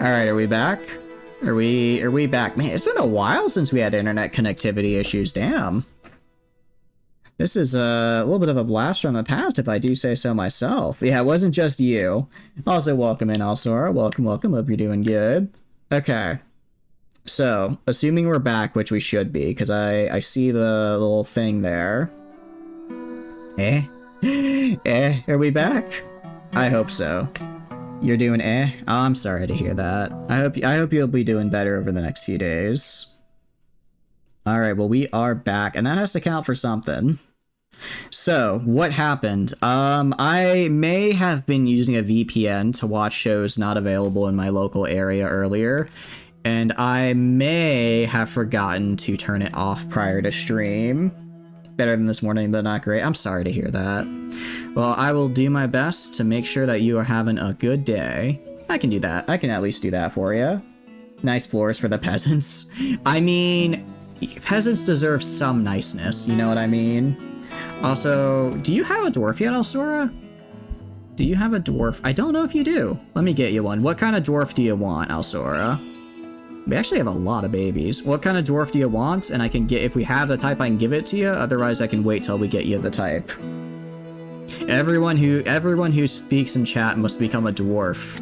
Alright, are we back? Are we back? Man, it's been a while since we had internet connectivity issues, damn. This is a little bit of a blast from the past, if I do say so myself. Yeah, it wasn't just you. Also, welcome in, Alsora. Welcome, welcome. Hope you're doing good. Okay. So, assuming we're back, which we should be, because I see the little thing there. Are we back? I hope so. You're doing Oh, I'm sorry to hear that. I hope you'll be doing better over the next few days. Alright, well, we are back, and that has to count for something. So, what happened? I may have been using a VPN to watch shows not available in my local area earlier, and I may have forgotten to turn it off prior to stream. Better than this morning, but not great. I'm sorry to hear that. Well, I will do my best to make sure that you are having a good day. I can do that. I can at least do that for you. Nice floors for the peasants. I mean, peasants deserve some niceness, you know what I mean? Also, do you have a dwarf yet, Alsora? Do you have a dwarf? I don't know if you do. Let me get you one. What kind of dwarf do you want, Alsora? We actually have a lot of babies. What kind of dwarf do you want? And I can get, if we have the type, I can give it to you. Otherwise, I can wait till we get you the type. Everyone who speaks in chat must become a dwarf.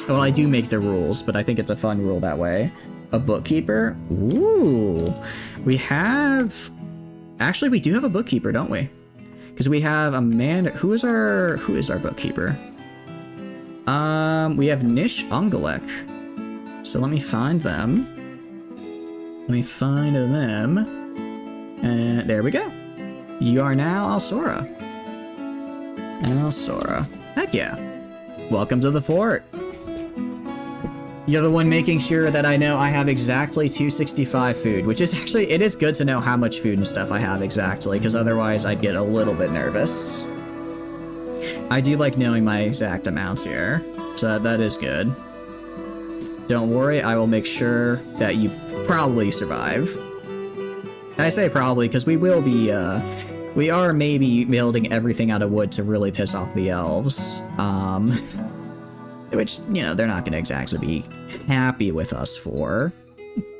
Well, I do make the rules, but I think it's a fun rule that way. A bookkeeper? Ooh. Actually, we do have a bookkeeper, don't we? Because we have a man. Who is our bookkeeper? We have Nish Ungalek. So let me find them. And there we go. You are now Alsora. Heck yeah. Welcome to the fort. You're the one making sure that I know I have exactly 265 food, which is actually, it is good to know how much food and stuff I have exactly, because otherwise I'd get a little bit nervous. I do like knowing my exact amounts here, so that is good. Don't worry, I will make sure that you probably survive. I say probably because we will be, we are maybe building everything out of wood to really piss off the elves. Which, you know, they're not going to exactly be happy with us for.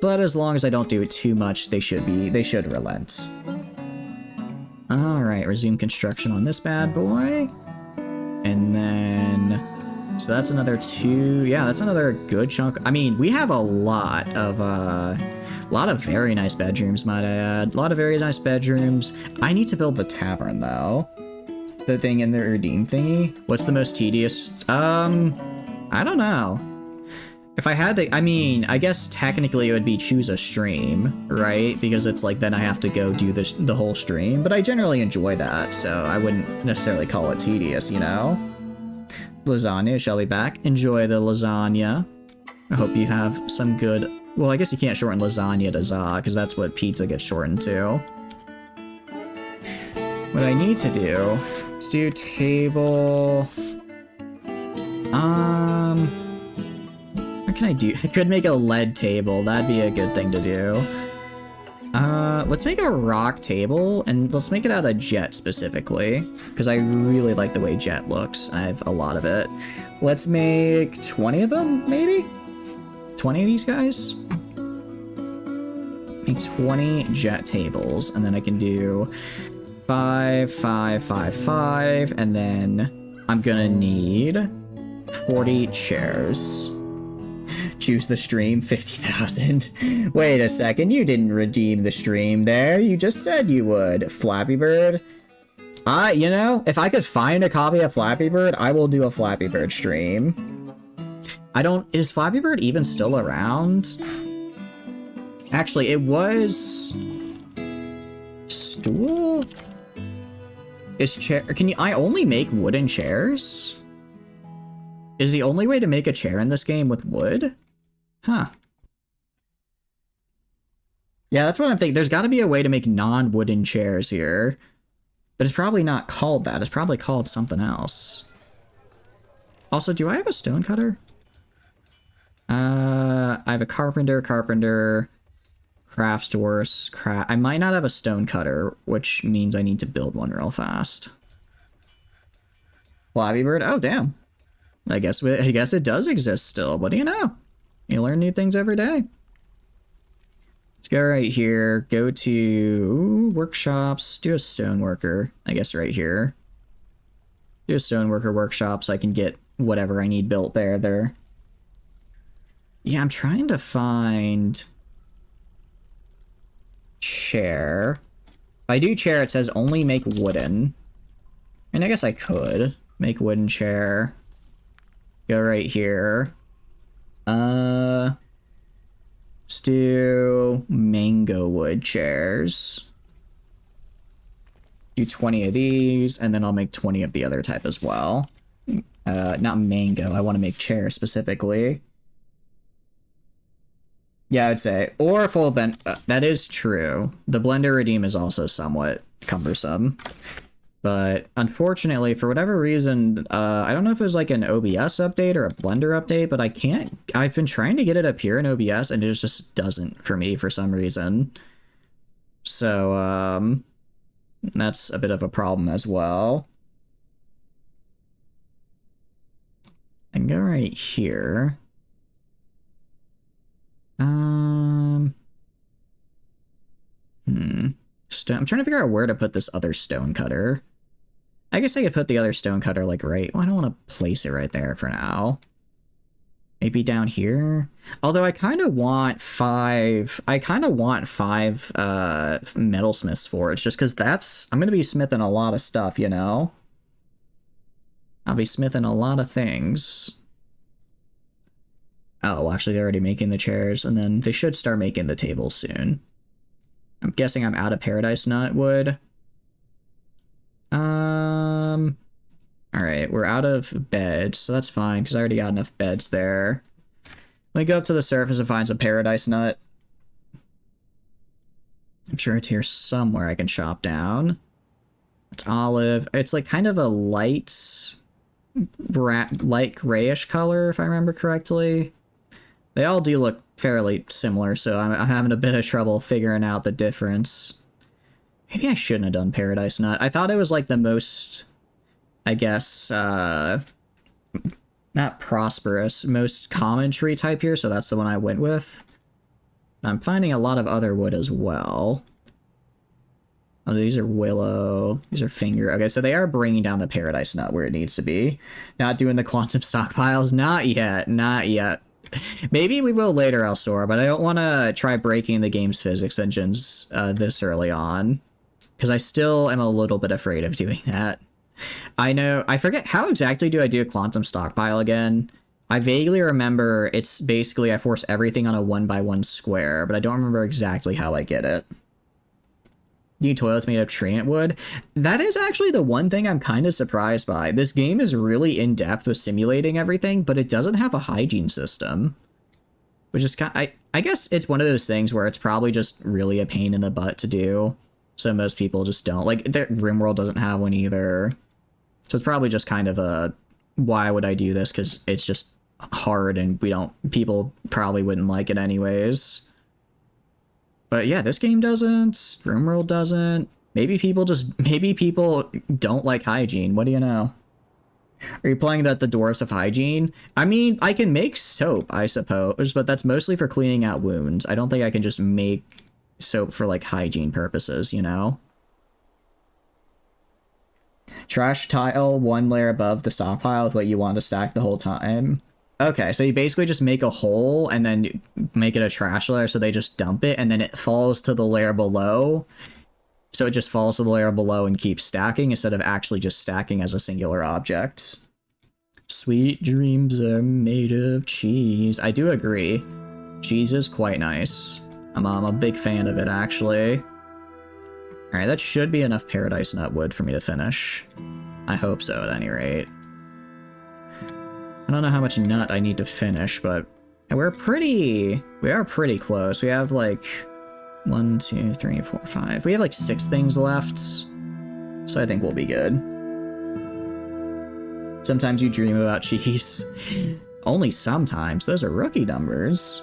But as long as I don't do it too much, they should relent. Alright, resume construction on this bad boy. And then... So that's another 2. Yeah, that's another good chunk. I mean, we have a lot of very nice bedrooms, might I add. A lot of very nice bedrooms. I need to build the tavern, though. The thing in the redeem thingy. What's the most tedious? I don't know. If I had to, I mean, I guess technically it would be choose a stream, right? Because it's like, then I have to go do the whole stream. But I generally enjoy that, so I wouldn't necessarily call it tedious, you know? Lasagna, shall we back? Enjoy the lasagna. I hope you have some good... Well, I guess you can't shorten lasagna to za, because that's what pizza gets shortened to. What I need to do is do table... What can I do? I could make a lead table. That'd be a good thing to do. Let's make a rock table, and let's make it out of jet specifically, because I really like the way jet looks. I have a lot of it. Let's make 20 of them, maybe? 20 of these guys? Make 20 jet tables, and then I can do 5, 5, 5, 5, and then I'm gonna need 40 chairs. Choose the stream, 50,000. Wait a second, you didn't redeem the stream there. You just said you would. Flappy Bird? You know, if I could find a copy of Flappy Bird, I will do a Flappy Bird stream. Is Flappy Bird even still around? Actually, it was... Stool? I only make wooden chairs? Is the only way to make a chair in this game with wood? Huh. Yeah, that's what I'm thinking. There's got to be a way to make non-wooden chairs here. But it's probably not called that. It's probably called something else. Also, do I have a stonecutter? I have a carpenter, craftsdwarfs, I might not have a stonecutter, which means I need to build one real fast. Flappy Bird? Oh, damn. I guess it does exist still. What do you know? You learn new things every day. Let's go right here. Go to workshops. Do a stoneworker. I guess right here. Do a stoneworker workshop so I can get whatever I need built there. Yeah, I'm trying to find chair. If I do chair, it says only make wooden. And I guess I could make wooden chair. Go right here. Let's do mango wood chairs. Do 20 of these, and then I'll make 20 of the other type as well. Not mango, I want to make chair specifically. Yeah, I would say. Or a full blend. That is true. The blender redeem is also somewhat cumbersome. But unfortunately, for whatever reason, I don't know if it was like an OBS update or a Blender update, but I can't. I've been trying to get it up here in OBS, and it just doesn't for me for some reason. So, that's a bit of a problem as well. I can go right here. I'm trying to figure out where to put this other stone cutter. I guess I could put the other stone cutter like right. Well, I don't want to place it right there for now. Maybe down here. Although I kind of want five. I kind of want 5 metalsmiths for it, just because I'm gonna be smithing a lot of stuff, you know. I'll be smithing a lot of things. Oh, actually, they're already making the chairs, and then they should start making the tables soon. I'm guessing I'm out of paradise nut wood. Alright, we're out of beds, so that's fine, because I already got enough beds there. Let me go up to the surface and find some paradise nut. I'm sure it's here somewhere I can chop down. It's olive. It's like kind of a light grayish color, if I remember correctly. They all do look fairly similar, so I'm having a bit of trouble figuring out the difference. Maybe I shouldn't have done paradise nut. I thought it was like the most, I guess, not prosperous, most common tree type here, so that's the one I went with. I'm finding a lot of other wood as well. Oh, these are willow. These are finger. Okay, so they are bringing down the paradise nut where it needs to be. Not doing the quantum stockpiles. Not yet. Not yet. Maybe we will later, Elsora, but I don't want to try breaking the game's physics engines this early on, because I still am a little bit afraid of doing that. I know, I forget, how exactly do I do a quantum stockpile again? I vaguely remember it's basically I force everything on a 1x1 square, but I don't remember exactly how I get it. New toilets made of treant wood. That is actually the one thing I'm kind of surprised by. This game is really in-depth with simulating everything, but it doesn't have a hygiene system. Which is kind of, I guess it's one of those things where it's probably just really a pain in the butt to do. So most people just don't. Like, RimWorld doesn't have one either. So it's probably just kind of a, why would I do this? Because it's just hard and people probably wouldn't like it anyways. But yeah, this game doesn't. RimWorld doesn't. Maybe people don't like hygiene. What do you know? Are you playing that the Dwarfs have hygiene? I mean, I can make soap, I suppose, but that's mostly for cleaning out wounds. I don't think I can just make soap for, like, hygiene purposes, you know? Trash tile 1 layer above the stockpile is what you want to stack the whole time. Okay, so you basically just make a hole and then make it a trash layer, so they just dump it, and then it falls to the layer below. So it just falls to the layer below and keeps stacking instead of actually just stacking as a singular object. Sweet dreams are made of cheese. I do agree. Cheese is quite nice. I'm a big fan of it, actually. Alright, that should be enough paradise nut wood for me to finish. I hope so, at any rate. I don't know how much nut I need to finish, but we are pretty close. We have like 1, 2, 3, 4, 5. We have like 6 things left, so I think we'll be good. Sometimes you dream about cheese. Only sometimes. Those are rookie numbers.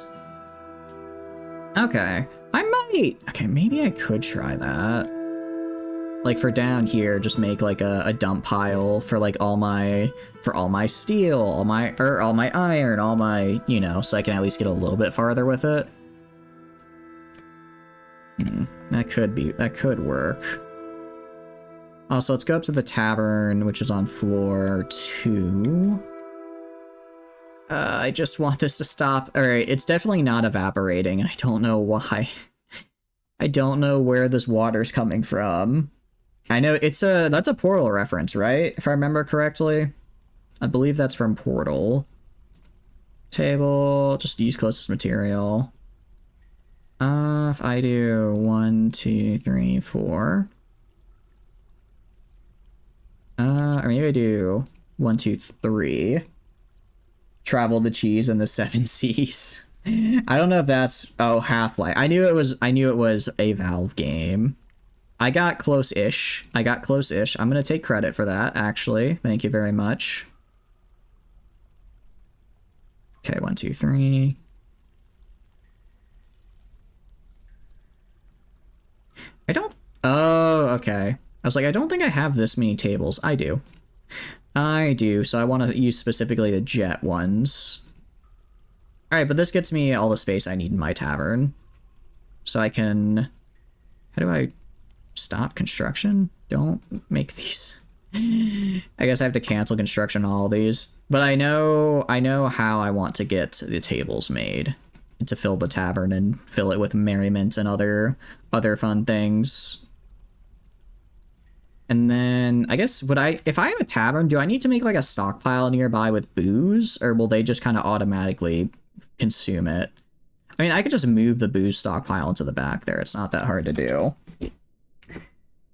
Okay, I might. Okay, maybe I could try that. Like for down here, just make like a dump pile for like all my steel, all my iron, all my, you know, so I can at least get a little bit farther with it. That could work. Also, let's go up to the tavern, which is on floor 2. I just want this to stop. Alright, it's definitely not evaporating, and I don't know why. I don't know where this water's coming from. I know that's a Portal reference, right? If I remember correctly. I believe that's from Portal. Table, just use closest material. If I do 1, 2, 3, 4. Or maybe I do 1, 2, 3. Travel the cheese in the 7 seas. I don't know if that's Half-Life. I knew it was a Valve game. I got close-ish. I'm gonna take credit for that, actually. Thank you very much. Okay, 1, 2, 3. Oh, okay. I was like, I don't think I have this many tables. I do, so I want to use specifically the jet ones. Alright, but this gets me all the space I need in my tavern. So I can... How do I stop construction? Don't make these. I guess I have to cancel construction on all these. But I know how I want to get the tables made. To fill the tavern and fill it with merriment and other fun things. And then, I guess, if I have a tavern, do I need to make like a stockpile nearby with booze? Or will they just kind of automatically consume it? I mean, I could just move the booze stockpile into the back there. It's not that hard to do.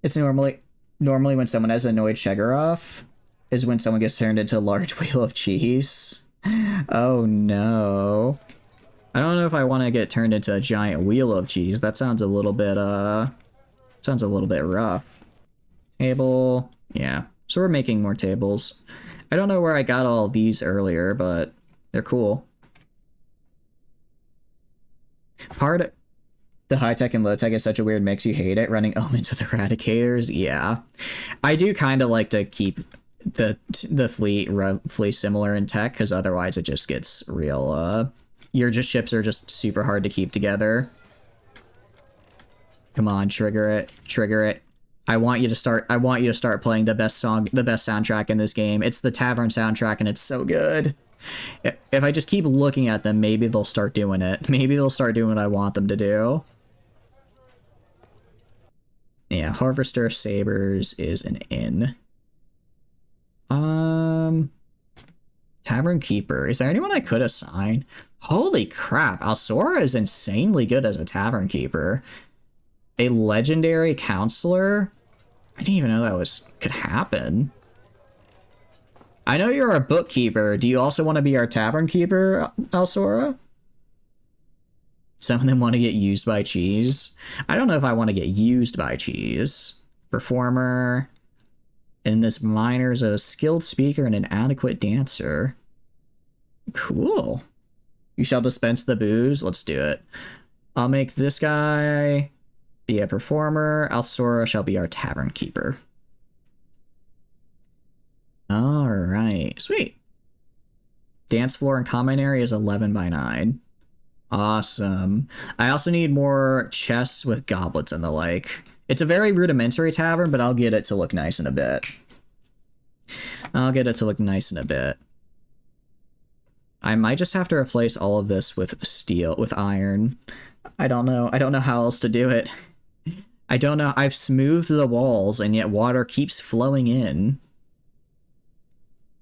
It's normally when someone has annoyed Shegoroth is when someone gets turned into a large wheel of cheese. Oh no. I don't know if I want to get turned into a giant wheel of cheese. That sounds a little bit rough. Table, yeah. So we're making more tables. I don't know where I got all these earlier, but they're cool. The high-tech and low-tech is such a weird mix, you hate it? Running omens with eradicators? Yeah. I do kind of like to keep the fleet roughly similar in tech, because otherwise it just gets real, your ships are just super hard to keep together. Come on, trigger it. I want you to start playing the best soundtrack in this game. It's the tavern soundtrack and it's so good. If I just keep looking at them, maybe they'll start doing it. Maybe they'll start doing what I want them to do. Yeah, Harvester of Sabers is an inn. Tavern Keeper. Is there anyone I could assign? Holy crap, Alsora is insanely good as a Tavern Keeper. A legendary counselor? I didn't even know that could happen. I know you're a bookkeeper. Do you also want to be our Tavern Keeper, Alsora? Some of them want to get used by cheese. I don't know if I want to get used by cheese. Performer. And this miner's a skilled speaker and an adequate dancer. Cool. You shall dispense the booze. Let's do it. I'll make this guy be a performer. Alsora shall be our tavern keeper. Alright. Sweet. Dance floor and common area is 11 by 9. Awesome. I also need more chests with goblets and the like. It's a very rudimentary tavern, but I'll get it to look nice in a bit. I might just have to replace all of this with steel, with iron. I don't know how else to do it. I don't know. I've smoothed the walls and yet water keeps flowing in.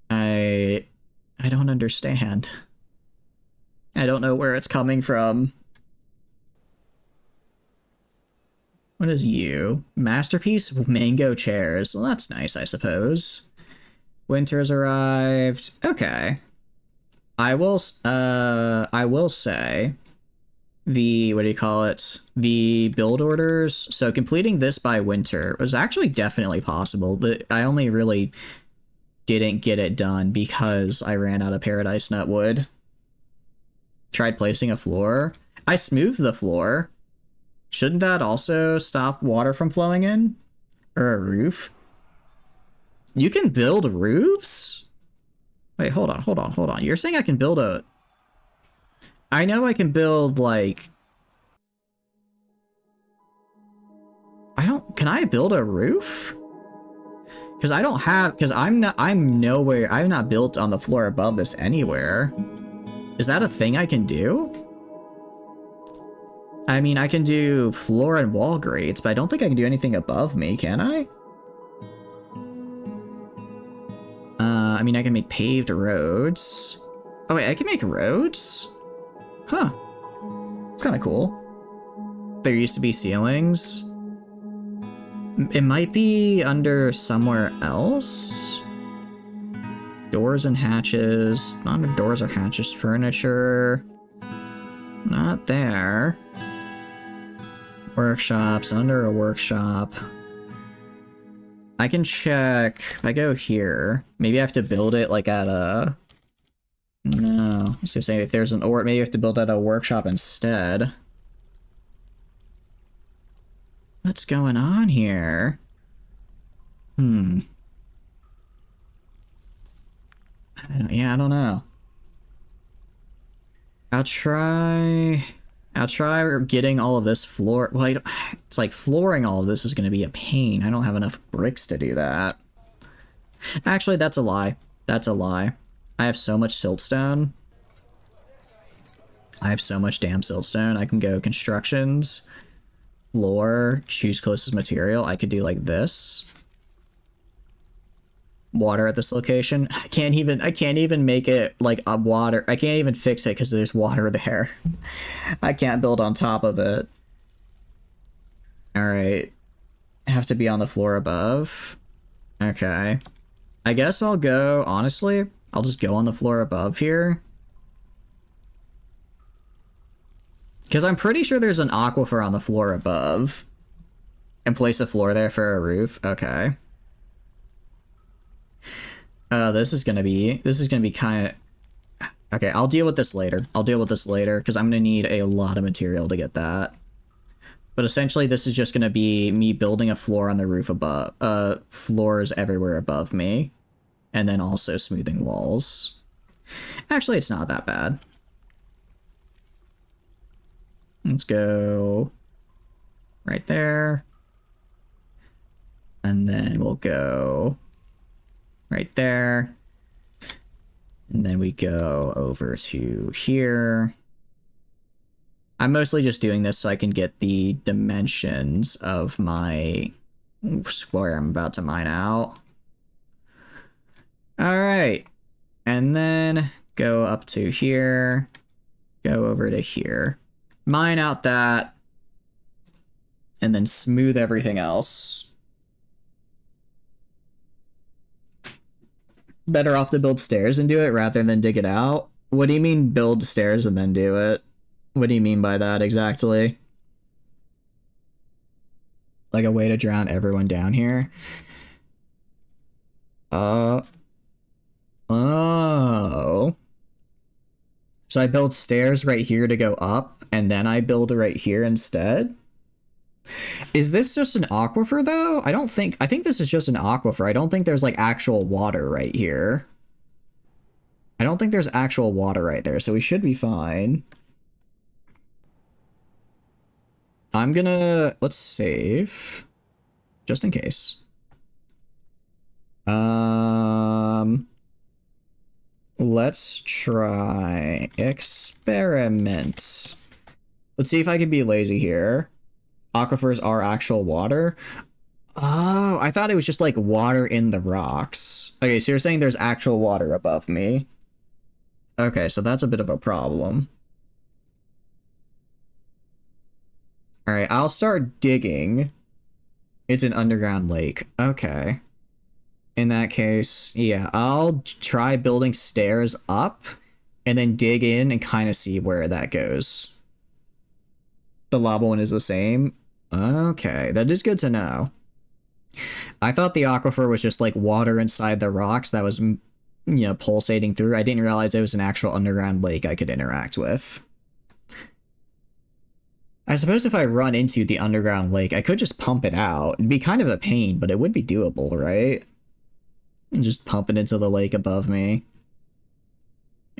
I don't understand. I don't know where it's coming from. What is you? Masterpiece mango chairs. Well, that's nice, I suppose. Winter's arrived. Okay. I will say the, what do you call it? The build orders. So completing this by winter was actually definitely possible. I only really didn't get it done because I ran out of Paradise Nut wood. Tried placing a floor. I smoothed the floor. Shouldn't that also stop water from flowing in? Or a roof? You can build roofs? Wait, hold on. You're saying I can build a... I know I can build, like... Can I build a roof? Because I don't have... Because I'm nowhere... I'm not built on the floor above this anywhere. Is that a thing I can do? I mean, I can do floor and wall grates, but I don't think I can do anything above me, can I? I mean, I can make paved roads. Oh wait, I can make roads? Huh. It's kind of cool. There used to be ceilings. It might be under somewhere else. Doors and hatches. Not under doors or hatches. Furniture. Not there. Workshops. Under a workshop. I can check. If I go here, maybe I have to build it like at a... No. I was gonna say if there's an maybe you have to build at a workshop instead. What's going on here? I don't know. I'll try getting all of this floor. Well, it's like flooring all of this is going to be a pain. I don't have enough bricks to do that. Actually, that's a lie. That's a lie. I have so much siltstone. I have so much damn siltstone. I can go constructions, floor, choose closest material. I could do like this. Water at this location. I can't even make it like a water. I can't even fix it because there's water there. I can't build on top of it. Alright. Have to be on the floor above. Okay. I guess I'll go, honestly, I'll just go on the floor above here. Because I'm pretty sure there's an aquifer on the floor above. And place a floor there for a roof. Okay. This is gonna be kind of... Okay, I'll deal with this later. Because I'm gonna need a lot of material to get that. But essentially, this is just gonna be me building a floor on the roof above, floors everywhere above me. And then also smoothing walls. Actually, it's not that bad. Let's go right there. And then we'll go right there. And then we go over to here. I'm mostly just doing this so I can get the dimensions of my square I'm about to mine out. Alright. And then go up to here. Go over to here. Mine out that. And then smooth everything else. Better off to build stairs and do it rather than dig it out. What do you mean build stairs and then do it? What do you mean by that exactly? Like a way to drown everyone down here? Oh. So I build stairs right here to go up, and then I build right here instead? Is this just an aquifer though? I think this is just an aquifer. I don't think there's like actual water right here. I don't think there's actual water right there, so we should be fine. I'm gonna... Let's save. Just in case. Let's try experiment. Let's see if I can be lazy here. Aquifers are actual water. Oh, I thought it was just like water in the rocks. Okay, so you're saying there's actual water above me. Okay, so that's a bit of a problem. Alright, I'll start digging. It's an underground lake. Okay. In that case, yeah, I'll try building stairs up and then dig in and kind of see where that goes. The lava one is the same. Okay, that is good to know. I thought the aquifer was just like water inside the rocks that was, you know, pulsating through. I didn't realize it was an actual underground lake I could interact with. I suppose if I run into the underground lake, I could just pump it out. It'd be kind of a pain, but it would be doable, right? And just pump it into the lake above me.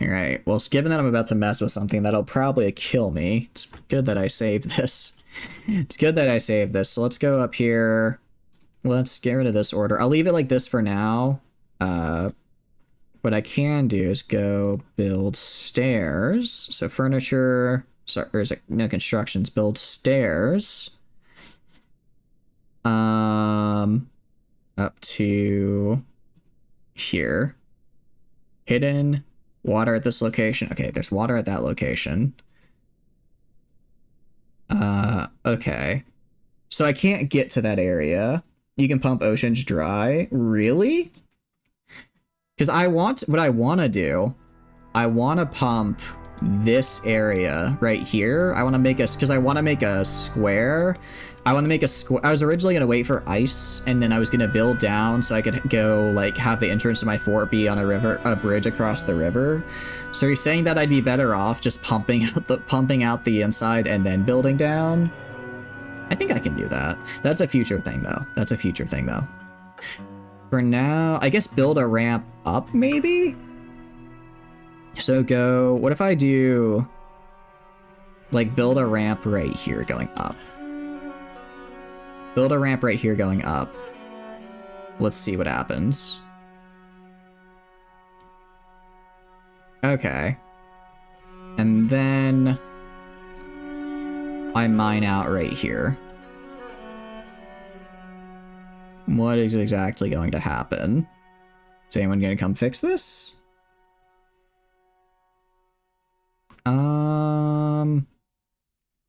Alright, well, given that I'm about to mess with something that'll probably kill me, it's good that I saved this. It's good that I saved this. So let's go up here. Let's get rid of this order. I'll leave it like this for now. What I can do is go build stairs. So furniture, sorry, or is it, no, constructions, build stairs. Up to here. Hidden water at this location. Okay, there's water at that location. Okay. So I can't get to that area. You can pump oceans dry. Really? Because what I want to do, I want to pump this area right here. I want to make because I want to make a square. I want to make a square. I was originally going to wait for ice, and then I was going to build down so I could go, like, have the entrance to my fort be on a bridge across the river. So you're saying that I'd be better off just pumping out the inside and then building down? I think I can do that. That's a future thing, though. For now, I guess build a ramp up, maybe? So go... What if I do... Like, build a ramp right here going up. Build a ramp right here going up. Let's see what happens. Okay. And then... I mine out right here. What is exactly going to happen? Is anyone going to come fix this?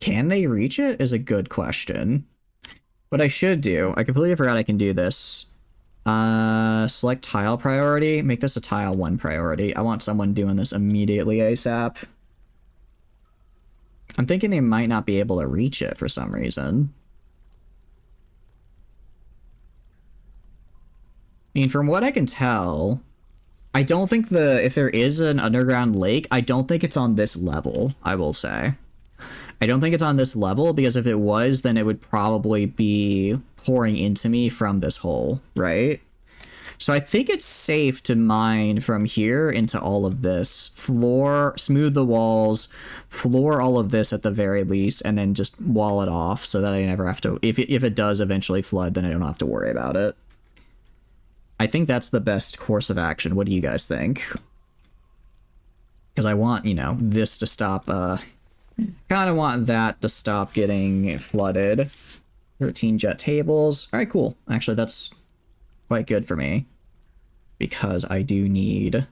Can they reach it? Is a good question. What I should do, I completely forgot I can do this. Select tile priority. Make this a tile 1 priority. I want someone doing this immediately ASAP. I'm thinking they might not be able to reach it for some reason. I mean, from what I can tell, I don't think if there is an underground lake, I don't think it's on this level, I will say. I don't think it's on this level, because if it was, then it would probably be pouring into me from this hole, right? So I think it's safe to mine from here into all of this. Smooth the walls, floor all of this at the very least, and then just wall it off so that I never have to... If it does eventually flood, then I don't have to worry about it. I think that's the best course of action. What do you guys think? Because I want, you know, this to stop... kind of want that to stop getting flooded. 13 jet tables. All right, cool. Actually, that's quite good for me, because I need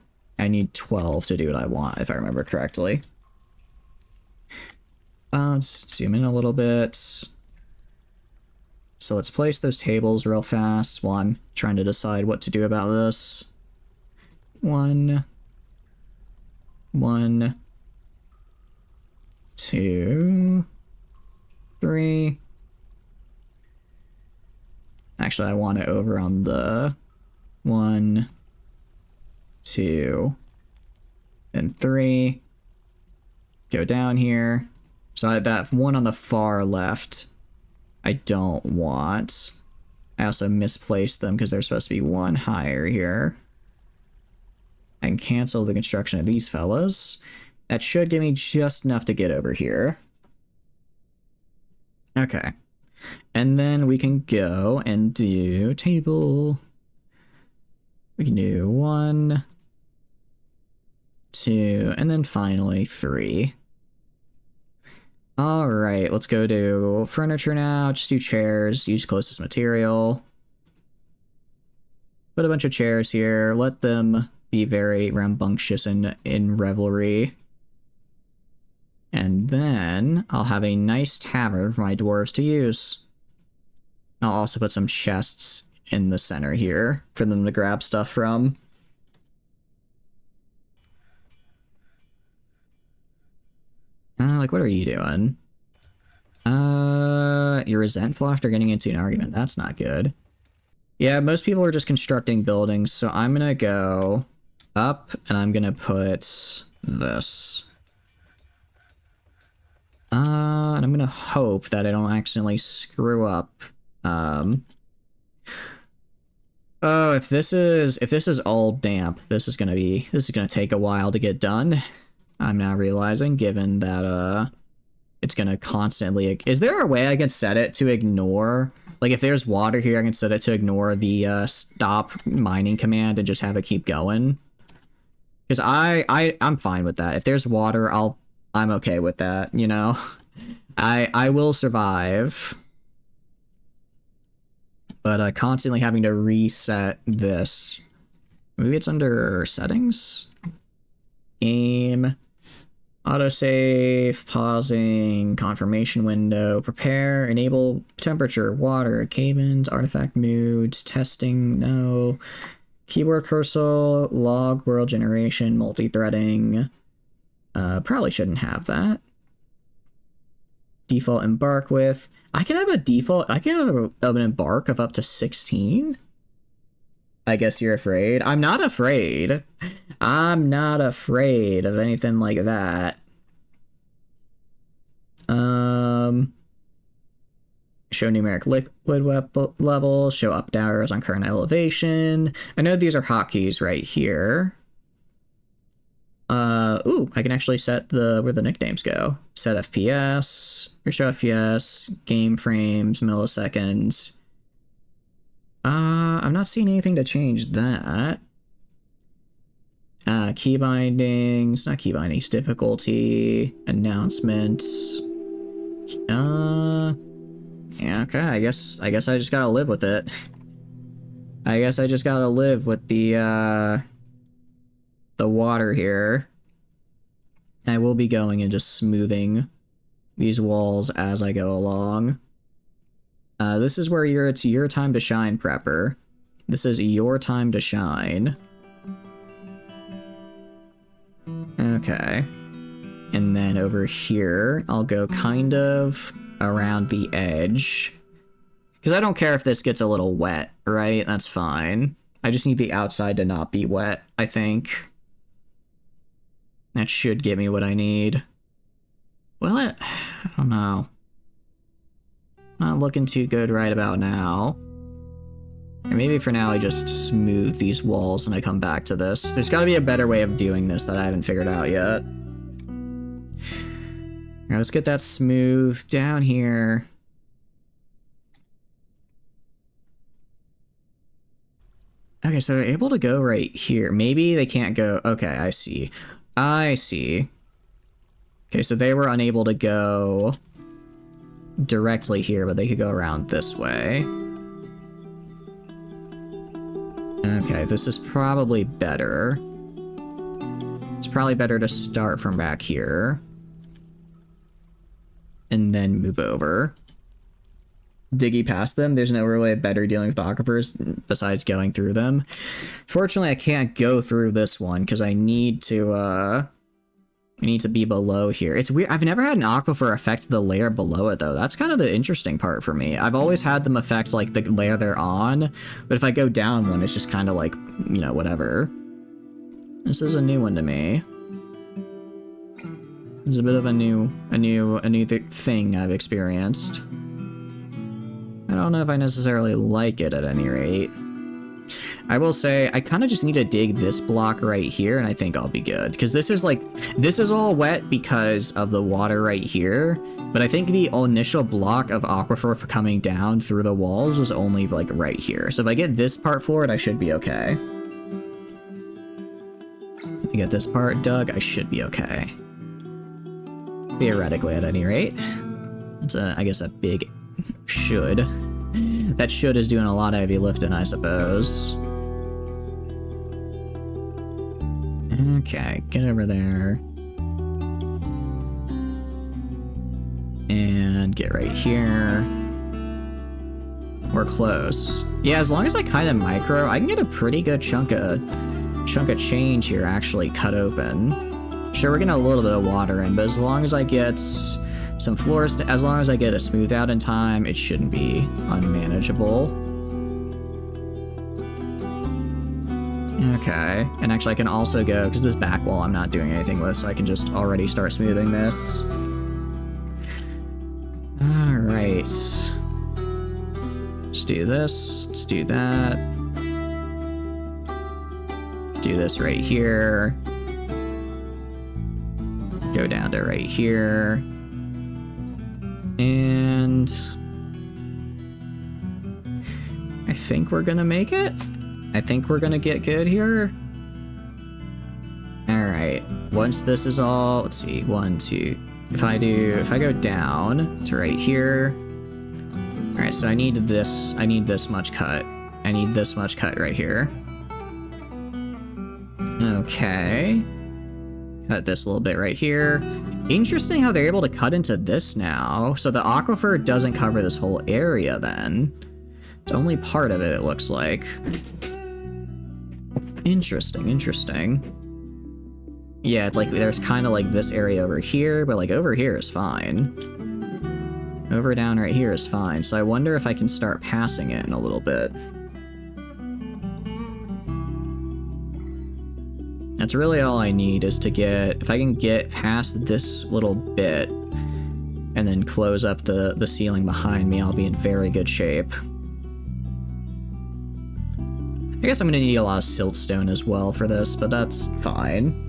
12 to do what I want, if I remember correctly. Let's zoom in a little bit. So let's place those tables real fast while I'm trying to decide what to do about this. 1, 2, 3. Actually, I want it over on the 1, 2, and 3. Go down here. So that one on the far left, I don't want. I also misplaced them because they're supposed to be one higher here. I can cancel the construction of these fellas. That should give me just enough to get over here. Okay. And then we can go and do table. We can do 1, 2, and then finally 3. All right, let's go to furniture now. Just do chairs, use closest material. Put a bunch of chairs here. Let them be very rambunctious and in revelry. And then I'll have a nice tavern for my dwarves to use. I'll also put some chests in the center here for them to grab stuff from. Like, what are you doing? You're resentful after getting into an argument. That's not good. Yeah, most people are just constructing buildings, so I'm gonna go up and I'm gonna put this. And I'm gonna hope that I don't accidentally screw up. Oh, if this is all damp, this is gonna take a while to get done. I'm now realizing, given that it's gonna constantly. Is there a way I can set it to ignore? Like, if there's water here, I can set it to ignore the stop mining command and just have it keep going. Because I'm fine with that. If there's water, I'm okay with that. You know, I will survive. But constantly having to reset this. Maybe it's under settings? Game. Autosave. Pausing. Confirmation window. Prepare. Enable temperature. Water. Cabins. Artifact moods. Testing. No. Keyboard cursor. Log. World generation. Multi-threading. Probably shouldn't have that. Default embark with. I can have an embark of up to 16? I guess you're afraid. I'm not afraid. I'm not afraid of anything like that. Show numeric liquid level, show up down arrows on current elevation. I know these are hotkeys right here. Ooh, I can actually set where the nicknames go. Set FPS, or show FPS, game frames, milliseconds. I'm not seeing anything to change that. Key bindings, not key bindings, difficulty, announcements. Yeah, okay, I guess I just gotta live with it. I guess I just gotta live with the water here. I will be going and just smoothing these walls as I go along. This is where it's your time to shine, Prepper. This is your time to shine. Okay. And then over here, I'll go kind of around the edge. Because I don't care if this gets a little wet, right? That's fine. I just need the outside to not be wet, I think. That should give me what I need. Will it? I don't know. Not looking too good right about now. Or maybe for now I just smooth these walls and I come back to this. There's got to be a better way of doing this that I haven't figured out yet. Alright, let's get that smooth down here. Okay, so they're able to go right here. Maybe they can't go... Okay, I see. I see. Okay, so they were unable to go directly here, but they could go around this way. Okay, this is probably better. It's probably better to start from back here. And then move over. Diggy past them. There's no really better dealing with aquifers besides going through them. Fortunately, I can't go through this one because I need to be below here. It's weird. I've never had an aquifer affect the layer below it though. That's kind of the interesting part for me. I've always had them affect like the layer they're on, but if I go down one, it's just kind of like, you know, whatever. This is a new one to me. It's a bit of a new thing I've experienced. I don't know if I necessarily like it at any rate. I will say, I kind of just need to dig this block right here, and I think I'll be good. Because this is all wet because of the water right here, but I think the initial block of aquifer coming down through the walls was only, like, right here. So if I get this part floored, I should be okay. If I get this part dug, I should be okay. Theoretically, at any rate. It's, I guess, a big should. That should is doing a lot of heavy lifting, I suppose. Okay, get over there. And get right here. We're close. Yeah, as long as I kind of micro, I can get a pretty good chunk of change here actually cut open. Sure, we're getting a little bit of water in, but as long as I get some floors, as long as I get a smooth out in time, it shouldn't be unmanageable. Okay, and actually I can also go, because this back wall I'm not doing anything with, so I can just already start smoothing this. do this. Let's do that. Do this right here. Go down to right here. And I think we're gonna make it. I think we're gonna get good here. Alright, once this is all, let's see, 1, 2. If I go down to right here. Alright, so I need this much cut. I need this much cut right here. Okay. Cut this a little bit right here. Interesting how they're able to cut into this now. So the aquifer doesn't cover this whole area then. It's only part of it, it looks like. Interesting, interesting. Yeah, it's like there's kind of like this area over here, but like over here is fine. Over down right here is fine. So I wonder if I can start passing it in a little bit. That's really all I need is to get, if I can get past this little bit and then close up the ceiling behind me, I'll be in very good shape. I guess I'm gonna need a lot of siltstone as well for this, but that's fine.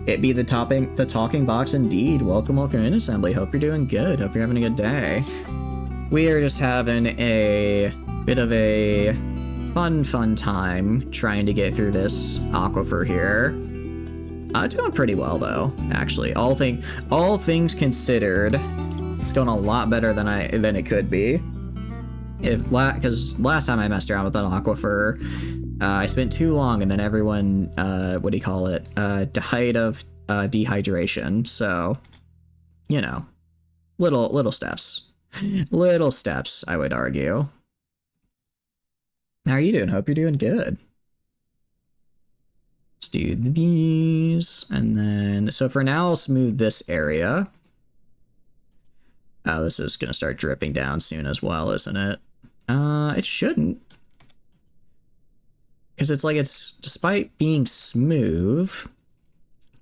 It be the talking box indeed. Welcome in, Assembly. Hope you're doing good. Hope you're having a good day. We are just having a bit of a fun time trying to get through this aquifer here. It's going pretty well though, actually. All things considered, it's going a lot better than it could be. Because last time I messed around with an aquifer, I spent too long, and then everyone, what do you call it? Died of dehydration. So, you know, little steps, little steps, I would argue. How are you doing? Hope you're doing good. Let's do these, and then, so for now, I'll smooth this area. Oh, this is gonna start dripping down soon as well, isn't it? It shouldn't. Because it's like despite being smooth,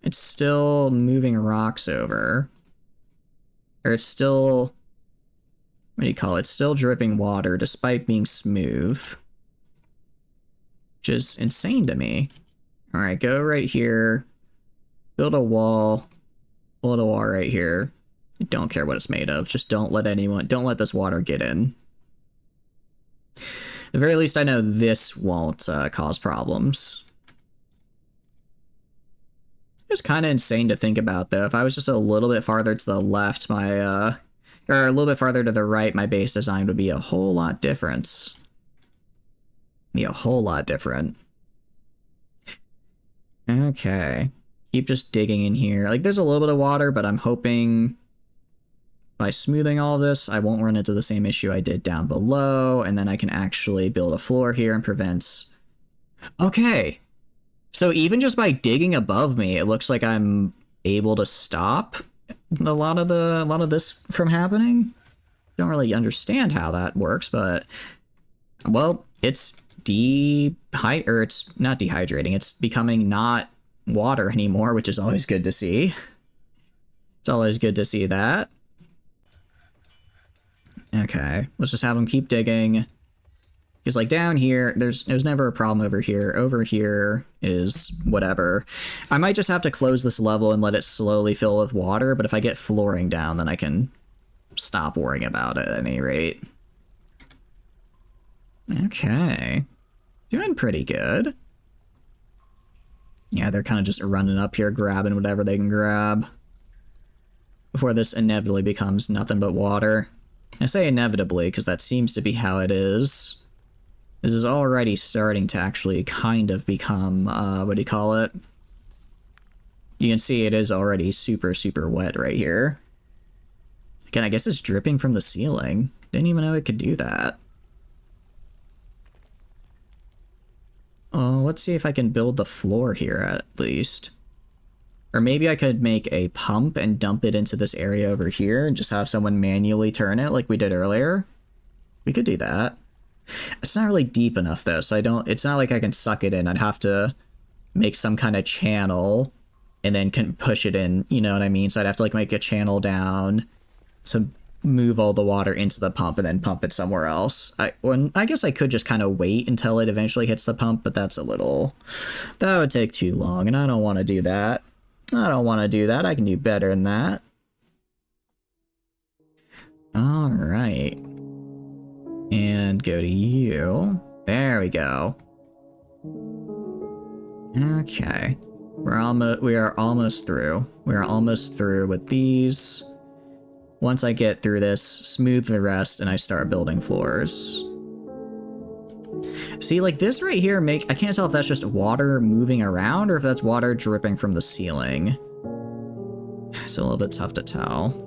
it's still moving rocks over. Or it's still, what do you call it? It's still dripping water despite being smooth. Which is insane to me. Alright, go right here. Build a wall. Build a wall right here. I don't care what it's made of. Just don't let this water get in. At the very least, I know this won't cause problems. It's kind of insane to think about, though. If I was just a little bit farther to the left, or a little bit farther to the right, my base design would be a whole lot different. Be a whole lot different. Okay. Keep just digging in here. Like, there's a little bit of water, but I'm hoping by smoothing all of this, I won't run into the same issue I did down below, and then I can actually build a floor here and prevent... Okay! So even just by digging above me, it looks like I'm able to stop a lot of this from happening. Don't really understand how that works, but... Well, it's it's not dehydrating, it's becoming not water anymore, which is always good to see. It's always good to see that. Okay, let's just have them keep digging. Because, like, down here, there's never a problem over here. Over here is whatever. I might just have to close this level and let it slowly fill with water, but if I get flooring down, then I can stop worrying about it at any rate. Okay. Doing pretty good. Yeah, they're kind of just running up here, grabbing whatever they can grab. Before this inevitably becomes nothing but water. I say inevitably because that seems to be how it is. This is already starting to actually kind of become, what do you call it? You can see it is already super, super wet right here. Again, I guess it's dripping from the ceiling. Didn't even know it could do that. Oh, let's see if I can build the floor here at least. Or maybe I could make a pump and dump it into this area over here and just have someone manually turn it like we did earlier. We could do that. It's not really deep enough though, so it's not like I can suck it in. I'd have to make some kind of channel and then can push it in, you know what I mean? So I'd have to like make a channel down to move all the water into the pump and then pump it somewhere else. I guess I could just kind of wait until it eventually hits the pump, but that would take too long, and I don't want to do that. I can do better than that. All right. And go to you. There we go. Okay. We are almost through. We are almost through with these. Once I get through this, smooth the rest, and I start building floors. See, like this right here, I can't tell if that's just water moving around or if that's water dripping from the ceiling. It's a little bit tough to tell.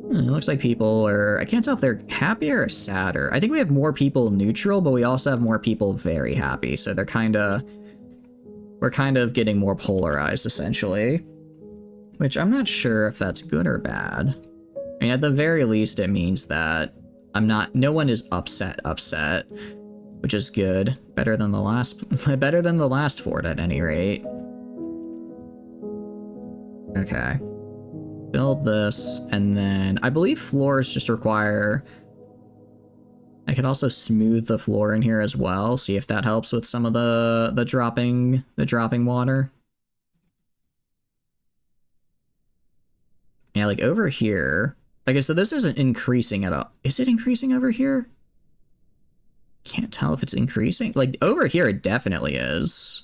It looks like people are... I can't tell if they're happier or sadder. I think we have more people neutral, but we also have more people very happy. So they're we're kind of getting more polarized, essentially. Which I'm not sure if that's good or bad. I mean, at the very least, it means that no one is upset, which is good. Better than the last fort at any rate. Okay. Build this, and then I believe floors just require... I could also smooth the floor in here as well, see if that helps with some of the dropping water. Yeah, like over here. Okay, so this isn't increasing at all. Is it increasing over here? Can't tell if it's increasing. Like over here, it definitely is.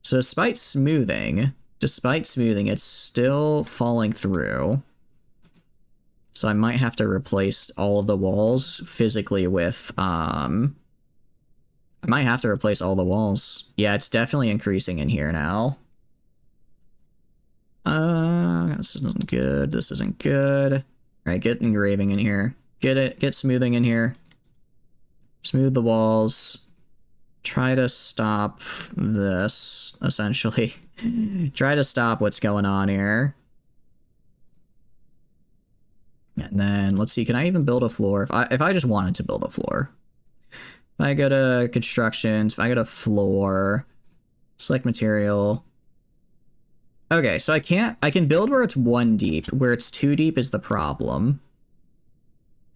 So despite smoothing, it's still falling through. So I might have to replace all of the walls physically with, I might have to replace all the walls. Yeah, it's definitely increasing in here now. This isn't good. This isn't good. All right, get engraving in here. Get smoothing in here. Smooth the walls. Try to stop this, essentially. Try to stop what's going on here. And then, let's see, can I even build a floor? If I just wanted to build a floor. If I go to constructions, if I go to floor, select material. Okay, so I can build where it's 1 deep. Where it's 2 deep is the problem.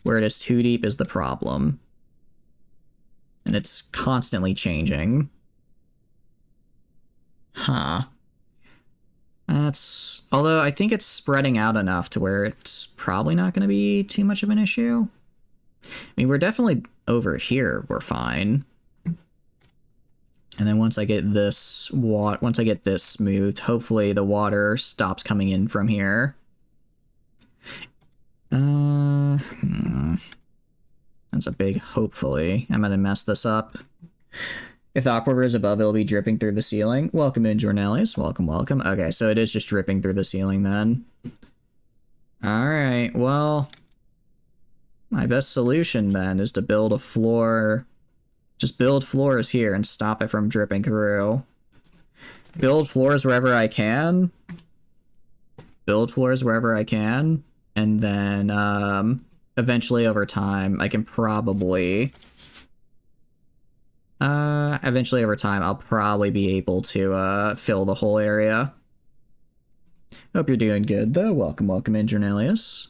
Where it is 2 deep is the problem. And it's constantly changing. Huh. Although I think it's spreading out enough to where it's probably not going to be too much of an issue. I mean, we're definitely over here, we're fine. And then once I get this smoothed, hopefully the water stops coming in from here. That's a big hopefully. I'm gonna mess this up. If the aquifer is above, it'll be dripping through the ceiling. Welcome in, Jornelius. Welcome, welcome. Okay, so it is just dripping through the ceiling then. Alright, well... my best solution then is to build a floor... just build floors here and stop it from dripping through. Build floors wherever I can. And then, eventually over time, I can probably... eventually over time, I'll probably be able to, fill the whole area. Hope you're doing good, though. Welcome, welcome in, Jornelius.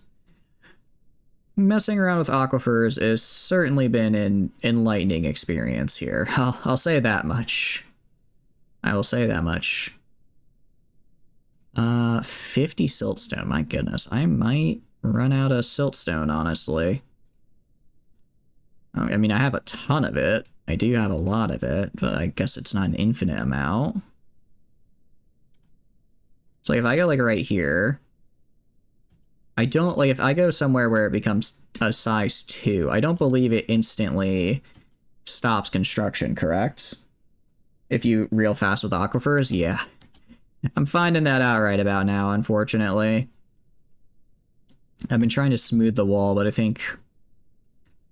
Messing around with aquifers has certainly been an enlightening experience here. I'll say that much. I will say that much. 50 siltstone, my goodness. I might run out of siltstone, honestly. I mean, I have a ton of it. I do have a lot of it, but I guess it's not an infinite amount. So if I go, like, right here... I don't, like, if I go somewhere where it becomes a size 2, I don't believe it instantly stops construction, correct? If you real fast with aquifers, yeah. I'm finding that out right about now, unfortunately. I've been trying to smooth the wall, but I think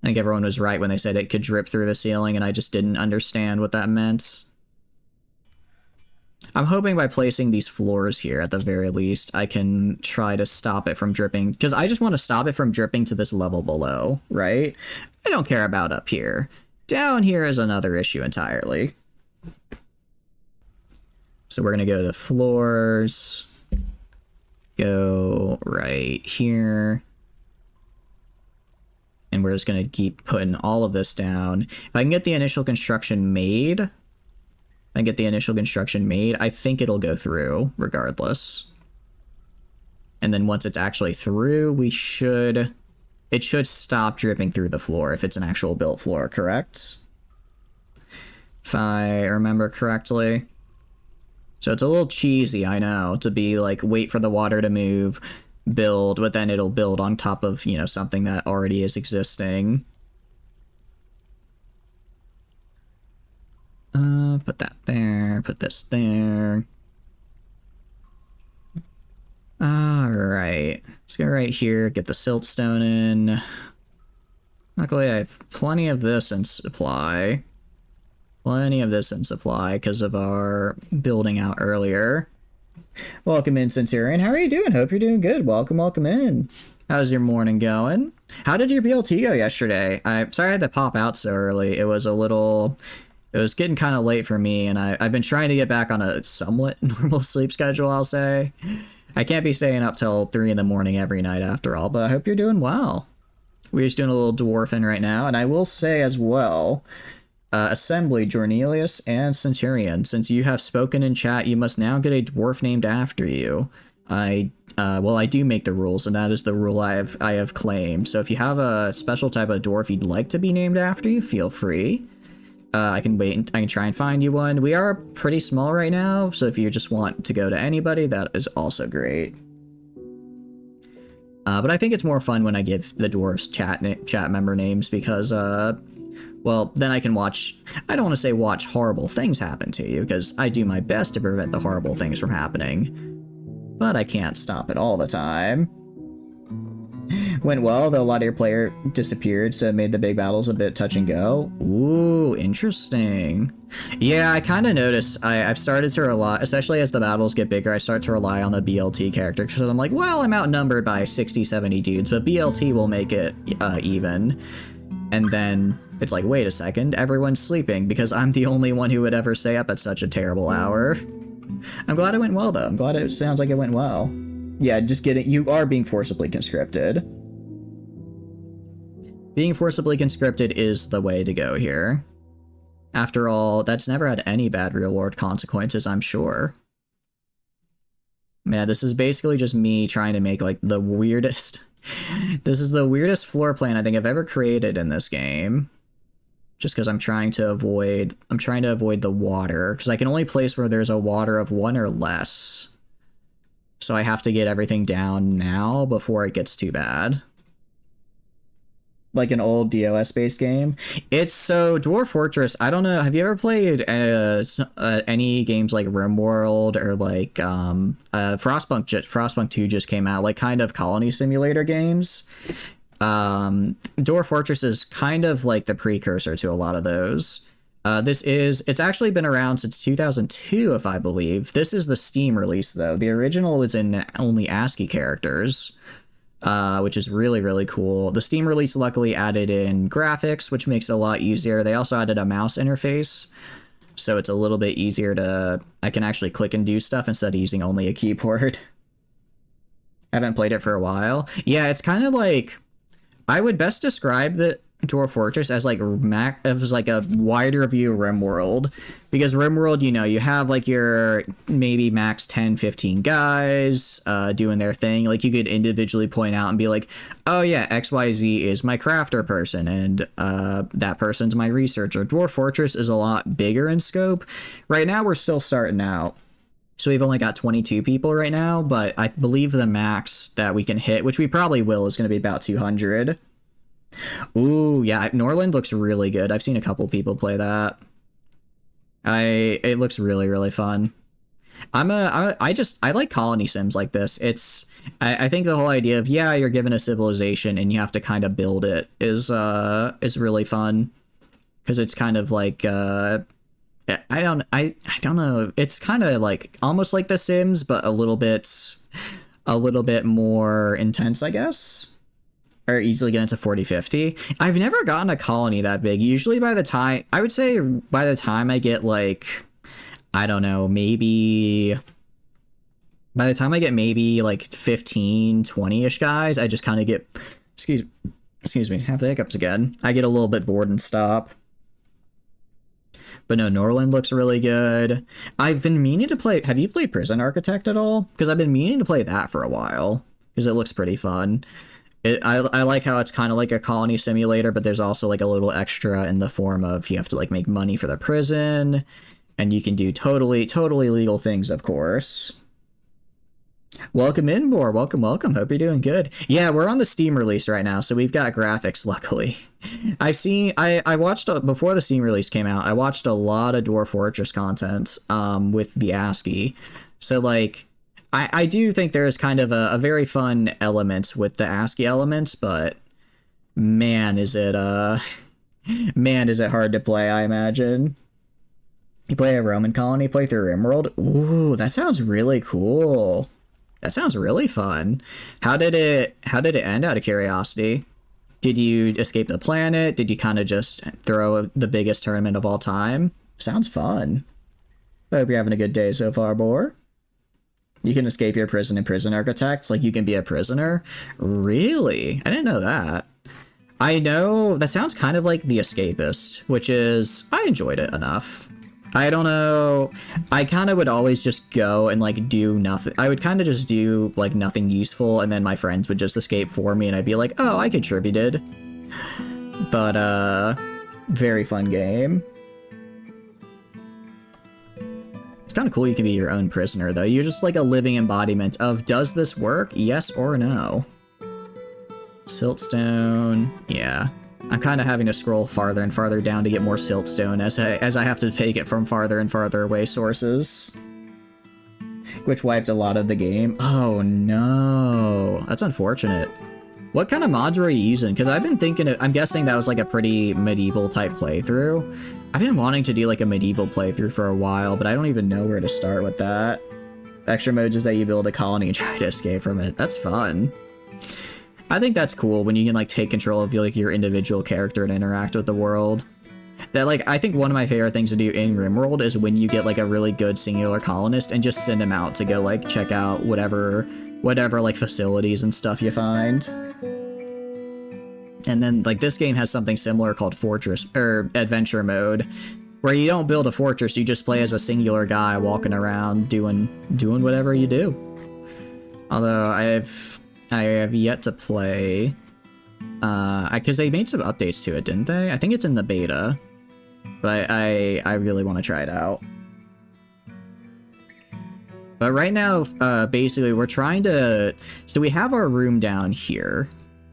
everyone was right when they said it could drip through the ceiling, and I just didn't understand what that meant. I'm hoping by placing these floors here, at the very least, I can try to stop it from dripping, because I just want to stop it from dripping to this level below, right? I don't care about up here. Down here is another issue entirely. So we're going to go to floors. go right here. And we're just going to keep putting all of this down. If I can get the initial construction made, I think it'll go through regardless. And then once it's actually through, it should stop dripping through the floor if it's an actual built floor, correct? If I remember correctly. So it's a little cheesy, I know, to be like, wait for the water to move, build, but then it'll build on top of, you know, something that already is existing. Put that there, put this there. Alright, let's go right here, get the siltstone in. Luckily I have plenty of this in supply. Because of our building out earlier. Welcome in, Centurion. How are you doing? Hope you're doing good. Welcome in. How's your morning going? How did your BLT go yesterday? I'm sorry I had to pop out so early. It was getting kind of late for me, and I've been trying to get back on a somewhat normal sleep schedule, I'll say. I can't be staying up till 3 in the morning every night after all, but I hope you're doing well. We're just doing a little dwarfing right now, and I will say as well, Assembly, Jornelius, and Centurion, since you have spoken in chat, you must now get a dwarf named after you. I do make the rules, and that is the rule I have claimed. So if you have a special type of dwarf you'd like to be named after you, feel free. I can wait, I can try and find you one. We are pretty small right now, so if you just want to go to anybody, that is also great. But I think it's more fun when I give the dwarves chat member names because, well, then I can watch, I don't want to say watch horrible things happen to you, because I do my best to prevent the horrible things from happening. But I can't stop it all the time. Went well, though a lot of your player disappeared, so it made the big battles a bit touch and go. Ooh, interesting. Yeah, I kind of noticed, I've started to rely, especially as the battles get bigger, I start to rely on the BLT character, because I'm like, well, I'm outnumbered by 60, 70 dudes, but BLT will make it even. And then it's like, wait a second, everyone's sleeping because I'm the only one who would ever stay up at such a terrible hour. I'm glad it went well, though. I'm glad it sounds like it went well. Yeah, just kidding. You are being forcibly conscripted. Being forcibly conscripted is the way to go here. After all, that's never had any bad real-world consequences, I'm sure. Man, this is basically just me trying to make, like, the weirdest... This is the weirdest floor plan I think I've ever created in this game. Just because I'm trying to avoid the water, because I can only place where there's a water of 1 or less. So I have to get everything down now before it gets too bad. Like an old DOS-based game. It's so, Dwarf Fortress, I don't know, have you ever played any games like RimWorld or like Frostpunk 2 just came out, like kind of colony simulator games? Dwarf Fortress is kind of like the precursor to a lot of those. It's actually been around since 2002, if I believe. This is the Steam release, though. The original was in only ASCII characters, which is really, really cool. The Steam release luckily added in graphics, which makes it a lot easier. They also added a mouse interface, so it's a little bit easier to... I can actually click and do stuff instead of using only a keyboard. I haven't played it for a while. Yeah, it's kind of like... I would best describe the Dwarf Fortress as like a wider view RimWorld, because RimWorld, you know, you have like your maybe max 10-15 guys doing their thing. Like you could individually point out and be like, oh yeah, XYZ is my crafter person and that person's my researcher. Dwarf Fortress is a lot bigger in scope. Right now we're still starting out, so we've only got 22 people right now, but I believe the max that we can hit, which we probably will, is going to be about 200. Ooh, yeah, Norland looks really good. I've seen a couple people play that. It looks really, really fun. I like colony sims like this. I think the whole idea of, yeah, you're given a civilization and you have to kind of build it is really fun, because it's kind of like I don't know. It's kind of like almost like The Sims, but a little bit more intense, I guess. Or easily get into 40-50. I've never gotten a colony that big. Usually by the time I get like, I don't know, maybe By the time I get maybe like 15, 20-ish guys, I just kind of get, excuse me, have the hiccups again. I get a little bit bored and stop. But no, Norland looks really good. I've been meaning to play, have you played Prison Architect at all? Because I've been meaning to play that for a while, because it looks pretty fun. I like how it's kind of like a colony simulator, but there's also like a little extra in the form of you have to like make money for the prison, and you can do totally legal things, of course. Welcome in, Boar. Welcome. Hope you're doing good. Yeah, we're on the Steam release right now, so we've got graphics, luckily. I watched, before the Steam release came out, I watched a lot of Dwarf Fortress content with the ASCII. So, like, I do think there is kind of a very fun element with the ASCII elements, but man, is it hard to play, I imagine. You play a Roman colony, play through Rimworld? Ooh, that sounds really cool. That sounds really fun. How did it end, out of curiosity? Did you escape the planet? Did you kind of just throw the biggest tournament of all time? Sounds fun. I hope you're having a good day so far, Boar. You can escape your prison in Prison Architects? Like, you can be a prisoner? Really? I didn't know that. I know, that sounds kind of like The Escapist, which is, I enjoyed it enough. I don't know, I kind of would always just go and, like, do nothing. I would kind of just do, like, nothing useful, and then my friends would just escape for me, and I'd be like, oh, I contributed. But, very fun game. It's kind of cool you can be your own prisoner, though. You're just, like, a living embodiment of, does this work? Yes or no? Siltstone, yeah. I'm kind of having to scroll farther and farther down to get more siltstone as I have to take it from farther and farther away sources. Which wiped a lot of the game. Oh no, that's unfortunate. What kind of mods were you using? Because I've been thinking, I'm guessing that was like a pretty medieval type playthrough. I've been wanting to do like a medieval playthrough for a while, but I don't even know where to start with that. Extra modes is that you build a colony and try to escape from it. That's fun. I think that's cool when you can like take control of like your individual character and interact with the world. That, like, I think one of my favorite things to do in Rimworld is when you get like a really good singular colonist and just send him out to go like check out whatever like facilities and stuff you find. And then like this game has something similar called Fortress or Adventure Mode, where you don't build a fortress, you just play as a singular guy walking around doing whatever you do. Although I have yet to play, because they made some updates to it, didn't they? I think it's in the beta, but I really want to try it out. But right now, basically, we're trying to, so we have our room down here.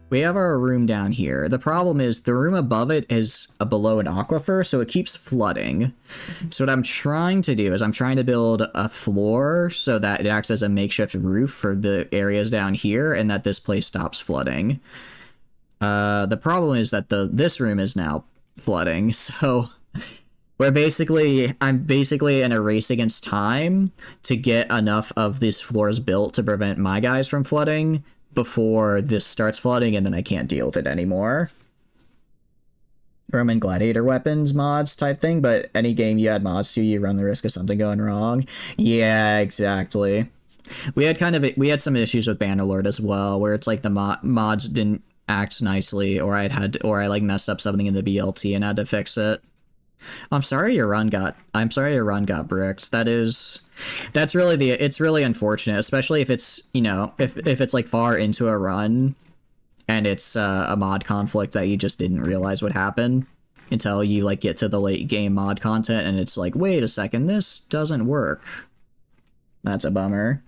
The problem is the room above it is below an aquifer, so it keeps flooding. So what I'm trying to do is I'm trying to build a floor so that it acts as a makeshift roof for the areas down here and that this place stops flooding. The problem is that this room is now flooding, so I'm basically in a race against time to get enough of these floors built to prevent my guys from flooding before this starts flooding, and then I can't deal with it anymore. Roman gladiator weapons mods type thing, but any game you add mods to, you run the risk of something going wrong. Yeah, exactly. We had some issues with Bannerlord as well, where it's like the mods didn't act nicely, or I like messed up something in the BLT and had to fix it. I'm sorry your run got bricked. It's really unfortunate, especially if it's, you know, if it's like far into a run and it's a mod conflict that you just didn't realize would happen until you like get to the late game mod content and it's like, wait a second, this doesn't work. That's a bummer.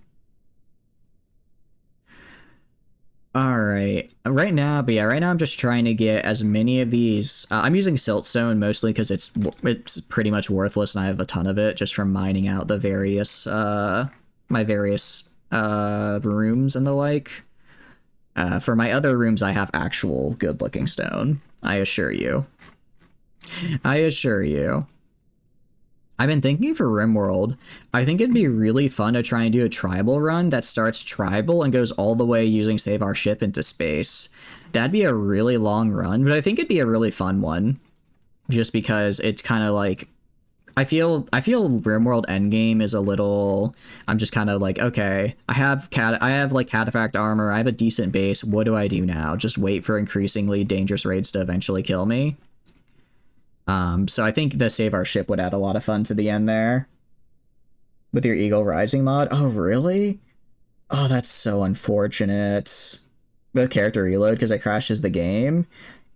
Alright, right now I'm just trying to get as many of these, I'm using siltstone mostly because it's pretty much worthless and I have a ton of it just from mining out the various, my various, rooms and the like. For my other rooms I have actual good looking stone, I assure you. I've been thinking for Rimworld, I think it'd be really fun to try and do a tribal run that starts tribal and goes all the way using Save Our Ship into space. That'd be a really long run, but I think it'd be a really fun one. Just because it's kind of like, I feel RimWorld Endgame is a little. I'm just kind of like, okay, I have like cataphract armor. I have a decent base. What do I do now? Just wait for increasingly dangerous raids to eventually kill me. So I think the Save Our Ship would add a lot of fun to the end there. With your Eagle Rising mod. Oh, really? Oh, that's so unfortunate. The character reload because it crashes the game.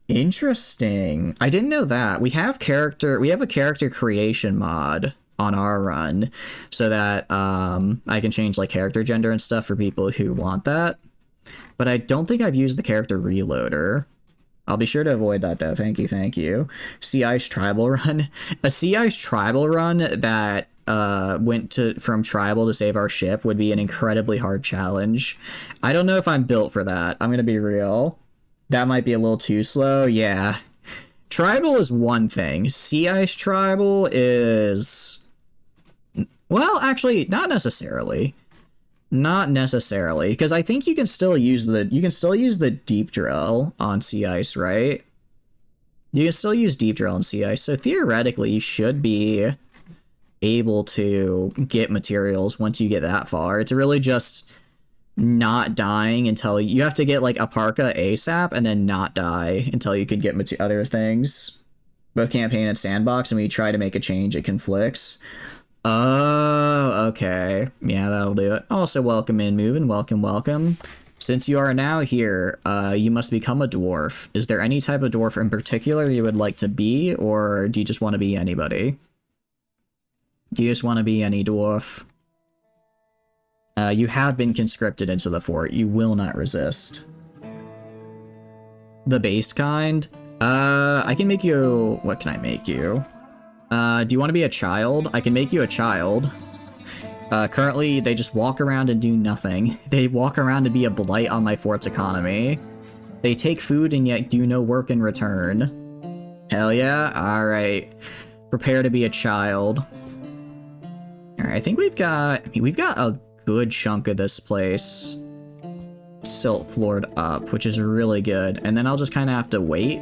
Interesting. I didn't know that. We have a character creation mod on our run so that I can change like character gender and stuff for people who want that. But I don't think I've used the character reloader. I'll be sure to avoid that though. Thank you, thank you. Sea Ice Tribal Run. A Sea Ice Tribal Run that went from Tribal to Save Our Ship would be an incredibly hard challenge. I don't know if I'm built for that. I'm gonna be real. That might be a little too slow. Yeah. Tribal is one thing. Sea Ice Tribal is... Well, actually, not necessarily. Not necessarily, because I think you can still use the deep drill on sea ice, right? You can still use deep drill on sea ice, so theoretically you should be able to get materials once you get that far. It's really just not dying until you have to get like a parka ASAP and then not die until you can get other things. Both campaign and sandbox, and when you try to make a change, it conflicts. Oh, okay. Yeah, that'll do it. Also, welcome in, Movin'. Welcome, welcome. Since you are now here, you must become a dwarf. Is there any type of dwarf in particular you would like to be, or do you just want to be anybody? Do you just want to be any dwarf? You have been conscripted into the fort. You will not resist. The based kind? I can make you... What can I make you? Do you want to be a child? I can make you a child. Currently, they just walk around and do nothing. They walk around to be a blight on my fort's economy. They take food and yet do no work in return. Hell yeah? Alright. Prepare to be a child. Alright, I think we've got a good chunk of this place silt floored up, which is really good. And then I'll just kind of have to wait.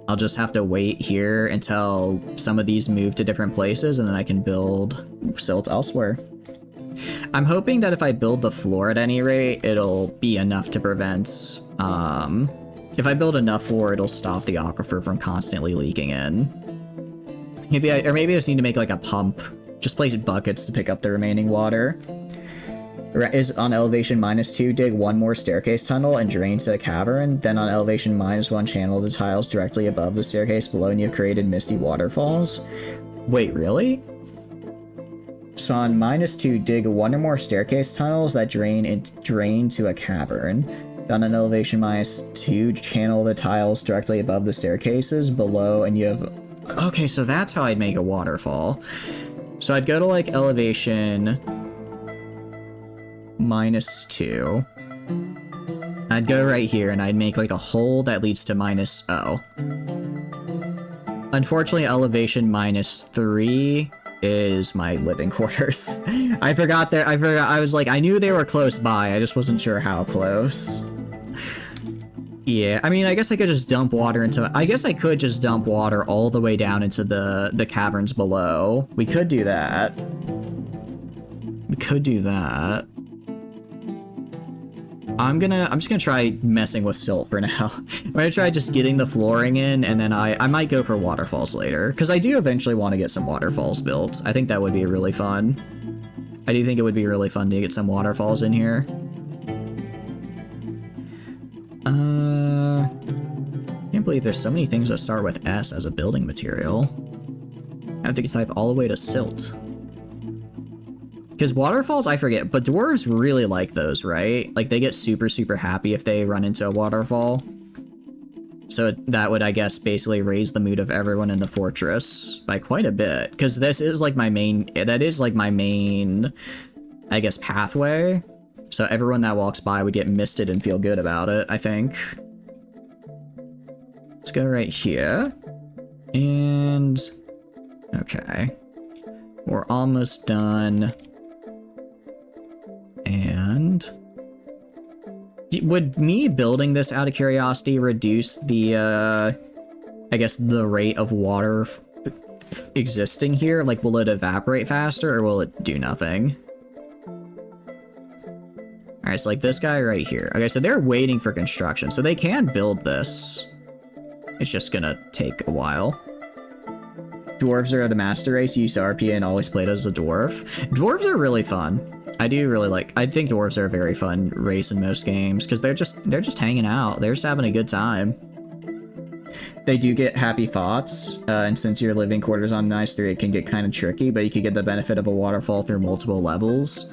I'll just have to wait here until some of these move to different places, and then I can build silt elsewhere. I'm hoping that if I build the floor at any rate, it'll be enough to prevent... if I build enough floor, it'll stop the aquifer from constantly leaking in. Maybe I just need to make like a pump. Just place buckets to pick up the remaining water. Is on elevation -2, dig one more staircase tunnel and drain to a cavern. Then on elevation -1, channel the tiles directly above the staircase below, and you've created misty waterfalls. Wait, really? So on -2, dig one or more staircase tunnels that drain to a cavern. Then on elevation -2, channel the tiles directly above the staircases below, and you have... Okay, so that's how I'd make a waterfall. So I'd go to like elevation... -2. I'd go right here and I'd make like a hole that leads to -0. Unfortunately, elevation -3 is my living quarters. I forgot. I was like, I knew they were close by. I just wasn't sure how close. Yeah, I mean, I guess I could just dump water into... I guess I could just dump water all the way down into the caverns below. We could do that. We could do that. I'm just gonna try messing with silt for now. I'm gonna try just getting the flooring in, and then I might go for waterfalls later, because I do eventually want to get some waterfalls built. I think that would be really fun. I do think it would be really fun to get some waterfalls in here. I can't believe there's so many things that start with S as a building material. I have to type all the way to silt. Because waterfalls, I forget, but dwarves really like those, right? Like, they get super, super happy if they run into a waterfall. So that would, I guess, basically raise the mood of everyone in the fortress by quite a bit. Because this is, like, my main... That is, like, my main, I guess, pathway. So everyone that walks by would get misted and feel good about it, I think. Let's go right here. And... Okay. We're almost done. And would me building this out of curiosity reduce the, I guess, the rate of water existing here, like, will it evaporate faster or will it do nothing? Alright, so like this guy right here. Okay, so they're waiting for construction, so they can build this. It's just gonna take a while. Dwarves are the master race. You use RP and always played as a dwarf. Dwarves are really fun. I do really like. I think dwarves are a very fun race in most games because they're just hanging out. They're just having a good time. They do get happy thoughts, and since your living quarters on Nice 3, it can get kind of tricky, but you could get the benefit of a waterfall through multiple levels.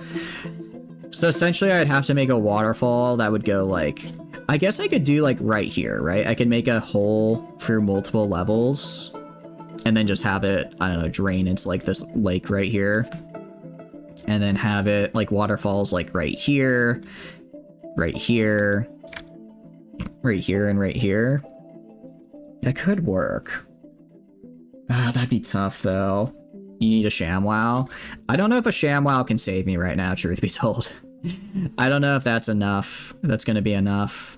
So essentially, I'd have to make a waterfall that would go like. I guess I could do like right here, right? I could make a hole through multiple levels. And then just have it, I don't know, drain into like this lake right here. And then have it like waterfalls like right here, right here, right here, and right here. That could work. Ah, that'd be tough though. You need a ShamWow. I don't know if a ShamWow can save me right now, truth be told. I don't know if that's enough. If that's gonna be enough.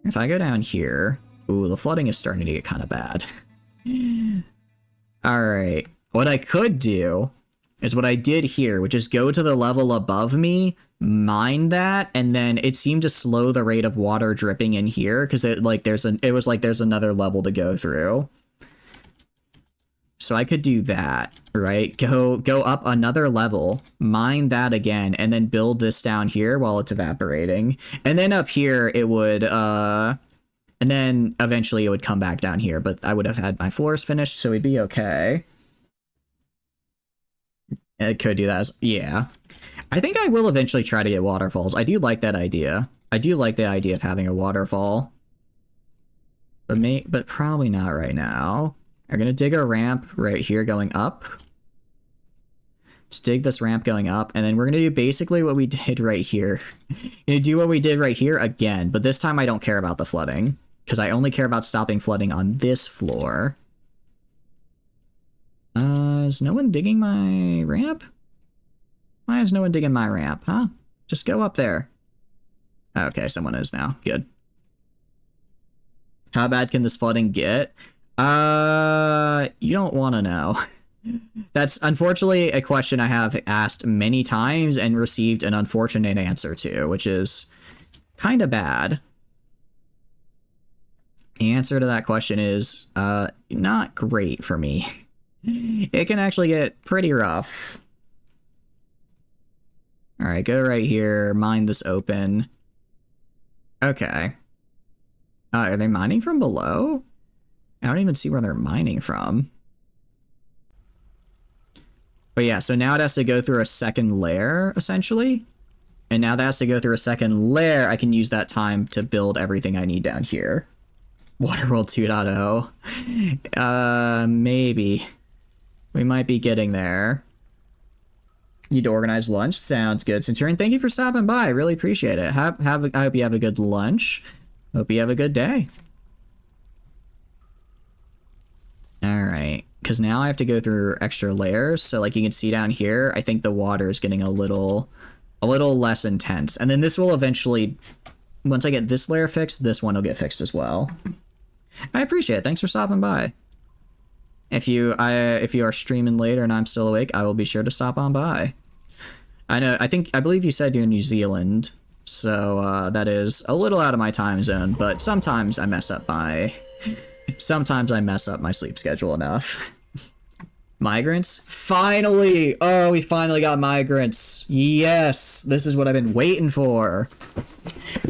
If I go down here... Ooh, the flooding is starting to get kind of bad. Alright. What I could do is what I did here, which is go to the level above me, mine that, and then it seemed to slow the rate of water dripping in here, because it was like there's another level to go through. So I could do that, right? Go up another level, mine that again, and then build this down here while it's evaporating. And then up here, it would, and then eventually it would come back down here, but I would have had my floors finished, so we'd be okay. It could do that. Yeah. I think I will eventually try to get waterfalls. I do like that idea. I do like the idea of having a waterfall. But probably not right now. We're gonna dig a ramp right here going up. Let's dig this ramp going up, and then we're gonna do basically what we did right here. Gonna do what we did right here again, but this time I don't care about the flooding. Because I only care about stopping flooding on this floor. Is no one digging my ramp? Why is no one digging my ramp, huh? Just go up there. Okay, someone is now. Good. How bad can this flooding get? You don't want to know. That's unfortunately a question I have asked many times and received an unfortunate answer to, which is kind of bad. The answer to that question is, not great for me. It can actually get pretty rough. Alright, go right here, mine this open. Okay. Are they mining from below? I don't even see where they're mining from. But yeah, so now it has to go through a second layer, essentially. And now that has to go through a second layer, I can use that time to build everything I need down here. Waterworld 2.0. Maybe. We might be getting there. Need to organize lunch? Sounds good. Centurion, thank you for stopping by. I really appreciate it. I hope you have a good lunch. Hope you have a good day. Alright. Because now I have to go through extra layers. So like you can see down here, I think the water is getting a little less intense. And then this will eventually, once I get this layer fixed, this one will get fixed as well. I appreciate it. Thanks for stopping by. If you are streaming later and I'm still awake, I will be sure to stop on by. I believe you said you're in New Zealand, so that is a little out of my time zone, but sometimes I mess up my sleep schedule enough. Migrants? Finally! Oh, we finally got migrants. Yes, this is what I've been waiting for.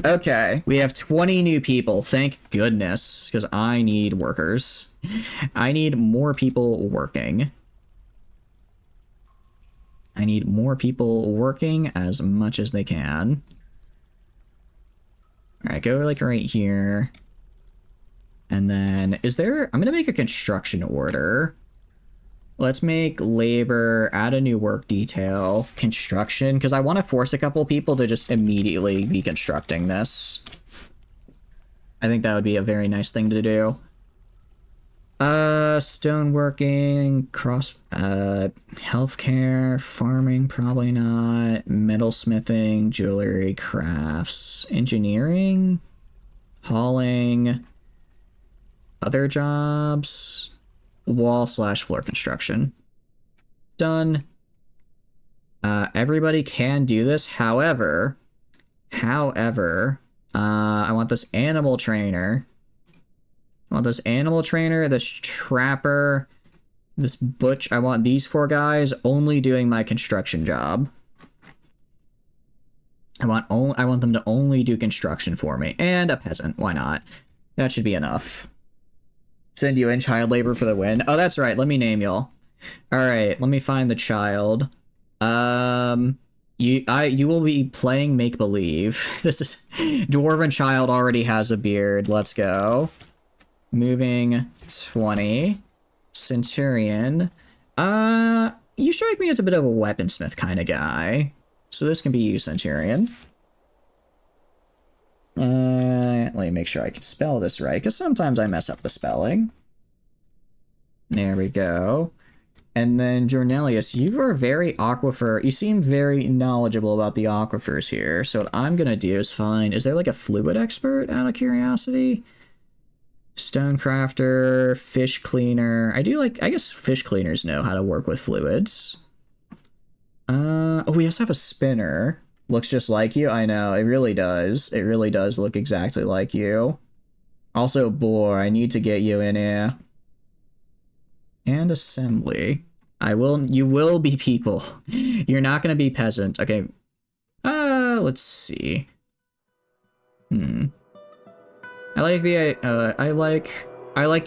Okay, we have 20 new people. Thank goodness, because I need workers. I need more people working. I need more people working as much as they can. Alright, go like right here. And then, I'm gonna make a construction order. Let's make labor, add a new work detail, construction, because I want to force a couple people to just immediately be constructing this. I think that would be a very nice thing to do. Stoneworking, healthcare, farming, probably not. Metalsmithing, jewelry, crafts, engineering, hauling, other jobs. wall slash floor construction. Done. Everybody can do this. However, I want this animal trainer. I want this animal trainer, this trapper, this butch. I want these 4 guys only doing my construction job. I want them to only do construction for me. And a peasant. Why not? That should be enough. Send you in child labor for the win. Oh, that's right. Let me name y'all. All right. Let me find the child. You will be playing make believe. This is Dwarven child already has a beard. Let's go. Moving 20. Centurion. You strike me as a bit of a weaponsmith kind of guy. So this can be you, Centurion. Let me make sure I can spell this right, because sometimes I mess up the spelling. There we go. And then Jornelius, you are very Aquifer. You seem very knowledgeable about the aquifers here. So what I'm going to do is find... Is there like a fluid expert out of curiosity? Stonecrafter, fish cleaner. I guess fish cleaners know how to work with fluids. Oh, we also have a spinner. Looks just like you. I know, it really does. It really does look exactly like you. Also, boar, I need to get you in here. And assembly. You will be people. You're not going to be peasant. Okay. Let's see. I like the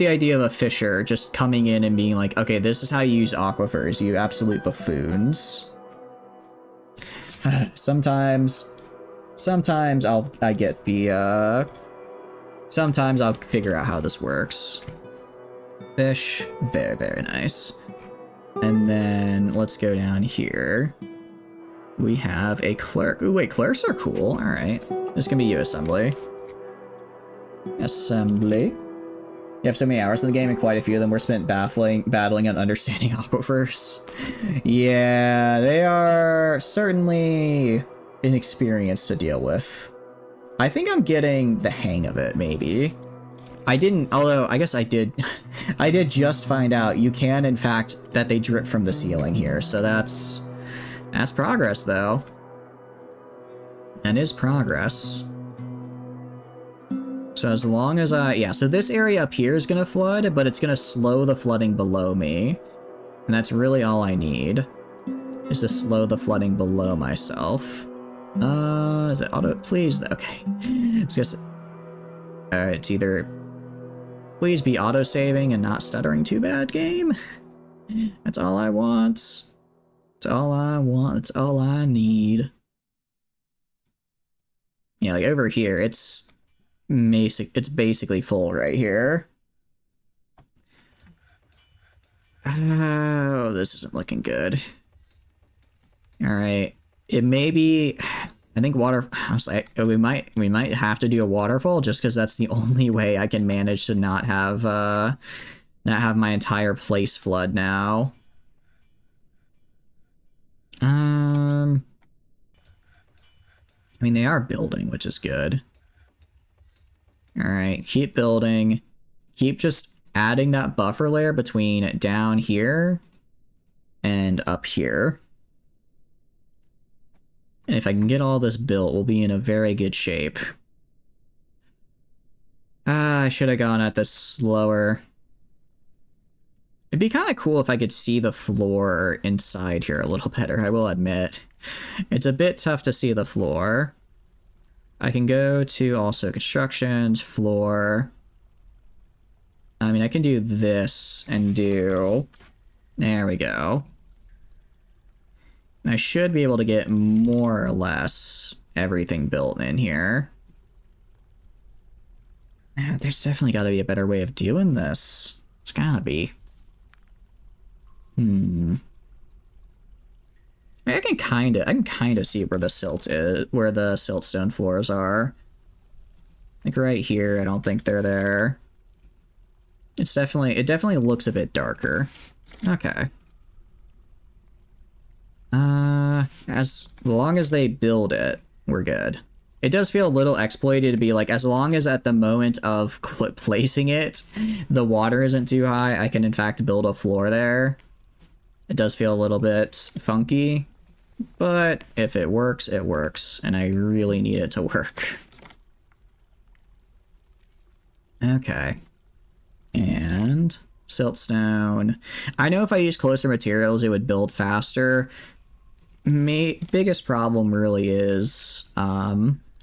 idea of a fisher just coming in and being like, okay, this is how you use aquifers, you absolute buffoons. Sometimes I'll figure out how this works. Fish, very, very nice. And then let's go down here. We have a clerk. Ooh, wait, clerks are cool. All right, this can be you, assembly. Assembly. You have so many hours in the game, and quite a few of them were spent battling and understanding aquifers. Yeah, they are certainly an experience to deal with. I think I'm getting the hang of it, maybe. I didn't, although I guess I did. I did just find out you can, in fact, that they drip from the ceiling here. So that's progress, though. That is progress. So as long as yeah, so this area up here is going to flood, but it's going to slow the flooding below me. And that's really all I need, is to slow the flooding below myself. Is it auto? Please, okay. It's either, please be auto-saving and not stuttering too bad, game. That's all I want. That's all I want. That's all I need. Yeah, like over here, it's basically full right here. Oh, this isn't looking good. All right, it may be. I think water. I was like, we might have to do a waterfall just because that's the only way I can manage to not have my entire place flood now. I mean, they are building, which is good. All right, keep building. Keep just adding that buffer layer between down here and up here. And if I can get all this built, we'll be in a very good shape. I should have gone at this slower. It'd be kind of cool if I could see the floor inside here a little better, I will admit. It's a bit tough to see the floor. I can go to also constructions, floor. I mean, I can do this and do... There we go. And I should be able to get more or less everything built in here. There's definitely got to be a better way of doing this. It's gotta be. I can kind of see where the silt is, where the siltstone floors are. Like right here, I don't think they're there. It definitely looks a bit darker. Okay. As long as they build it, we're good. It does feel a little exploited to be like, as long as at the moment of placing it, the water isn't too high, I can in fact build a floor there. It does feel a little bit funky, but if it works, it works, and I really need it to work. Okay. And siltstone. I know if I use closer materials, it would build faster. Biggest problem really is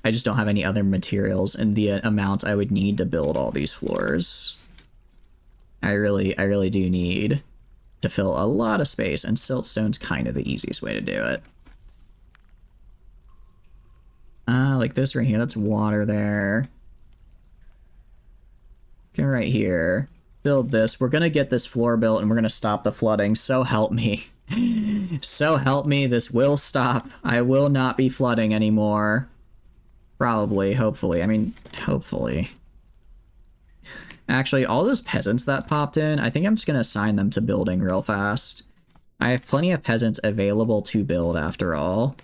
I just don't have any other materials in the amount I would need to build all these floors. I really do need to fill a lot of space, and siltstone's kind of the easiest way to do it. Like this right here, that's water there. Go right here. Build this. We're gonna get this floor built and we're gonna stop the flooding, so help me. So help me, this will stop. I will not be flooding anymore. Probably, hopefully. I mean, hopefully. Actually, all those peasants that popped in, I think I'm just gonna assign them to building real fast. I have plenty of peasants available to build after all.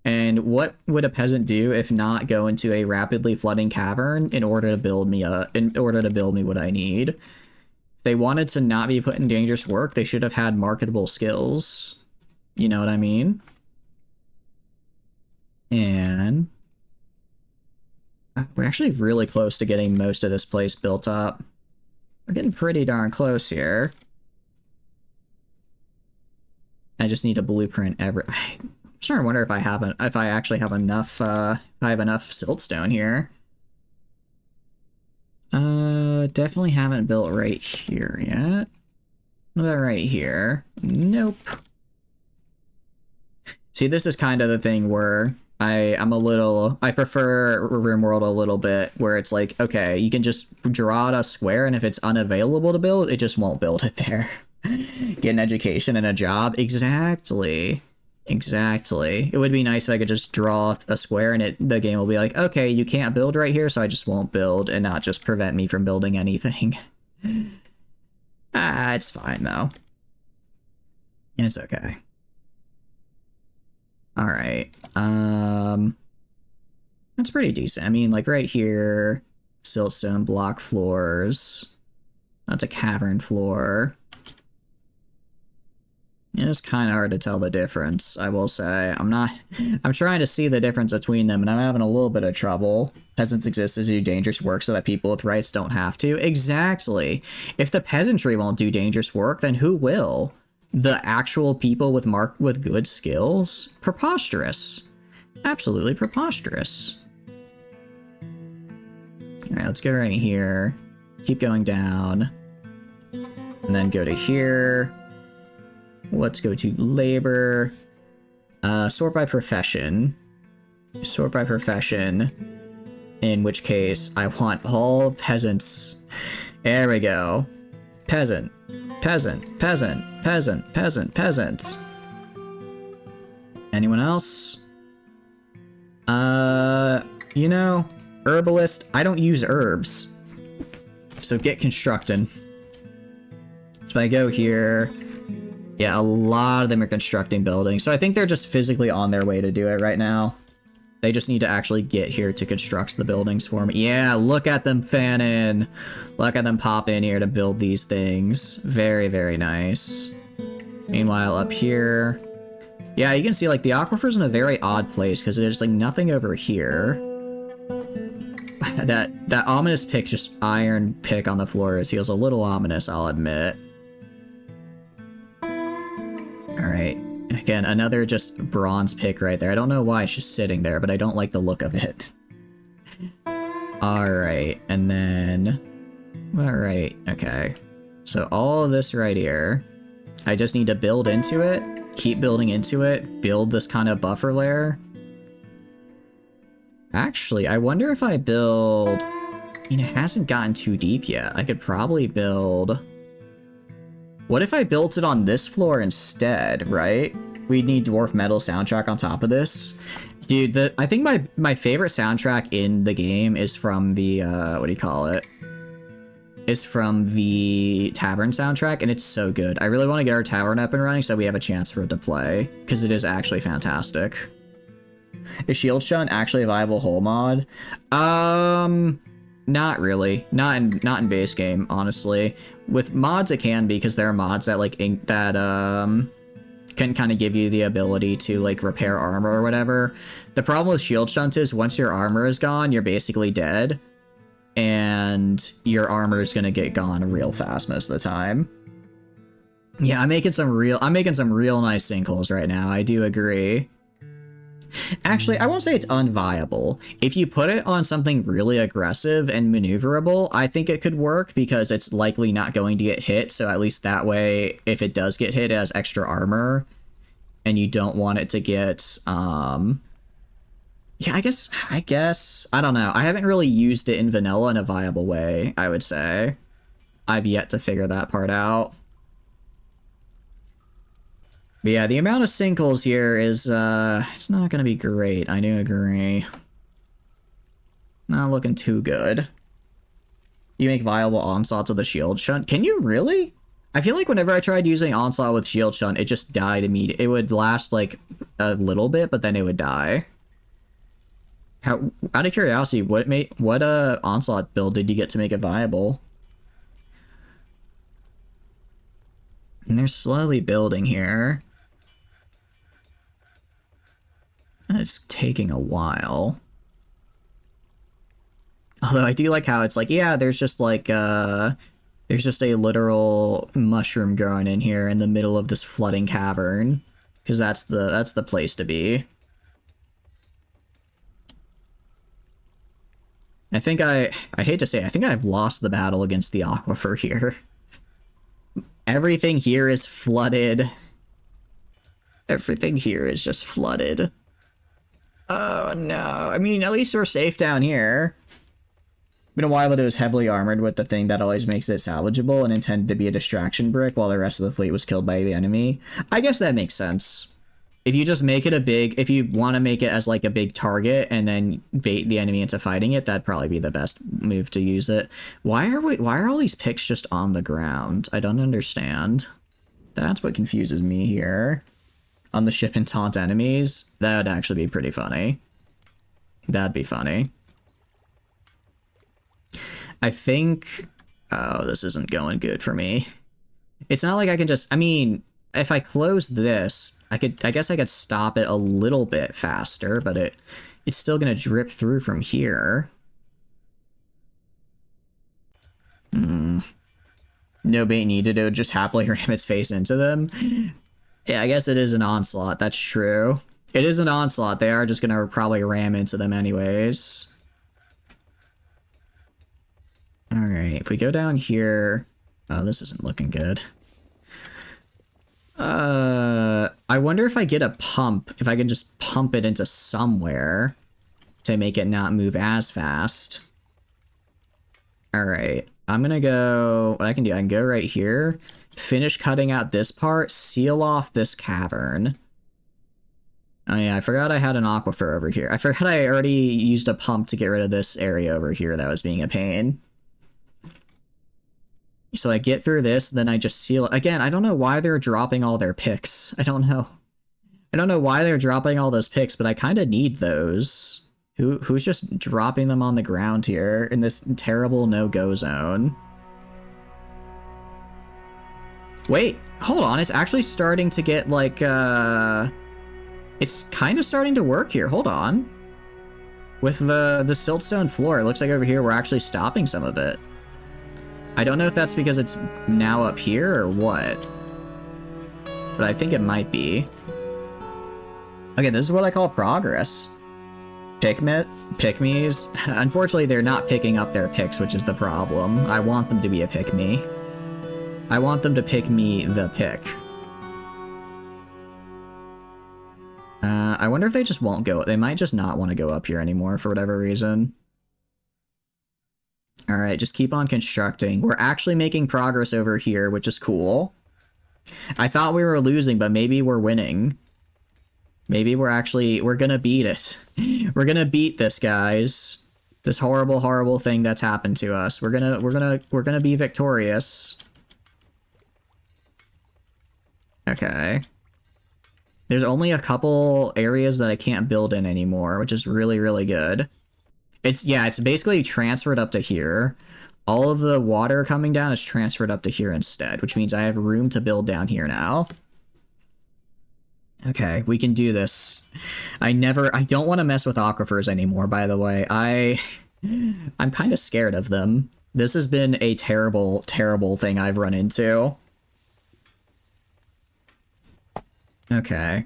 And what would a peasant do if not go into a rapidly flooding cavern in order to build me what I need? If they wanted to not be put in dangerous work, they should have had marketable skills. You know what I mean? And we're actually really close to getting most of this place built up. We're getting pretty darn close here. I just need a blueprint I'm starting to wonder if I actually have enough siltstone here. Definitely haven't built right here yet. What about right here? Nope. See, this is kind of the thing where I prefer RimWorld a little bit, where it's like, okay, you can just draw out a square, and if it's unavailable to build, it just won't build it there. Get an education and a job. Exactly. Exactly. It would be nice if I could just draw a square and the game will be like, okay, you can't build right here, so I just won't build, and not just prevent me from building anything. It's fine though. It's okay. Alright. That's pretty decent. I mean, like right here, siltstone block floors. That's a cavern floor. It's kind of hard to tell the difference, I will say. I'm trying to see the difference between them, and I'm having a little bit of trouble. Peasants exist to do dangerous work so that people with rights don't have to. Exactly. If the peasantry won't do dangerous work, then who will? The actual people with good skills? Preposterous. Absolutely preposterous. Alright, let's go right here. Keep going down. And then go to here. Let's go to labor. Sort by profession. Sort by profession. In which case, I want all peasants. There we go. Peasant. Peasant. Peasant. Peasant. Peasant. Peasant. Anyone else? You know, herbalist. I don't use herbs. So get constructing. If I go here... Yeah, a lot of them are constructing buildings. So I think they're just physically on their way to do it right now. They just need to actually get here to construct the buildings for me. Yeah, look at them fan in. Look at them pop in here to build these things. Very, very nice. Meanwhile, up here... Yeah, you can see, like, the Aquifer's in a very odd place, because there's, like, nothing over here. that ominous pick, just iron pick on the floor, it feels a little ominous, I'll admit. Alright, again, another just bronze pick right there. I don't know why it's just sitting there, but I don't like the look of it. Alright, and then... Alright, okay. So all of this right here, I just need to build into it, keep building into it, build this kind of buffer layer. Actually, I wonder if I build... I mean, it hasn't gotten too deep yet. I could probably build... What if I built it on this floor instead, right? We'd need Dwarf Metal soundtrack on top of this. Dude, I think my favorite soundtrack in the game is from the, what do you call it? Is from the Tavern soundtrack, and it's so good. I really want to get our Tavern up and running so we have a chance for it to play, because it is actually fantastic. Is shield shunt actually a viable hull mod? Not really. Not in base game, honestly. With mods, it can be, because there are mods that can kind of give you the ability to like repair armor or whatever. The problem with shield shunt is once your armor is gone, you're basically dead, and your armor is gonna get gone real fast most of the time. Yeah, I'm making some real nice sinkholes right now. I do agree. Actually, I won't say it's unviable. If you put it on something really aggressive and maneuverable, I think it could work, because it's likely not going to get hit, so at least that way, if it does get hit, it has extra armor, and you don't want it to get, yeah, I guess, I don't know. I haven't really used it in vanilla in a viable way, I would say. I've yet to figure that part out. But yeah, the amount of sinkholes here is, it's not gonna be great. I do agree. Not looking too good. You make viable onslaughts with a shield shunt? Can you really? I feel like whenever I tried using onslaught with shield shunt, it just died immediately. It would last, like, a little bit, but then it would die. Out of curiosity, what onslaught build did you get to make it viable? And they're slowly building here. It's taking a while. Although I do like how it's like, yeah, there's just like, there's just a literal mushroom growing in here in the middle of this flooding cavern. Because that's the place to be. I think I hate to say it, I think I've lost the battle against the Aquifer here. Everything here is flooded. Everything here is just flooded. Oh no. I mean, at least we're safe down here. Been a while, but it was heavily armored with the thing that always makes it salvageable and intended to be a distraction brick while the rest of the fleet was killed by the enemy. I guess that makes sense. If you just make it if you want to make it as like a big target and then bait the enemy into fighting it, that'd probably be the best move to use it. Why are all these picks just on the ground? I don't understand. That's what confuses me here. On the ship and taunt enemies? That would actually be pretty funny. That'd be funny. I think... Oh, this isn't going good for me. It's not like I can just... I mean, if I close this, I guess I could stop it a little bit faster, but it's still gonna drip through from here. No bait needed, it would just happily ram its face into them. Yeah, I guess it is an onslaught, that's true. It is an onslaught, they are just gonna probably ram into them anyways. Alright, if we go down here... Oh, this isn't looking good. I wonder if I get a pump, if I can just pump it into somewhere to make it not move as fast. Alright, I'm gonna go... What I can do, I can go right here, finish cutting out this part, seal off this cavern. Oh yeah, I forgot I had an aquifer over here. I forgot I already used a pump to get rid of this area over here that was being a pain. So I get through this, then I just seal it. Again, I don't know why they're dropping all their picks. I don't know. I don't know why they're dropping all those picks, but I kind of need those. Who's just dropping them on the ground here in this terrible no-go zone? Wait, hold on. It's actually starting to get, like, It's kind of starting to work here. Hold on. With the siltstone floor, it looks like over here we're actually stopping some of it. I don't know if that's because it's now up here or what, but I think it might be. Okay, this is what I call progress. Pick-me's. Unfortunately, they're not picking up their picks, which is the problem. I want them to be a pick-me. I want them to pick me the pick. I wonder if they just won't go. They might just not want to go up here anymore for whatever reason. Alright, just keep on constructing. We're actually making progress over here, which is cool. I thought we were losing, but maybe we're winning. Maybe we're gonna beat it. We're gonna beat this, guys. This horrible, horrible thing that's happened to us. We're gonna be victorious. Okay. There's only a couple areas that I can't build in anymore, which is really, really good. It's basically transferred up to here. All of the water coming down is transferred up to here instead, which means I have room to build down here now. Okay, we can do this. I don't want to mess with aquifers anymore, by the way. I'm kind of scared of them. This has been a terrible, terrible thing I've run into. Okay.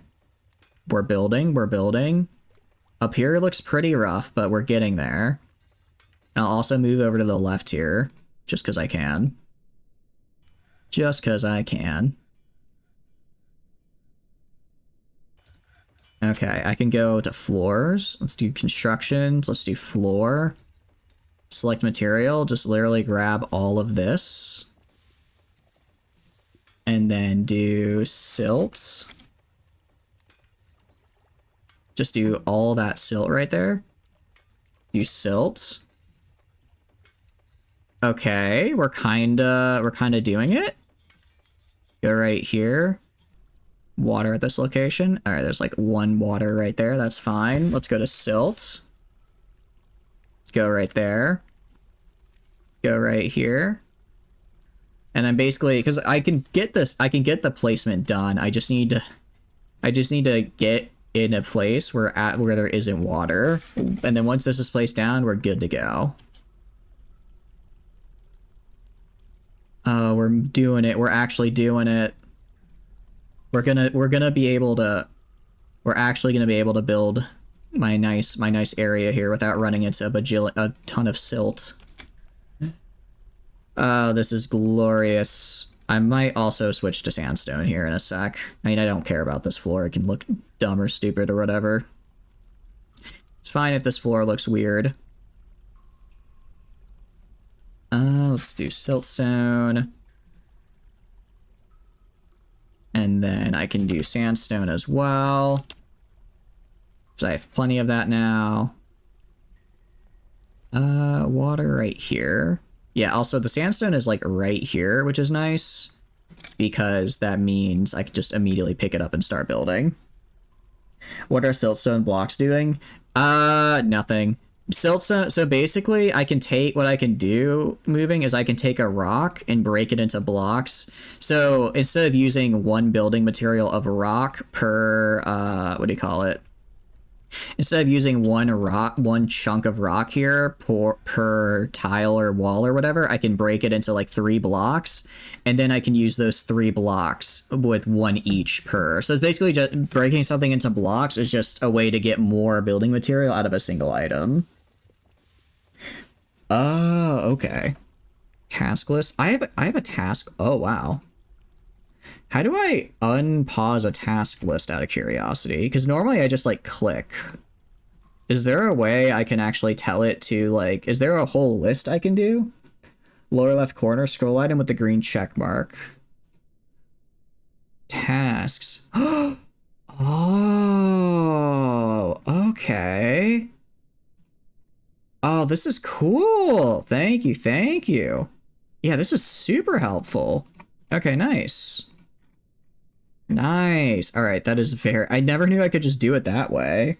We're building. Up here looks pretty rough, but we're getting there. I'll also move over to the left here, just because I can. Just because I can. Okay, I can go to floors. Let's do constructions. Let's do floor. Select material. Just literally grab all of this. And then do silt. Just do all that silt right there. Do silt. Okay, we're kinda doing it. Go right here. Water at this location. All right, there's like one water right there. That's fine. Let's go to silt. Go right there. Go right here. And I'm basically, because I can get the placement done. I just need to get in a place where there isn't water. And then once this is placed down, we're good to go. Oh, we're doing it. We're actually doing it. We're actually gonna be able to build my nice area here without running into a ton of silt. Oh, this is glorious. I might also switch to sandstone here in a sec. I mean, I don't care about this floor. It can look dumb or stupid or whatever. It's fine if this floor looks weird. Let's do siltstone. And then I can do sandstone as well. Because I have plenty of that now. Water right here. Yeah, also the sandstone is like right here, which is nice. Because that means I can just immediately pick it up and start building. What are siltstone blocks doing? Nothing. Siltstone, so basically what I can do moving is I can take a rock and break it into blocks. So instead of using one building material of rock per, what do you call it? Instead of using one chunk of rock here per tile or wall or whatever, I can break it into like 3 blocks, and then I can use those 3 blocks with 1 each per. So it's basically just breaking something into blocks is just a way to get more building material out of a single item. Oh, okay. Task list. I have a task. Oh, wow. How do I unpause a task list out of curiosity? Because normally I just like click. Is there a way I can actually tell it to like, is there a whole list I can do? Lower left corner, scroll item with the green check mark. Tasks. Oh, okay. Oh, this is cool. Thank you, thank you. Yeah, this is super helpful. Okay, nice. Nice. All right, that is fair. I never knew I could just do it that way.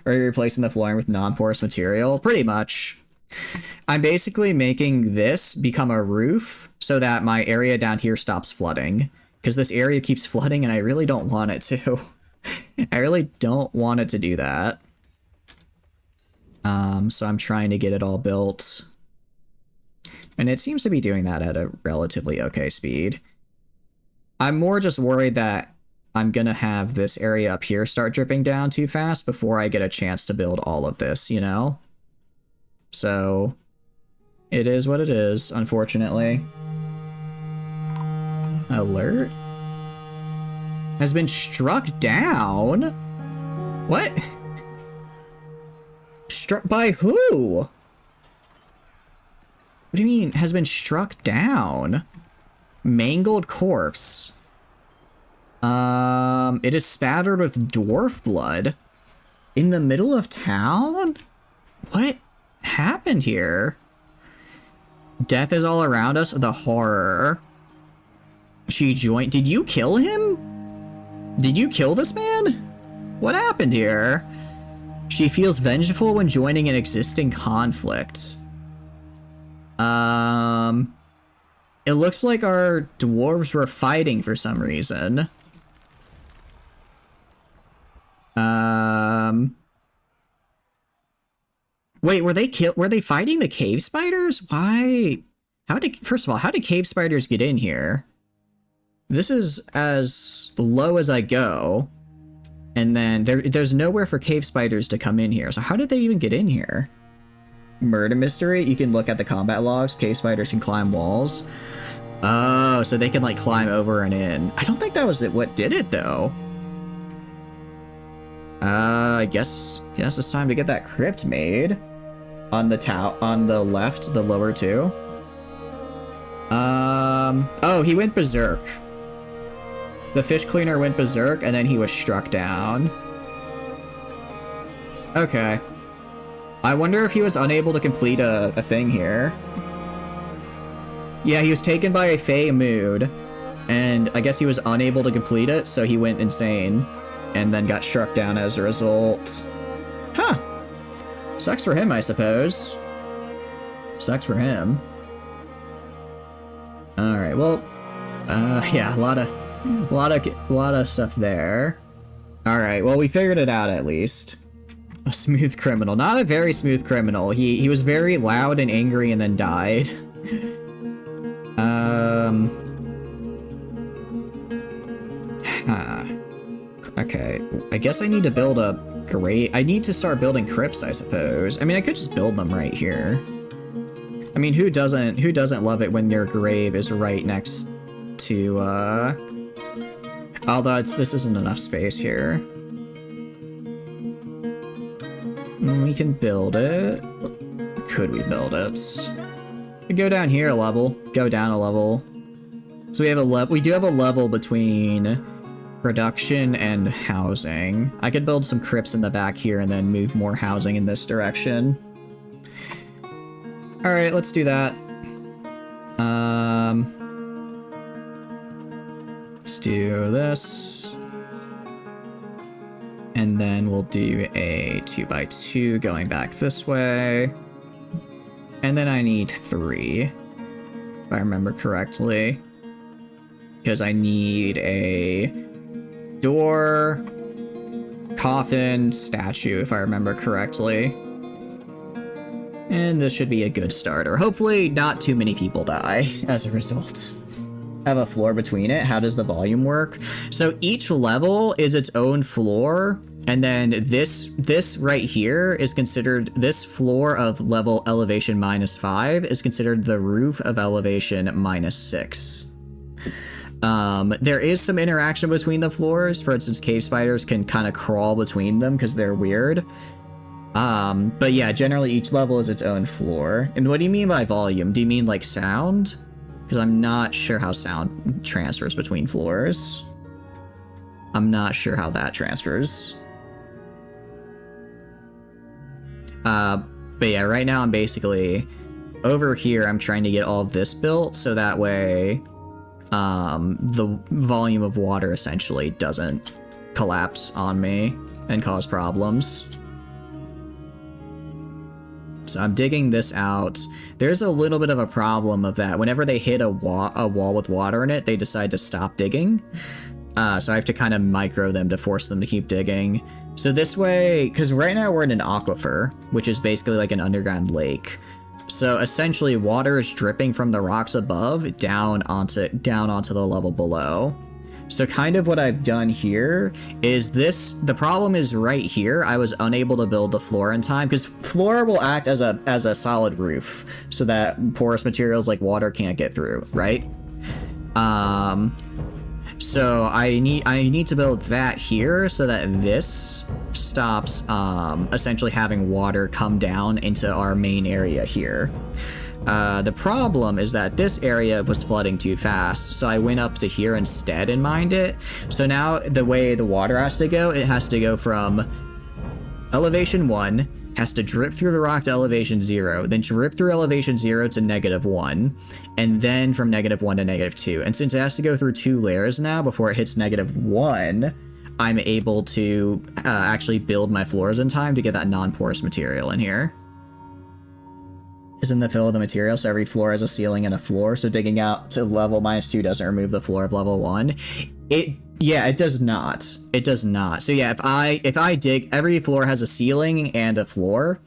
Are you replacing the flooring with non-porous material? Pretty much. I'm basically making this become a roof so that my area down here stops flooding. Because this area keeps flooding and I really don't want it to. I really don't want it to do that. So I'm trying to get it all built. And it seems to be doing that at a relatively okay speed. I'm more just worried that I'm gonna have this area up here start dripping down too fast before I get a chance to build all of this, you know? So, it is what it is, unfortunately. Alert? Has been struck down? What? Struck by who? What do you mean, has been struck down? Mangled corpse. It is spattered with dwarf blood. In the middle of town? What happened here? Death is all around us. The horror. She joined. Did you kill him? Did you kill this man? What happened here? She feels vengeful when joining an existing conflict. It looks like our dwarves were fighting for some reason. Wait, were they fighting the cave spiders? Why? First of all, how did cave spiders get in here? This is as low as I go. And then there's nowhere for cave spiders to come in here. So how did they even get in here? Murder mystery? You can look at the combat logs. Cave spiders can climb walls. Oh, so they can like climb over and in. I don't think that was what did it though. I guess it's time to get that crypt made. On the left, the lower two. Oh, he went berserk. The fish cleaner went berserk, and then he was struck down. Okay. I wonder if he was unable to complete a thing here. Yeah, he was taken by a Fey mood, and I guess he was unable to complete it, so he went insane, and then got struck down as a result. Huh. Sucks for him, I suppose. Sucks for him. Alright, well, yeah, a lot of stuff there. Alright, well, we figured it out at least. A smooth criminal. Not a very smooth criminal. He was very loud and angry and then died. Okay, I guess I need to build a grave. I need to start building crypts, I suppose. I mean, I could just build them right here. I mean, who doesn't love it when their grave is right next to, although this isn't enough space here. We can build it. Could we build it? We go down here a level. Go down a level. So we have a level. We do have a level between production and housing. I could build some crypts in the back here and then move more housing in this direction. All right, let's do that. Let's do this. And then we'll do a 2x2 going back this way. And then I need 3, if I remember correctly. Because I need a door, coffin, statue, if I remember correctly. And this should be a good starter. Hopefully not too many people die as a result. Have a floor between it. How does the volume work? So each level is its own floor, and then this right here is considered, this floor of level elevation -5 is considered the roof of elevation -6. There is some interaction between the floors. For instance, cave spiders can kind of crawl between them because they're weird. But yeah, generally each level is its own floor. And what do you mean by volume? Do you mean like sound? Because I'm not sure how sound transfers between floors. I'm not sure how that transfers. But yeah, right now I'm basically over here. I'm trying to get all of this built so that way the volume of water essentially doesn't collapse on me and cause problems. So I'm digging this out. There's a little bit of a problem of that. Whenever they hit a wall with water in it, they decide to stop digging. So I have to kind of micro them to force them to keep digging. So this way, because right now we're in an aquifer, which is basically like an underground lake. So essentially water is dripping from the rocks above down onto the level below. So kind of what I've done here is the problem is right here. I was unable to build the floor in time because floor will act as a solid roof so that porous materials like water can't get through, right? So I need to build that here so that this stops essentially having water come down into our main area here. The problem is that this area was flooding too fast, so I went up to here instead and mined it. So now the way the water has to go, it has to go from elevation 1, has to drip through the rock to elevation 0, then drip through elevation 0 to -1, and then from -1 to -2. And since it has to go through 2 layers now before it hits -1, I'm able to actually build my floors in time to get that non-porous material in here. Is in the fill of the material, so every floor has a ceiling and a floor, so digging out to level -2 doesn't remove the floor of level 1. Yeah, it does not. It does not. So yeah, if I dig, every floor has a ceiling and a floor.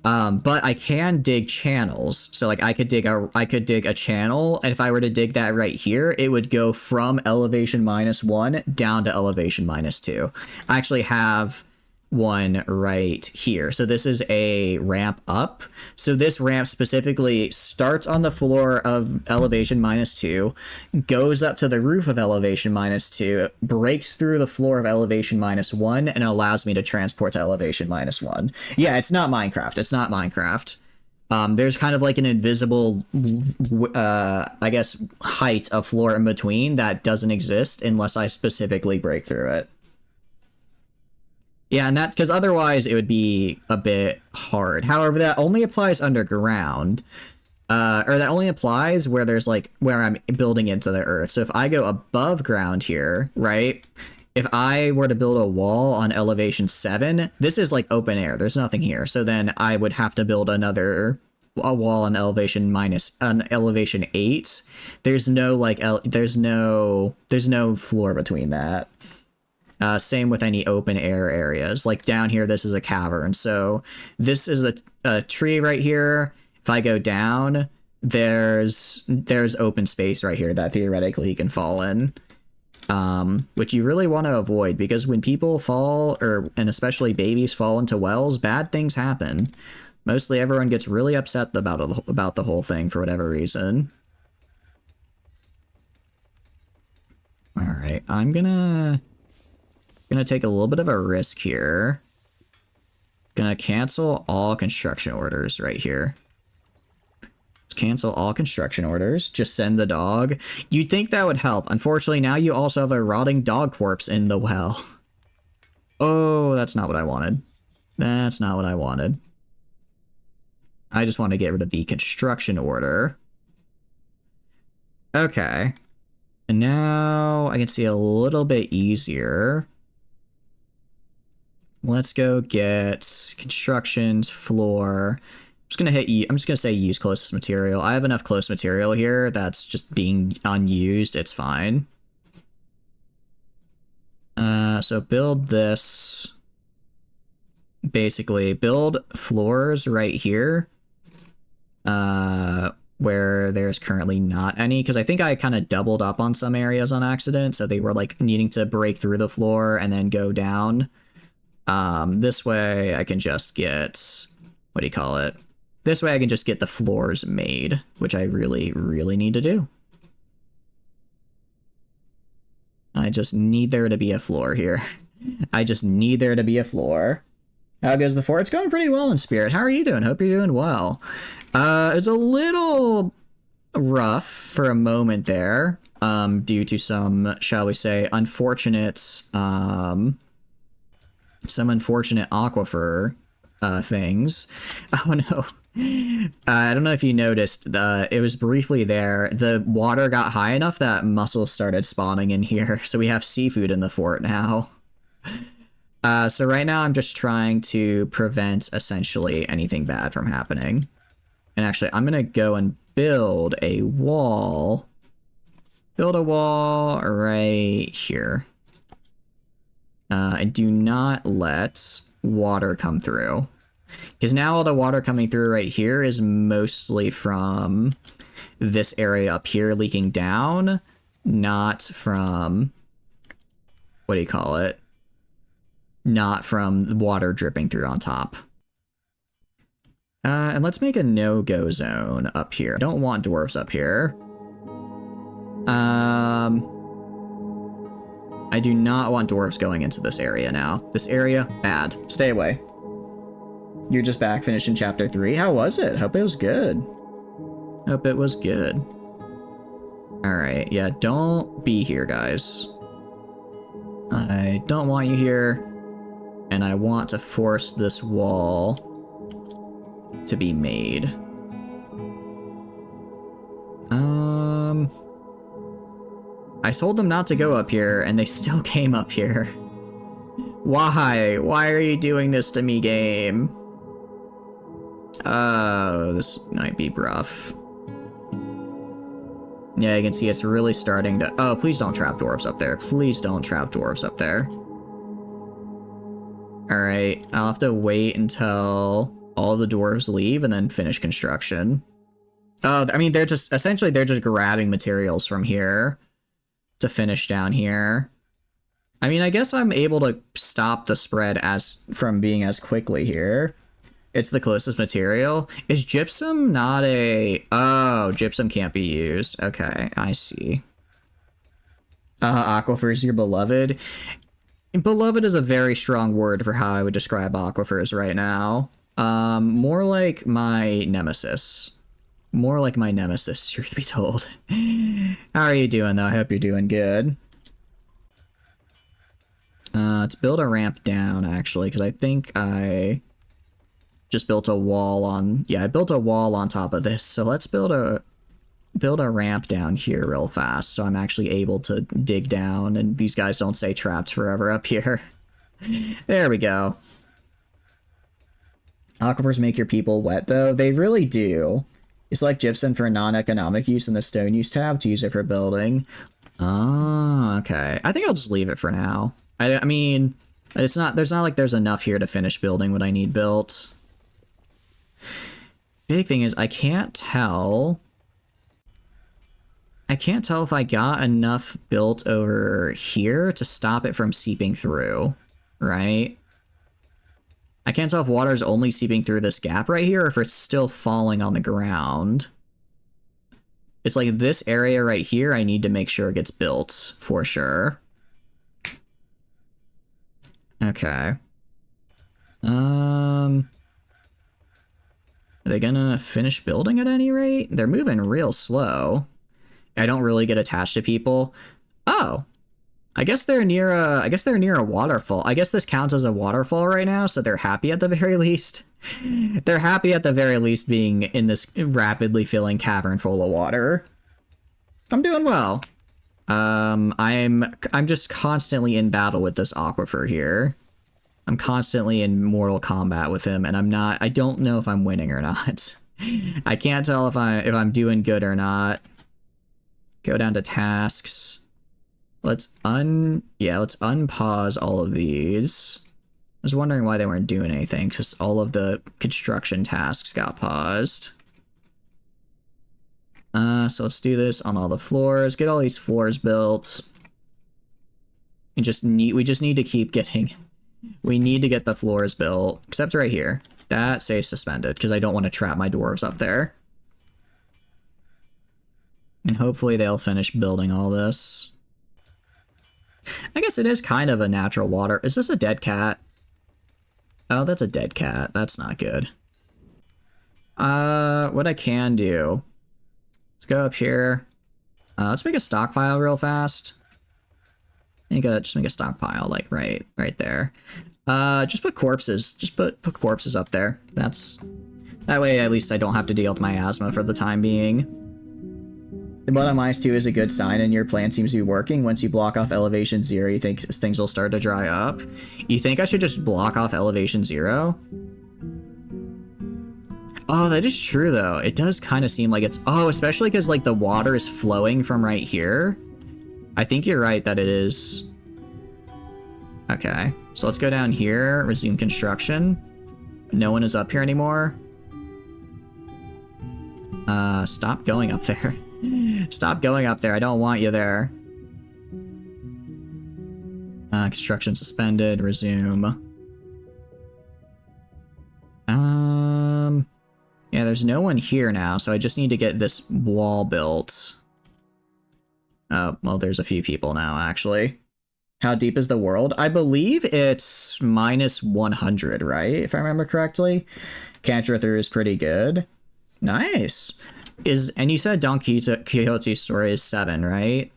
But I can dig channels. So like I could dig a channel, and if I were to dig that right here, it would go from elevation -1 down to elevation -2. I actually have one right here. So this is a ramp up. So this ramp specifically starts on the floor of elevation -2, goes up to the roof of elevation -2, breaks through the floor of elevation -1, and allows me to transport to elevation -1. Yeah, it's not Minecraft. It's not Minecraft. There's kind of like an invisible, I guess, height of floor in between that doesn't exist unless I specifically break through it. Yeah, and that, because otherwise it would be a bit hard. However, that only applies underground, or that only applies where there's like, where I'm building into the earth. So if I go above ground here, right? If I were to build a wall on elevation 7, this is like open air. There's nothing here. So then I would have to build a wall on elevation 8. There's no like, there's no floor between that. Same with any open air areas. Like down here, this is a cavern. So this is a tree right here. If I go down, there's open space right here that theoretically you can fall in. Which you really want to avoid, because when people fall, and especially babies fall into wells, bad things happen. Mostly everyone gets really upset about the whole thing for whatever reason. All right, I'm gonna take a little bit of a risk here. Gonna cancel all construction orders right here. Let's cancel all construction orders. Just send the dog. You'd think that would help. Unfortunately, now you also have a rotting dog corpse in the well. Oh, that's not what I wanted. That's not what I wanted. I just want to get rid of the construction order. Okay. And now I can see a little bit easier. Let's go get constructions, floor. I'm just gonna say use closest material. I have enough close material here that's just being unused. It's fine. So build this. Basically, build floors right here. Where there's currently not any, because I think I kind of doubled up on some areas on accident, so they were like needing to break through the floor and then go down. This way I can just get, what do you call it? This way I can just get the floors made, which I really, really need to do. I just need there to be a floor here. I just need there to be a floor. How goes the fort? It's going pretty well in Spirit. How are you doing? Hope you're doing well. It's a little rough for a moment there, due to some, shall we say, unfortunate, some unfortunate aquifer things. Oh no. I don't know if you noticed, it was briefly there. The water got high enough that mussels started spawning in here, so we have seafood in the fort now. So right now I'm just trying to prevent essentially anything bad from happening. And actually, I'm gonna go and build a wall. Build a wall right here. And do not let water come through. Because now all the water coming through right here is mostly from this area up here leaking down, not from, what do you call it? Not from the water dripping through on top. And let's make a no-go zone up here. Don't want dwarves up here. I do not want dwarves going into this area now. This area, bad. Stay away. You're just back finishing chapter 3. How was it? Hope it was good. Hope it was good. Alright, yeah, don't be here, guys. I don't want you here. And I want to force this wall to be made. I told them not to go up here, and they still came up here. Why? Why are you doing this to me, game? Oh, this might be rough. Yeah, you can see it's really starting to... Oh, please don't trap dwarves up there. Please don't trap dwarves up there. Alright, I'll have to wait until all the dwarves leave and then finish construction. Oh, I mean, they're just... Essentially, they're just grabbing materials from here to finish down here. I mean, I guess I'm able to stop the spread from being as quickly here. It's the closest material. Is gypsum not a... Oh, gypsum can't be used. Okay, I see. Aquifer is your beloved. Beloved is a very strong word for how I would describe aquifers right now. More like my nemesis. More like my nemesis, truth be told. How are you doing, though? I hope you're doing good. Let's build a ramp down, actually, because I think I... just built a wall on... Yeah, I built a wall on top of this, so let's build a ramp down here real fast, so I'm actually able to dig down, and these guys don't stay trapped forever up here. There we go. Aquifers make your people wet, though. They really do. It's like gypsum for non-economic use in the stone use tab to use it for building. Oh, okay. I think I'll just leave it for now. I mean, there's not like there's enough here to finish building what I need built. Big thing is I can't tell if I got enough built over here to stop it from seeping through, right? I can't tell if water's only seeping through this gap right here or if it's still falling on the ground. It's like this area right here I need to make sure it gets built for sure. Okay. Are they gonna finish building at any rate? They're moving real slow. I don't really get attached to people. Oh, I guess they're near a waterfall. I guess this counts as a waterfall right now, so they're happy at the very least. They're happy at the very least being in this rapidly filling cavern full of water. I'm doing well. I'm just constantly in battle with this aquifer here. I'm constantly in mortal combat with him, and I don't know if I'm winning or not. I can't tell if I'm doing good or not. Go down to tasks. Let's unpause all of these. I was wondering why they weren't doing anything, because all of the construction tasks got paused. So let's do this on all the floors. Get all these floors built. We just need to keep getting... We need to get the floors built, except right here. That stays suspended, because I don't want to trap my dwarves up there. And hopefully they'll finish building all this. I guess it is kind of a natural water. Is this a dead cat? Oh, that's a dead cat. That's not good. What I can do... Let's go up here. Let's make a stockpile real fast. Just make a stockpile, like, right there. Just put corpses. Just put corpses up there. That way, at least I don't have to deal with my asthma for the time being. The bottom minus 2 is a good sign, and your plan seems to be working. Once you block off elevation 0, you think things will start to dry up. You think I should just block off elevation 0? Oh, that is true, though. It does kind of seem like it's... Oh, especially because, like, the water is flowing from right here. I think you're right that it is... Okay, so let's go down here, resume construction. No one is up here anymore. Stop going up there. Stop going up there, I don't want you there. Construction suspended, resume. Yeah, there's no one here now, so I just need to get this wall built. Oh, well, there's a few people now, actually. How deep is the world? I believe it's minus 100, right? If I remember correctly. Cantrip through is pretty good. Nice. And you said Don Quixote's story is 7, right?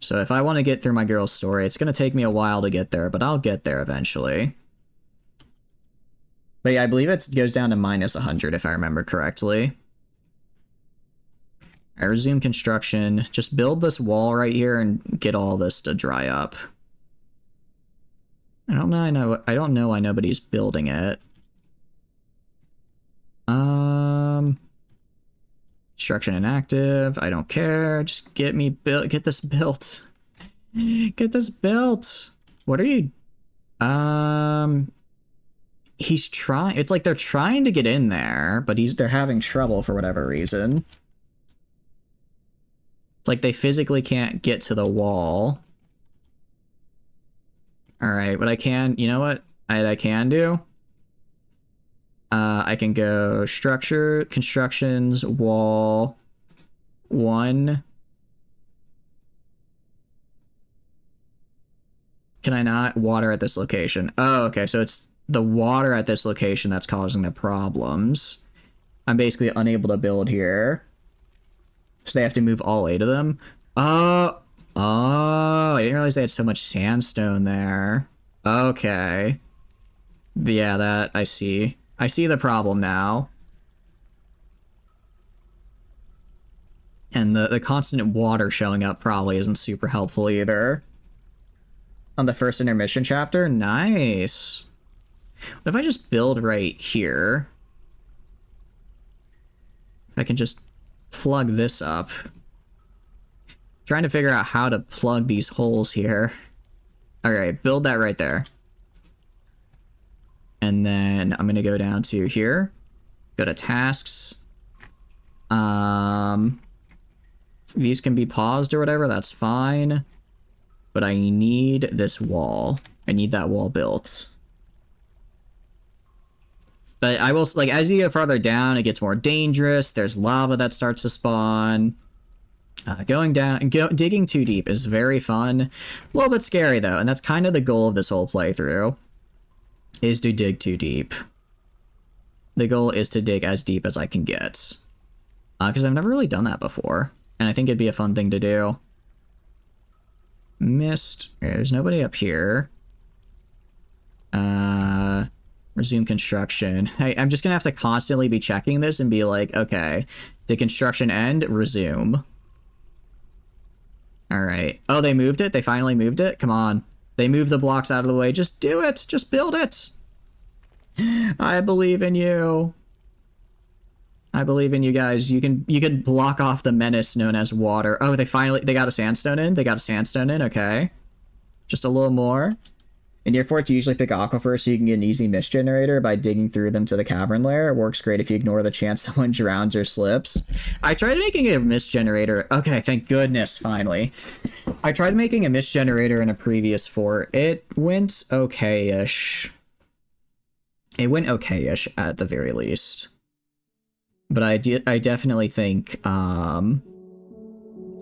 So if I want to get through my girl's story, it's going to take me a while to get there, but I'll get there eventually. But yeah, I believe it goes down to minus 100, if I remember correctly. I resume construction. Just build this wall right here and get all this to dry up. I don't know. I don't know why nobody's building it. Construction inactive. I don't care. Just get me built. Get this built. Get this built. What are you? He's trying. It's like they're trying to get in there, but they're having trouble for whatever reason. It's like they physically can't get to the wall. All right, but I can. You know what? I can do. I can go structure, constructions, wall, 1. Can I not? Water at this location. Oh, okay, so it's the water at this location that's causing the problems. I'm basically unable to build here. So they have to move all 8 of them. Oh, I didn't realize they had so much sandstone there. Okay. Yeah, that, I see. I see the problem now. And the constant water showing up probably isn't super helpful either. On the first intermission chapter? Nice. What if I just build right here? If I can just plug this up. Trying to figure out how to plug these holes here. Alright, build that right there. And then I'm going to go down to here. Go to tasks. These can be paused or whatever, that's fine. But I need this wall. I need that wall built. But I will, like, as you go farther down, it gets more dangerous. There's lava that starts to spawn. Going down, digging too deep is very fun. A little bit scary, though, and that's kind of the goal of this whole playthrough. Is to dig too deep. The goal is to dig as deep as I can get. Because I've never really done that before. And I think it'd be a fun thing to do. Missed. There's nobody up here. Resume construction. I'm just gonna have to constantly be checking this and be like, okay, did construction end? Resume. Alright. Oh, they moved it? They finally moved it? Come on. They moved the blocks out of the way. Just do it. Just build it. I believe in you. I believe in you guys. You can block off the menace known as water. Oh, they got a sandstone in? They got a sandstone in? Okay. Just a little more. In your forts, you usually pick Aquifer so you can get an easy mist generator by digging through them to the cavern layer. It works great if you ignore the chance someone drowns or slips. I tried making a mist generator. Okay, thank goodness, finally. I tried making a mist generator in a previous fort. It went okay-ish. It went okay-ish at the very least. But I definitely think I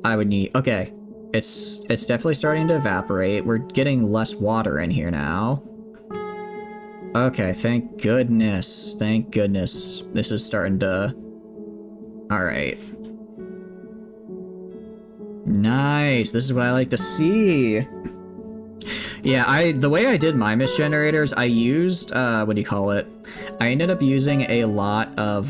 would need... Okay. It's definitely starting to evaporate. We're getting less water in here now. Okay, thank goodness. Thank goodness. This is starting to... Alright. Nice. This is what I like to see. Yeah, the way I did my mist generators, I used, what do you call it? I ended up using a lot of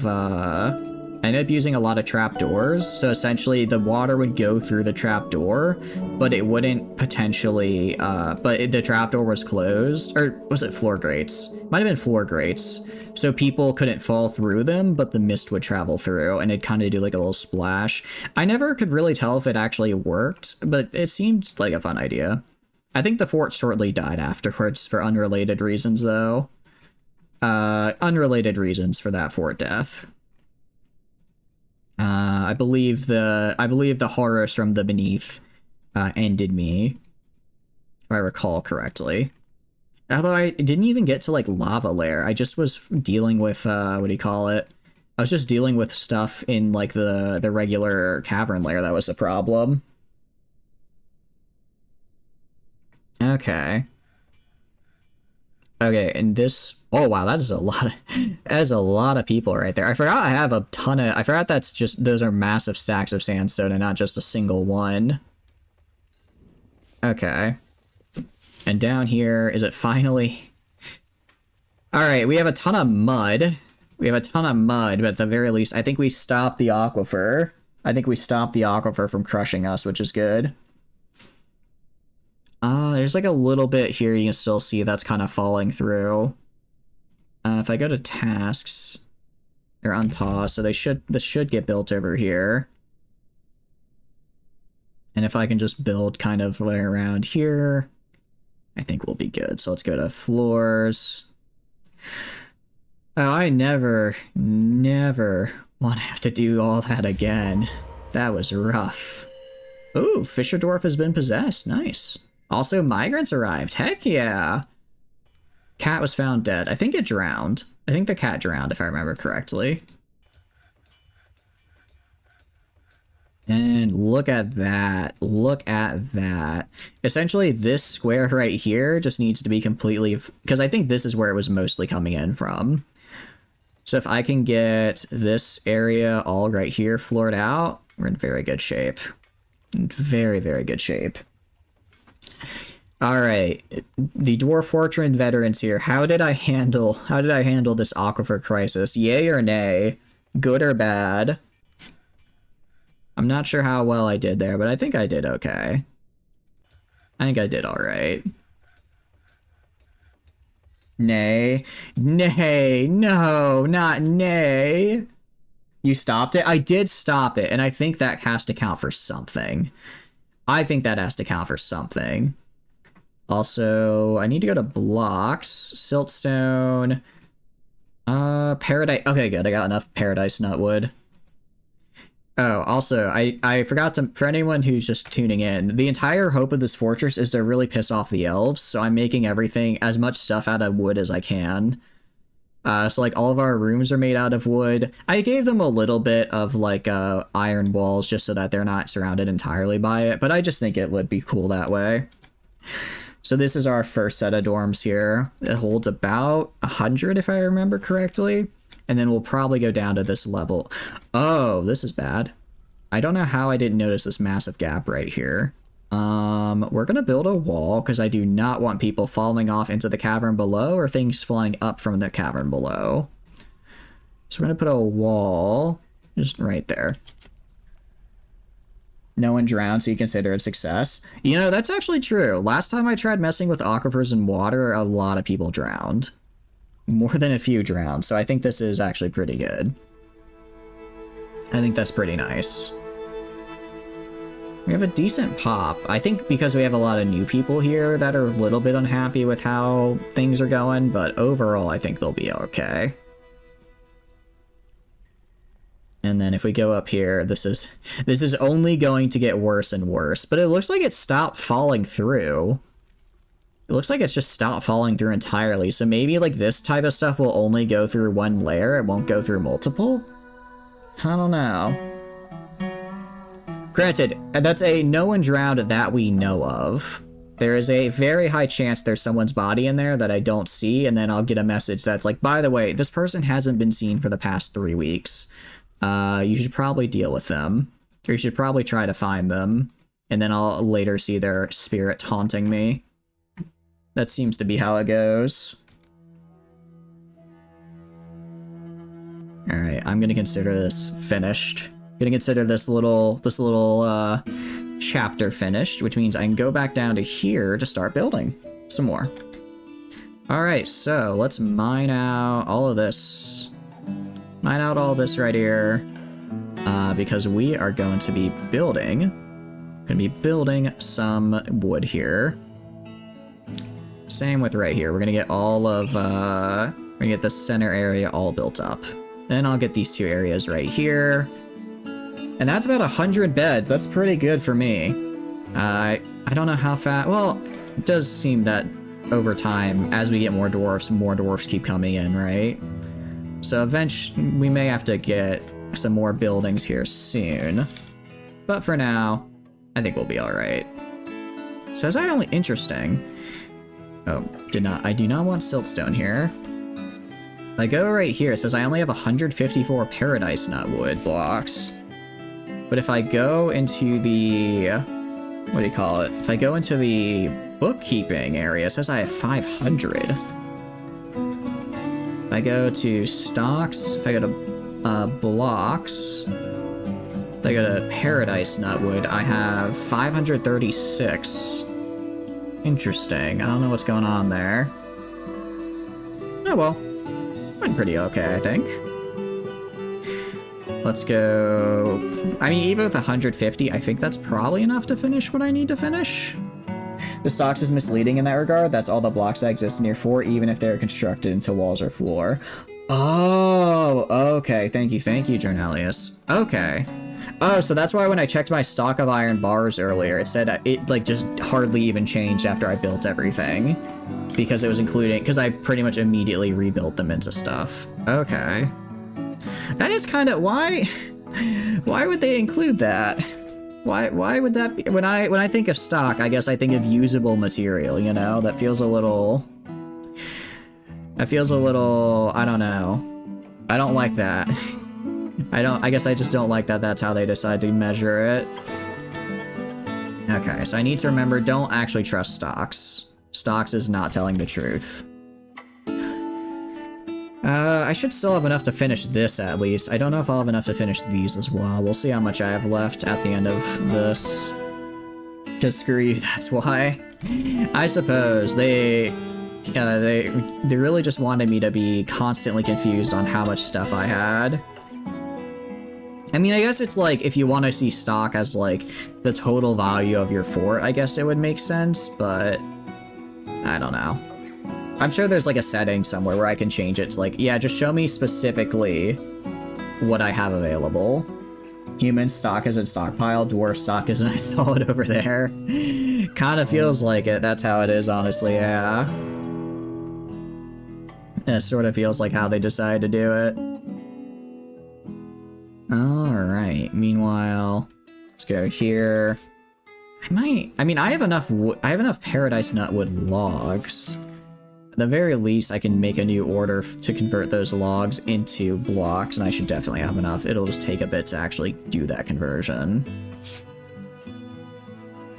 trapdoors, so essentially the water would go through the trapdoor, but it wouldn't potentially, the trapdoor was closed, or was it floor grates? Might have been floor grates, so people couldn't fall through them, but the mist would travel through, and it'd kind of do like a little splash. I never could really tell if it actually worked, but it seemed like a fun idea. I think the fort shortly died afterwards for unrelated reasons, though. Unrelated reasons for that fort death. I believe the horrors from the beneath ended me, if I recall correctly. Although I didn't even get to like lava lair. I just was dealing with what do you call it? I was just dealing with stuff in like the regular cavern lair that was the problem. Okay. Okay, and this... Oh, wow, that is a lot of people right there. I forgot I have a ton of... I forgot that's just... Those are massive stacks of sandstone and not just a single one. Okay. And down here, is it finally... Alright, we have a ton of mud. But at the very least, I think we stopped the Aquifer. I think we stopped the Aquifer from crushing us, which is good. There's like a little bit here you can still see that's kind of falling through. If I go to tasks, they're unpaused, so this should get built over here. And if I can just build kind of way around here, I think we'll be good. So let's go to floors. Oh, I never want to have to do all that again. That was rough. Ooh, Fisher Dwarf has been possessed. Nice. Also, migrants arrived. Heck yeah. Cat was found dead. I think it drowned. I think the cat drowned, if I remember correctly. And look at that. Look at that. Essentially, this square right here just needs to be completely... Because I think this is where it was mostly coming in from. So if I can get this area all right here floored out, we're in very good shape. In very, very good shape. All right, the Dwarf Fortress veterans here. How did I handle this Aquifer crisis? Yay or nay? Good or bad? I'm not sure how well I did there, but I think I did okay. I think I did all right. Nay. Nay. No, not nay. You stopped it? I did stop it, and I think that has to count for something. I think that has to count for something. Also, I need to go to blocks, siltstone, paradise. Okay, good. I got enough paradise nutwood. Oh, also, I forgot to, for anyone who's just tuning in, the entire hope of this fortress is to really piss off the elves, so I'm making everything, as much stuff out of wood as I can. So like all of our rooms are made out of wood. I gave them a little bit of like iron walls just so that they're not surrounded entirely by it, but I just think it would be cool that way. So this is our first set of dorms here. It holds about 100 if I remember correctly. And then we'll probably go down to this level. Oh, this is bad. I don't know how I didn't notice this massive gap right here. We're gonna build a wall because I do not want people falling off into the cavern below or things flying up from the cavern below. So we're gonna put a wall just right there. No one drowned, so you consider it a success. You know, that's actually true. Last time I tried messing with aquifers and water, a lot of people drowned. More than a few drowned, so I think this is actually pretty good. I think that's pretty nice. We have a decent pop. I think because we have a lot of new people here that are a little bit unhappy with how things are going, but overall I think they'll be okay. And then if we go up here, this is only going to get worse and worse, but it looks like it stopped falling through. It looks like it's just stopped falling through entirely, so maybe like this type of stuff will only go through one layer, it won't go through multiple? I don't know. Granted, that's a no one drowned that we know of. There is a very high chance there's someone's body in there that I don't see, and then I'll get a message that's like, by the way, this person hasn't been seen for the past 3 weeks. You should probably deal with them. Or you should probably try to find them. And then I'll later see their spirit taunting me. That seems to be how it goes. Alright, I'm gonna consider this finished. I'm gonna consider this little chapter finished, which means I can go back down to here to start building some more. Alright, so let's mine out all of this. Mine out all this right here. Because we are going to be building some wood here. Same with right here. We're gonna get all of, we're gonna get the center area all built up. Then I'll get these 2 areas right here. And that's about 100 beds. That's pretty good for me. I don't know how fast, well, it does seem that over time, as we get more dwarfs keep coming in, right? So eventually, we may have to get some more buildings here soon. But for now, I think we'll be alright. Says I only, interesting. Oh, I do not want siltstone here. If I go right here, it says I only have 154 paradise nutwood blocks. But if I go into the, what do you call it? If I go into the bookkeeping area, it says I have 500. If I go to stocks, if I go to blocks, if I go to paradise nutwood, I have 536. Interesting. I don't know what's going on there. Oh well. Went pretty okay, I think. Let's go... I mean, even with 150, I think that's probably enough to finish what I need to finish. The stocks is misleading in that regard. That's all the blocks that exist near 4, even if they're constructed into walls or floor. Oh, okay. Thank you, Jornelius. Okay. Oh, so that's why when I checked my stock of iron bars earlier, it said it, like, just hardly even changed after I built everything. Because it was including... Because I pretty much immediately rebuilt them into stuff. Okay. That is kind of... Why would they include that? Why would that be? When I think of stock, I guess I think of usable material, you know? That feels a little... I don't know. I don't like that. I guess I just don't like that that's how they decide to measure it. Okay, so I need to remember, don't actually trust stocks. Stocks is not telling the truth. I should still have enough to finish this, at least. I don't know if I'll have enough to finish these as well. We'll see how much I have left at the end of this. Just screw you, that's why. I suppose they really just wanted me to be constantly confused on how much stuff I had. I mean, I guess it's like, if you want to see stock as, like, the total value of your fort, I guess it would make sense, but... I don't know. I'm sure there's, like, a setting somewhere where I can change it to, like, yeah, just show me specifically what I have available. Human stock is in stockpile, dwarf stock is in... I saw it over there. Kinda feels like it. That's how it is, honestly, yeah. It sort of feels like how they decided to do it. Alright, meanwhile, let's go here. I mean, I have enough paradise nutwood logs. At the very least, I can make a new order to convert those logs into blocks, and I should definitely have enough. It'll just take a bit to actually do that conversion.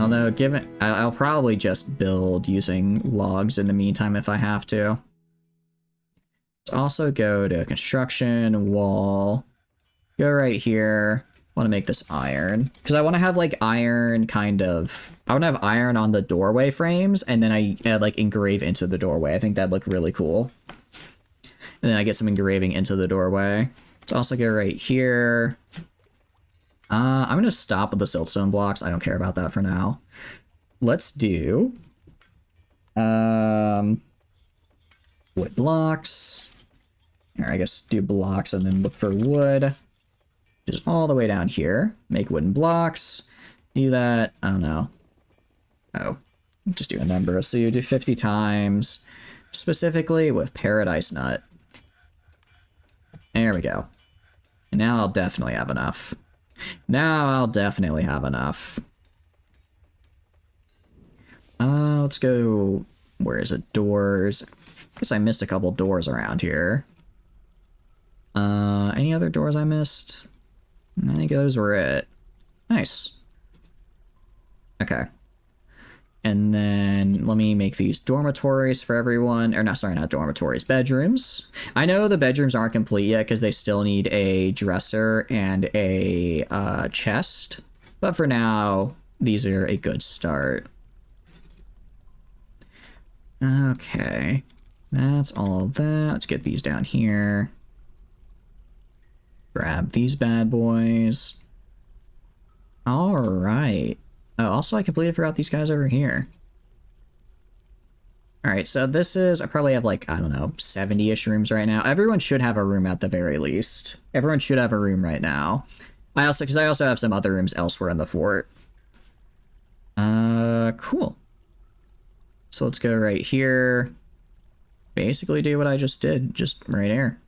Although, I'll probably just build using logs in the meantime if I have to. Let's also go to construction, wall... Go right here. I want to make this iron. Because I want to have, like, iron kind of... I want to have iron on the doorway frames, and then I add, like, engrave into the doorway. I think that'd look really cool. And then I get some engraving into the doorway. Let's also go right here. I'm going to stop with the siltstone blocks. I don't care about that for now. Let's do... wood blocks. Or I guess do blocks and then look for wood. Just all the way down here. Make wooden blocks. Do that. I don't know. Oh. Just do a number. So you do 50 times. Specifically with paradise nut. There we go. And now I'll definitely have enough. Let's go... Where is it? Doors. I guess I missed a couple doors around here. Any other doors I missed? I think those were it. Nice. Okay. And then let me make these dormitories for everyone. Or, no, sorry, not dormitories. Bedrooms. I know the bedrooms aren't complete yet because they still need a dresser and a chest. But for now, these are a good start. Okay. That's all of that. Let's get these down here. Grab these bad boys. Alright. Oh, also I completely forgot these guys over here. Alright, so this is... I probably have like, I don't know, 70-ish rooms right now. Everyone should have a room at the very least. Everyone should have a room right now. Because I also have some other rooms elsewhere in the fort. Cool. So let's go right here. Basically do what I just did, just right here.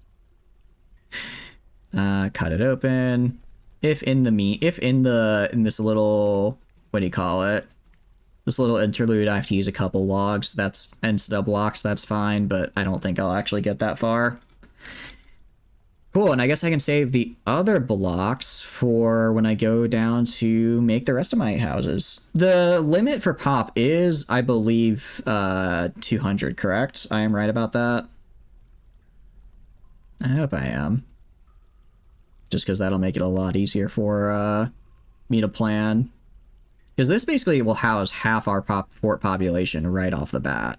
Cut it open. If in this little, what do you call it? This little interlude, I have to use a couple logs. That's instead of blocks. That's fine, but I don't think I'll actually get that far. Cool, and I guess I can save the other blocks for when I go down to make the rest of my houses. The limit for pop is, I believe, 200, correct? I am right about that? I hope I am. Just because that'll make it a lot easier for me to plan. Because this basically will house half our fort population right off the bat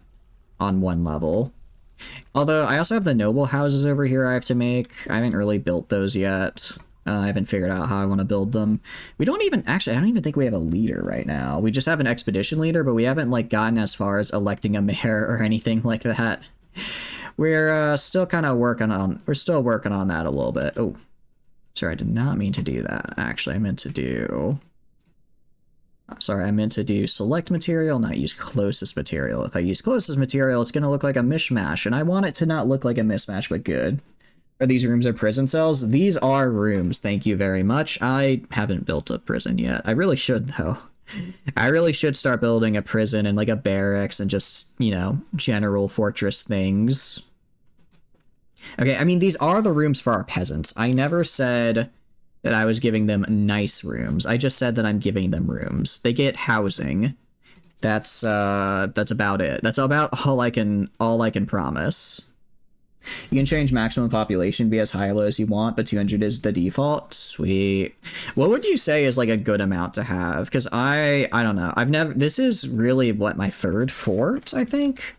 on one level. Although, I also have the noble houses over here I have to make. I haven't really built those yet. I haven't figured out how I want to build them. We don't even, actually, I don't even think we have a leader right now. We just have an expedition leader, but we haven't, like, gotten as far as electing a mayor or anything like that. We're still kind of working on, we're still working on that a little bit. Oh, sorry, I did not mean to do that. Actually, I meant to do... Sorry, I meant to do select material, not use closest material. If I use closest material, it's going to look like a mishmash, and I want it to not look like a mismatch, but good. Are these rooms or prison cells? These are rooms, thank you very much. I haven't built a prison yet. I really should, though. I really should start building a prison and, like, a barracks and just, you know, general fortress things. Okay, I mean, these are the rooms for our peasants. I never said that I was giving them nice rooms. I just said that I'm giving them rooms. They get housing. That's about it. That's about all I can promise. You can change maximum population, be as high or low as you want, but 200 is the default. Sweet. What would you say is like a good amount to have? Because I don't know. This is really what, my third fort, I think.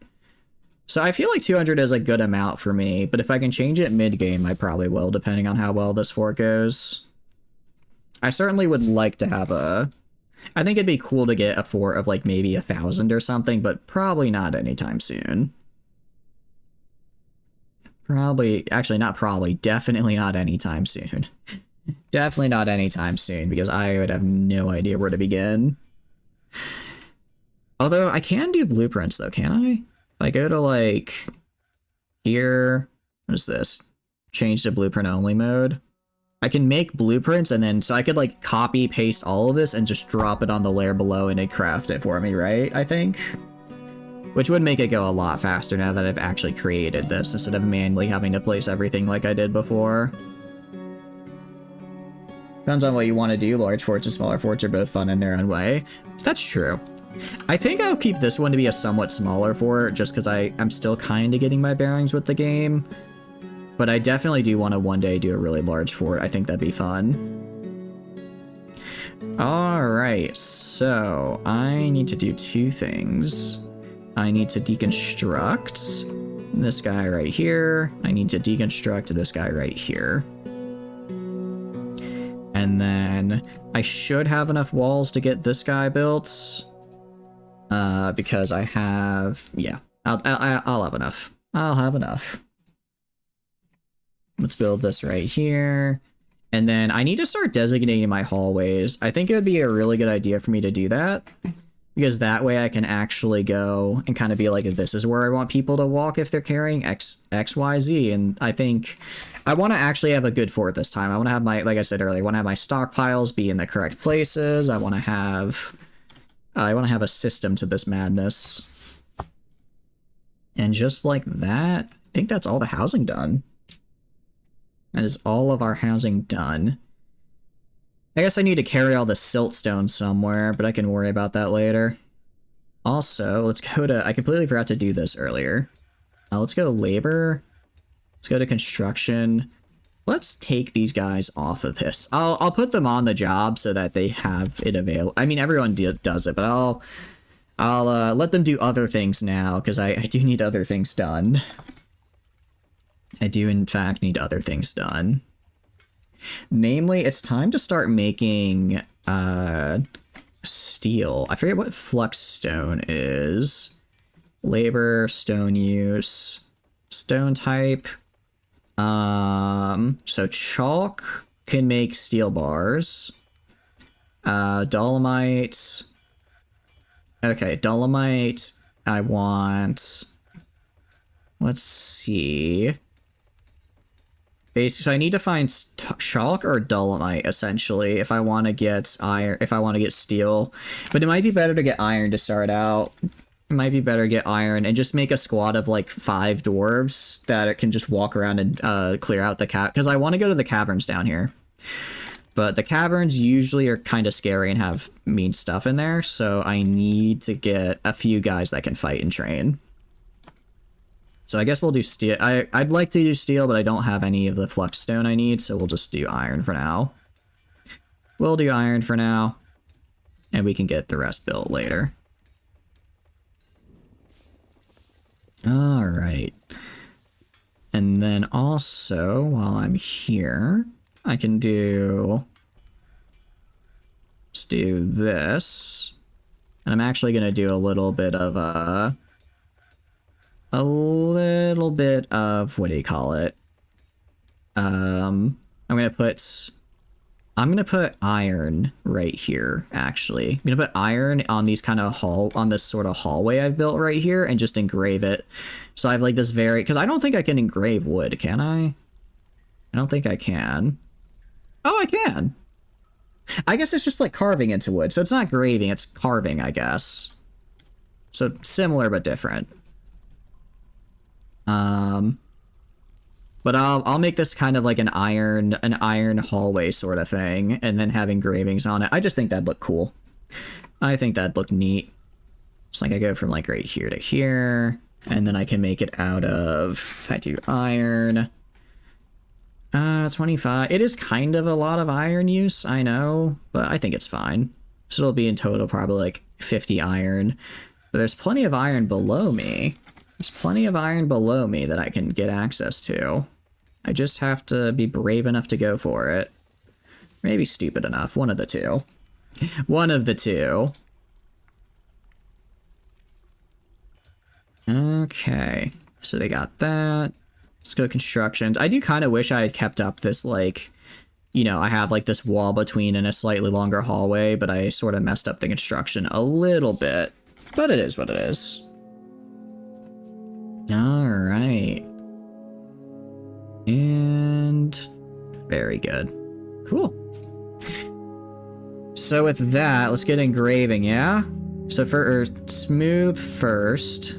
So I feel like 200 is a good amount for me, but if I can change it mid-game, I probably will, depending on how well this fort goes. I certainly would like to have I think it'd be cool to get a fort of like maybe 1,000 or something, but probably not anytime soon. Definitely not anytime soon. Definitely not anytime soon, because I would have no idea where to begin. Although, I can do blueprints though, can I? If I go to like, here, what is this? Change to blueprint only mode. I can make blueprints and then, so I could like copy paste all of this and just drop it on the layer below and it'd craft it for me, right? I think. Which would make it go a lot faster now that I've actually created this instead of manually having to place everything like I did before. Depends on what you want to do. Large forts and smaller forts are both fun in their own way. That's true. I think I'll keep this one to be a somewhat smaller fort just because I'm still kind of getting my bearings with the game. But I definitely do want to one day do a really large fort. I think that'd be fun. Alright, so I need to do two things. I need to deconstruct this guy right here. I need to deconstruct this guy right here. And then I should have enough walls to get this guy built. Because I have, yeah, I'll have enough. I'll have enough. Let's build this right here. And then I need to start designating my hallways. I think it would be a really good idea for me to do that. Because that way I can actually go and kind of be like, this is where I want people to walk if they're carrying X, Y, Z. And I think I want to actually have a good fort this time. I want to have my, like I said earlier, I want to have my stockpiles be in the correct places. I want to have a system to this madness. And just like that, I think that's all the housing done. That is all of our housing done. I guess I need to carry all the siltstone somewhere, but I can worry about that later. Also, let's go to... I completely forgot to do this earlier. Let's go to labor. Let's go to construction. Let's take these guys off of this. I'll put them on the job so that they have it available. I mean, everyone does it, but I'll let them do other things now, because I do need other things done. I do, in fact, need other things done. Namely, it's time to start making steel. I forget what flux stone is. Labor, stone use, stone type. So chalk can make steel bars. Dolomite. Okay, dolomite. I want... Let's see... Basically, so I need to find chalk or dolomite, essentially, if I want to get iron, if I want to get steel. But it might be better to get iron to start out. It might be better to get iron and just make a squad of like 5 dwarves that it can just walk around and clear out the because I want to go to the caverns down here. But the caverns usually are kind of scary and have mean stuff in there, so I need to get a few guys that can fight and train. So I guess we'll do steel. I'd like to do steel, but I don't have any of the flux stone I need, so we'll just do iron for now. We'll do iron for now. and we can get the rest built later. All right. And then also, while I'm here, I can let's do this. And I'm actually going to do a little bit of what do you call it? I'm going to put iron right here, actually. I'm going to put iron on these kind of on this sort of hallway I've built right here and just engrave it. So I have like this because I don't think I can engrave wood, can I? I don't think I can. Oh, I can. I guess it's just like carving into wood. So it's not graving, it's carving, I guess. So similar but different. But I'll make this kind of like an iron hallway sort of thing, and then have engravings on it. I just think that'd look cool. I think that'd look neat. It's like I go from like right here to here, and then I can make it out of, if I do iron, 25. It is kind of a lot of iron use, I know, but I think it's fine. So it'll be in total probably like 50 iron. But there's plenty of iron below me. There's plenty of iron below me that I can get access to. I just have to be brave enough to go for it. Maybe stupid enough. One of the two. One of the two. Okay. So they got that. Let's go constructions. I do kind of wish I had kept up this, like, you know, I have like this wall between and a slightly longer hallway, but I sort of messed up the construction a little bit. But it is what it is. All right. And very good. Cool. So with that, let's get engraving, yeah? So for smooth first.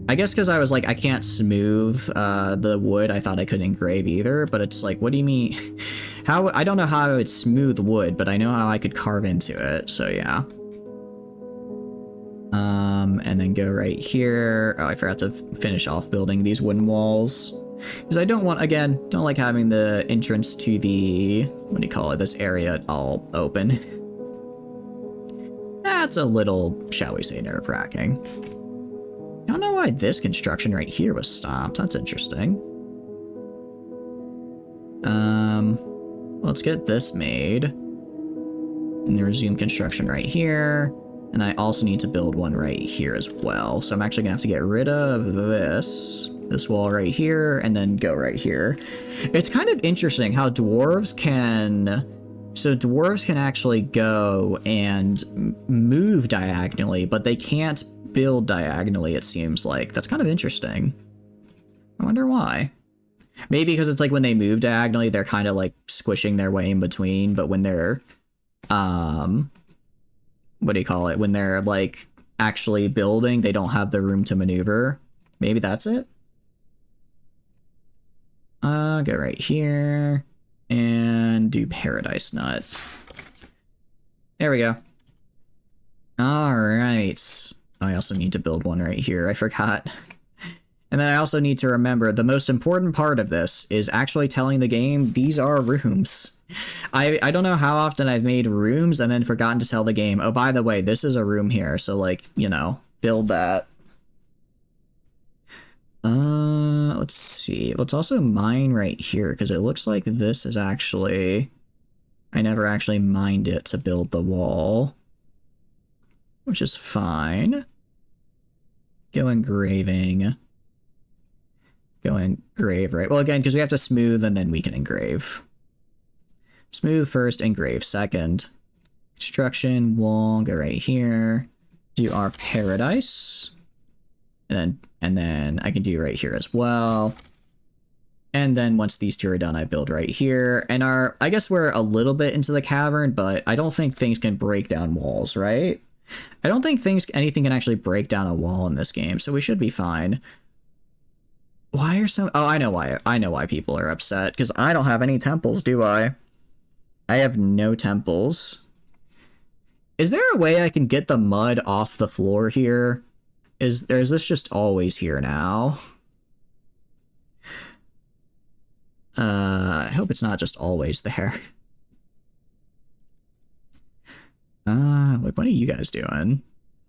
I guess because I was like, I can't smooth the wood, I thought I couldn't engrave either, but it's like, what do you mean? How? I don't know how I would smooth wood, but I know how I could carve into it, so yeah. And then go right here. Oh, I forgot to finish off building these wooden walls. Because I don't want, again, don't like having the entrance to the, what do you call it, this area all open. That's a little, shall we say, nerve-wracking. I don't know why this construction right here was stopped. That's interesting. Let's get this made. And then resume construction right here. And I also need to build one right here as well. So I'm actually gonna have to get rid of this wall right here, and then go right here. It's kind of interesting how dwarves can... So dwarves can actually go and move diagonally, but they can't build diagonally, it seems like. That's kind of interesting. I wonder why. Maybe because it's like when they move diagonally, they're kind of like squishing their way in between, but when they're... what do you call it? When they're like actually building, they don't have the room to maneuver. Maybe that's it? Go right here and do Paradise Nut. There we go. All right. I also need to build one right here. I forgot. And then I also need to remember the most important part of this is actually telling the game these are rooms. I don't know how often I've made rooms and then forgotten to tell the game, oh, by the way, this is a room here. So, like, you know, build that. Let's see. Let's also mine right here, because it looks like this is actually... I never actually mined it to build the wall. Which is fine. Go engraving. Go engrave, right? Well, again, because we have to smooth and then we can engrave. Smooth first, engrave second. Construction, wall, go right here. Do our paradise. And then I can do right here as well. And then once these two are done, I build right here. And I guess we're a little bit into the cavern, but I don't think things can break down walls, right? I don't think anything can actually break down a wall in this game, so we should be fine. Why are some... Oh, I know why. I know why people are upset, because I don't have any temples, do I? I have no temples. Is there a way I can get the mud off the floor here? Is this just always here now? I hope it's not just always there. Like, what are you guys doing?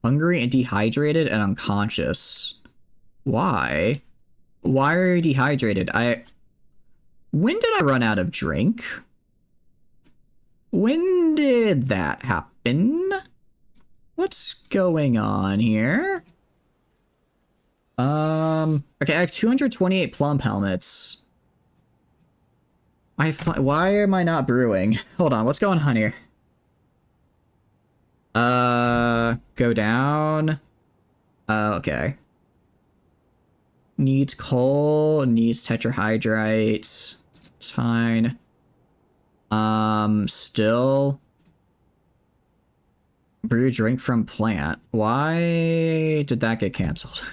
Hungry and dehydrated and unconscious. Why? Why are you dehydrated? When did I run out of drink? When did that happen? What's going on here? Okay, I have 228 plum helmets. Why am I not brewing? Hold on, what's going on here? Go down. Okay. Needs coal, needs tetrahydrite. It's fine. Still. Brew drink from plant. Why did that get canceled?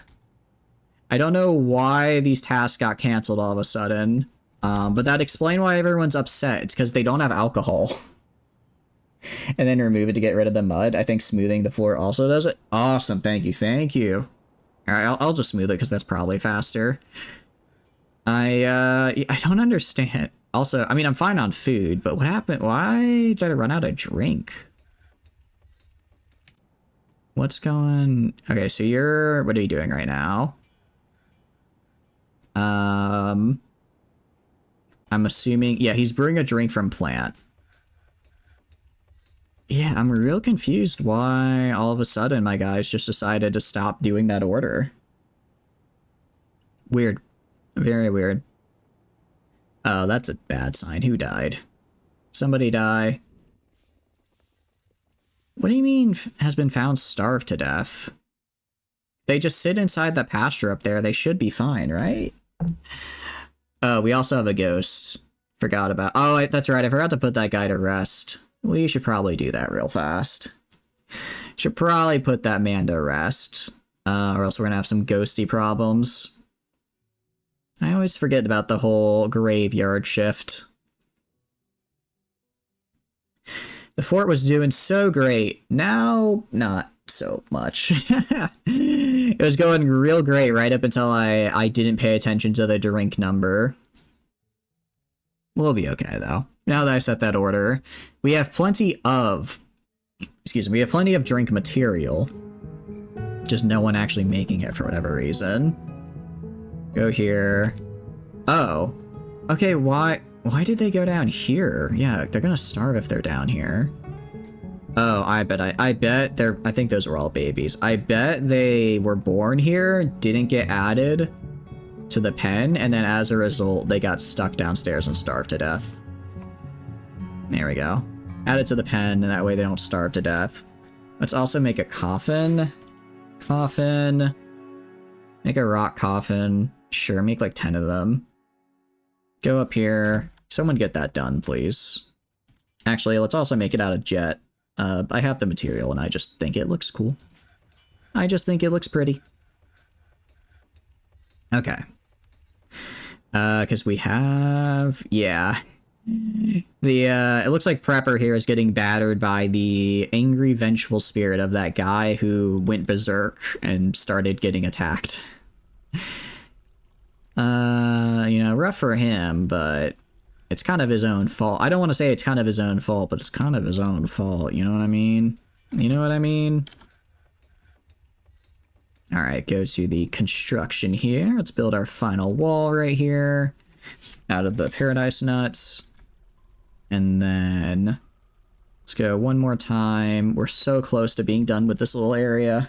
I don't know why these tasks got canceled all of a sudden. But that explains why everyone's upset. It's because they don't have alcohol. And then remove it to get rid of the mud. I think smoothing the floor also does it. Awesome, thank you, thank you. Alright, I'll just smooth it because that's probably faster. I don't understand. Also, I mean, I'm fine on food, but what happened? Why did I run out of drink? What's going... Okay, so what are you doing right now? I'm assuming... Yeah, he's brewing a drink from plant. Yeah, I'm real confused why all of a sudden my guys just decided to stop doing that order. Weird. Very weird. Oh, that's a bad sign. Who died? Somebody die. What do you mean has been found starved to death? They just sit inside the pasture up there. They should be fine, right? Oh, we also have a ghost. Forgot about... Oh, that's right. I forgot to put that guy to rest. We should probably do that real fast. Should probably put that man to rest. Or else we're gonna have some ghosty problems. I always forget about the whole graveyard shift. The fort was doing so great. Now, not so much. It was going real great right up until I didn't pay attention to the drink number. We'll be okay, though. Now that I set that order, we have plenty of... Excuse me, we have plenty of drink material. Just no one actually making it for whatever reason. Go here. Oh. Okay, why did they go down here? Yeah, they're gonna starve if they're down here. Oh, I bet I think those were all babies. I bet they were born here, didn't get added to the pen, and then as a result, they got stuck downstairs and starved to death. There we go. Add it to the pen, and that way they don't starve to death. Let's also make a coffin. Coffin. Make a rock coffin. Sure, make like 10 of them. Go up here. Someone get that done, please. Actually, let's also make it out of jet. I have the material, and I just think it looks cool. I just think it looks pretty. Okay. Because we have... Yeah. It looks like Prepper here is getting battered by the angry, vengeful spirit of that guy who went berserk and started getting attacked. You know, rough for him, but it's kind of his own fault. I don't want to say it's kind of his own fault, but it's kind of his own fault. You know what I mean? You know what I mean? Alright, go to the construction here. Let's build our final wall right here out of the paradise nuts. And then let's go one more time. We're so close to being done with this little area.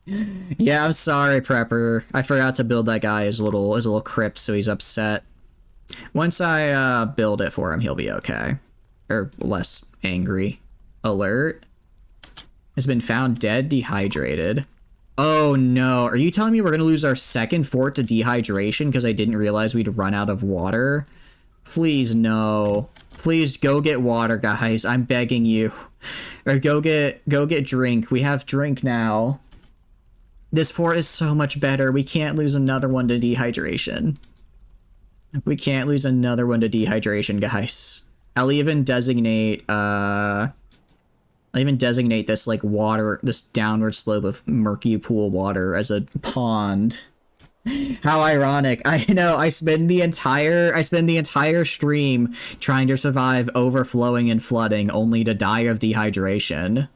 Yeah, I'm sorry, Prepper. I forgot to build that guy his little crypt, so he's upset. Once I build it for him, he'll be okay. Or less angry. Alert. Has been found dead, dehydrated. Oh no, are you telling me we're gonna lose our second fort to dehydration because I didn't realize we'd run out of water? Please, no. Please go get water, guys. I'm begging you. Or go get drink. We have drink now. This fort is so much better. We can't lose another one to dehydration. We can't lose another one to dehydration, guys. I'll even designate this like water, this downward slope of murky pool water as a pond. How ironic. I know, I spend the entire stream trying to survive overflowing and flooding only to die of dehydration.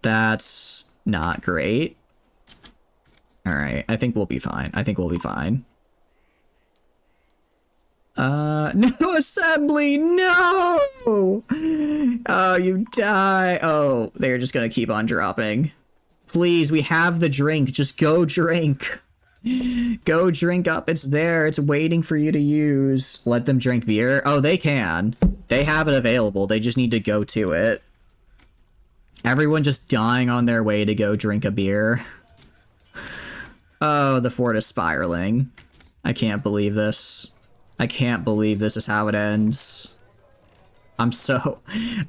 That's not great. Alright, I think we'll be fine. I think we'll be fine. No assembly, no! Oh, you die. Oh, they're just gonna keep on dropping. Please, we have the drink. Just go drink. Go drink up. It's there. It's waiting for you to use. Let them drink beer. Oh, they can. They have it available. They just need to go to it. Everyone just dying on their way to go drink a beer. Oh, the fort is spiraling. I can't believe this. I can't believe this is how it ends. I'm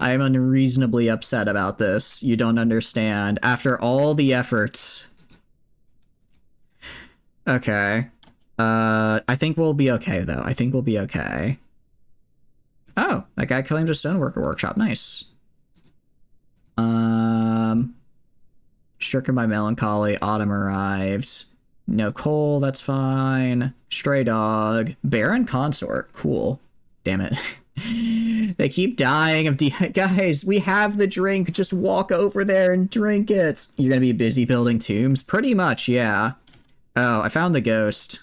unreasonably upset about this. You don't understand. After all the efforts. Okay. I think we'll be okay, though. I think we'll be okay. Oh, that guy claimed a stoneworker workshop. Nice. Stricken by melancholy. Autumn arrived. No coal, that's fine. Stray dog. Baron consort. Cool. Damn it. They keep dying of guys, we have the drink. Just walk over there and drink it. You're gonna be busy building tombs? Pretty much, yeah. Oh, I found the ghost.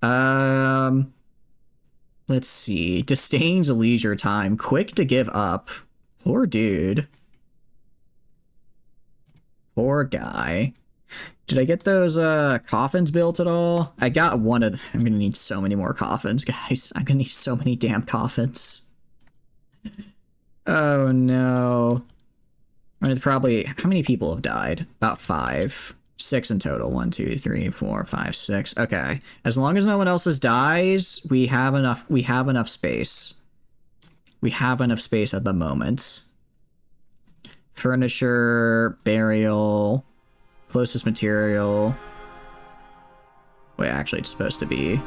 Let's see. Disdains leisure time. Quick to give up. Poor dude. Poor guy. Did I get those coffins built at all? I got one of them. I'm gonna need so many more coffins, guys. I'm gonna need so many damn coffins. Oh no. I mean, probably, how many people have died? About 5. 6 in total. 1, 2, 3, 4, 5, 6. Okay. As long as no one else dies, we have enough space. We have enough space at the moment. Furniture, burial, closest material. Wait, actually it's supposed to be.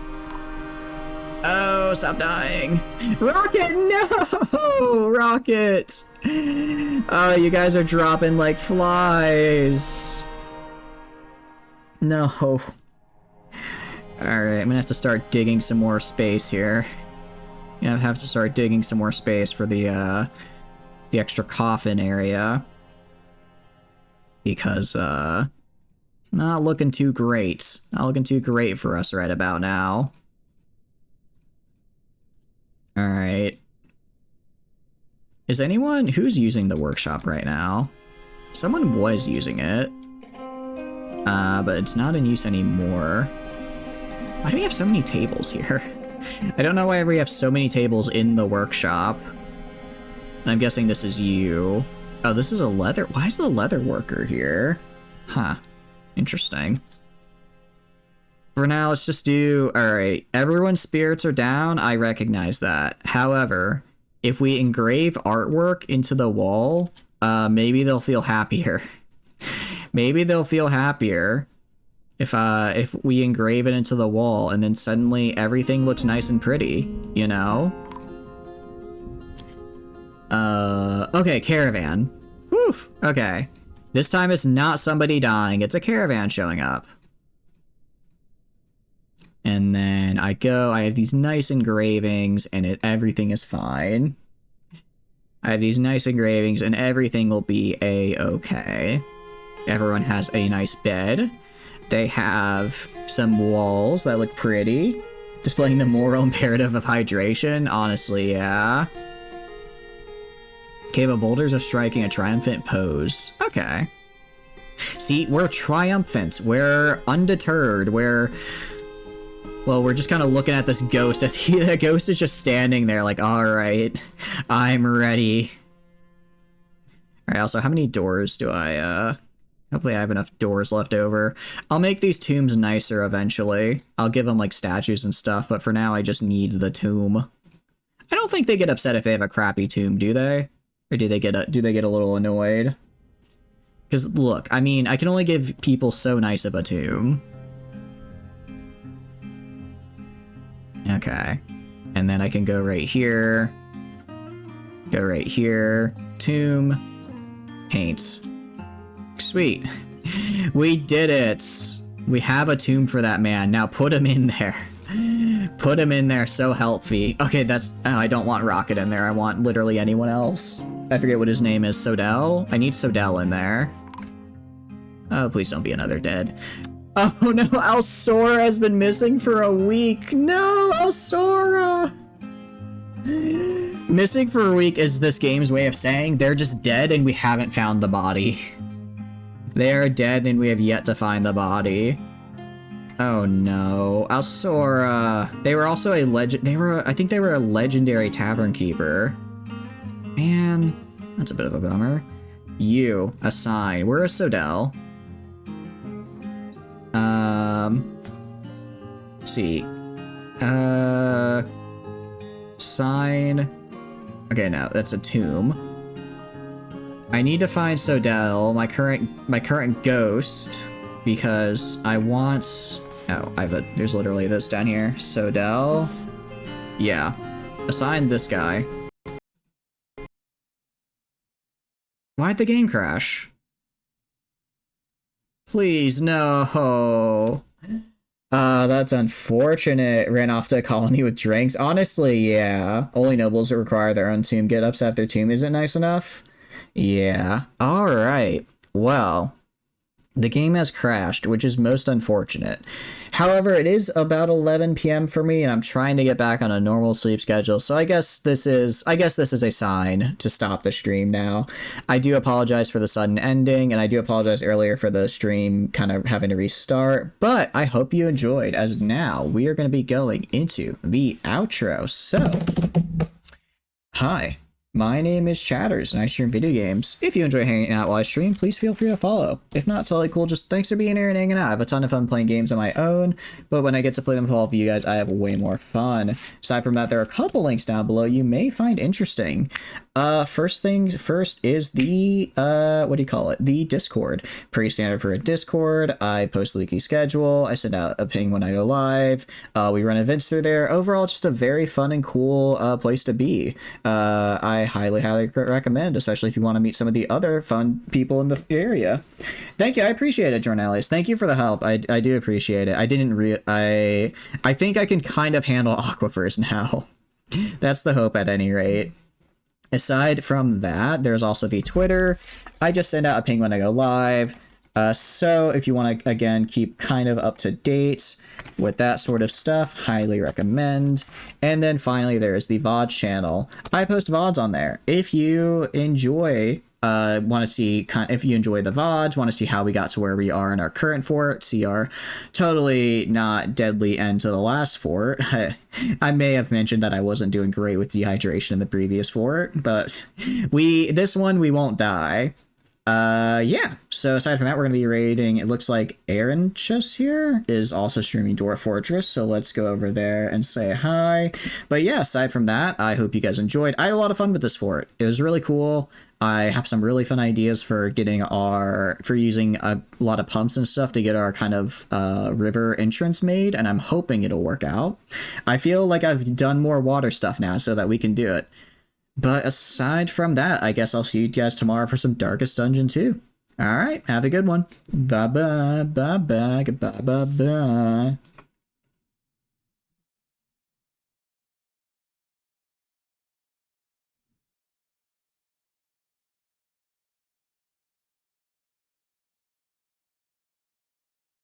Oh, stop dying. Rocket, no! Rocket! Oh, you guys are dropping like flies. No. Alright, I'm gonna have to start digging some more space here. Yeah, I have to start digging some more space for the extra coffin area. Because, not looking too great. Not looking too great for us right about now. Alright. Is anyone... Who's using the workshop right now? Someone was using it. But it's not in use anymore. Why do we have so many tables here? I don't know why we have so many tables in the workshop. And I'm guessing this is you. Oh, this is a leather... Why is the leather worker here? Huh. Interesting. For now, let's just do... Alright, everyone's spirits are down. I recognize that. However, if we engrave artwork into the wall, maybe they'll feel happier. Maybe they'll feel happier if we engrave it into the wall and then suddenly everything looks nice and pretty, you know? Okay, caravan. Whew, okay. This time it's not somebody dying, it's a caravan showing up. And then I have these nice engravings and everything is fine. I have these nice engravings and everything will be a-okay. Everyone has a nice bed. They have some walls that look pretty. Displaying the moral imperative of hydration. Honestly, yeah. Cave of Boulders are striking a triumphant pose. Okay. See, we're triumphant. We're undeterred. We're just kind of looking at this ghost as the ghost is just standing there like, alright, I'm ready. Alright, also, how many doors do I, hopefully I have enough doors left over. I'll make these tombs nicer eventually. I'll give them, like, statues and stuff, but for now I just need the tomb. I don't think they get upset if they have a crappy tomb, do they? Or do they get a little annoyed? Because, look, I mean, I can only give people so nice of a tomb. Okay. And then I can go right here. Go right here. Tomb. Paint. Sweet. We did it. We have a tomb for that man. Now put him in there. Put him in there, so help me. Okay, that's... Oh, I don't want Rocket in there. I want literally anyone else. I forget what his name is, Sodell? I need Sodell in there. Oh, please don't be another dead. Oh no, Alsora has been missing for a week. No, Alsora! Missing for a week is this game's way of saying they're just dead and we haven't found the body. They are dead and we have yet to find the body. Oh no, Alsora. They were also a I think they were a legendary tavern keeper. Man, that's a bit of a bummer. You, assign. We're a Sodell. Let's see. Sign. Okay, no, that's a tomb. I need to find Sodell, my current ghost, because I want. Oh, there's literally this down here. Sodell. Yeah. Assign this guy. Why'd the game crash? Please, no. That's unfortunate. Ran off to a colony with drinks. Honestly, yeah. Only nobles that require their own tomb get upset if their tomb isn't nice enough. Yeah. Alright. Well, the game has crashed, which is most unfortunate. However, it is about 11 p.m. for me, and I'm trying to get back on a normal sleep schedule, so I guess this is a sign to stop the stream now. I do apologize for the sudden ending, and I do apologize earlier for the stream kind of having to restart, but I hope you enjoyed, as now we are going to be going into the outro. So, hi. My name is Chatters, and I stream video games. If you enjoy hanging out while I stream, please feel free to follow. If not, totally cool. Just thanks for being here and hanging out. I have a ton of fun playing games on my own, but when I get to play them with all of you guys, I have way more fun. Aside from that, there are a couple links down below you may find interesting. First things first is the, what do you call it? The Discord. Pretty standard for a Discord. I post a leaky schedule. I send out a ping when I go live. We run events through there. Overall, just a very fun and cool place to be. I highly recommend, especially if you want to meet some of the other fun people in the area. Thank you. I appreciate it, Jornalius. Thank you for the help. I do appreciate it. I think I can kind of handle aquifers now. That's the hope at any rate. Aside from that, there's also the Twitter. I just send out a ping when I go live. So if you want to, again, keep kind of up to date with that sort of stuff, highly recommend. And then finally, there's the VOD channel. I post VODs on there. If you enjoy, want to see, if you enjoy the VODs, want to see how we got to where we are in our current fort, see our totally not deadly end to the last fort. I may have mentioned that I wasn't doing great with dehydration in the previous fort, but this one we won't die. Yeah, so aside from that, we're going to be raiding, it looks like Aaron just here is also streaming Dwarf Fortress, so let's go over there and say hi. But yeah, aside from that, I hope you guys enjoyed. I had a lot of fun with this fort. It was really cool. I have some really fun ideas for using a lot of pumps and stuff to get our kind of river entrance made, and I'm hoping it'll work out. I feel like I've done more water stuff now so that we can do it. But aside from that, I guess I'll see you guys tomorrow for some Darkest Dungeon 2. Alright, have a good one. Bye-bye, bye-bye, bye-bye, bye.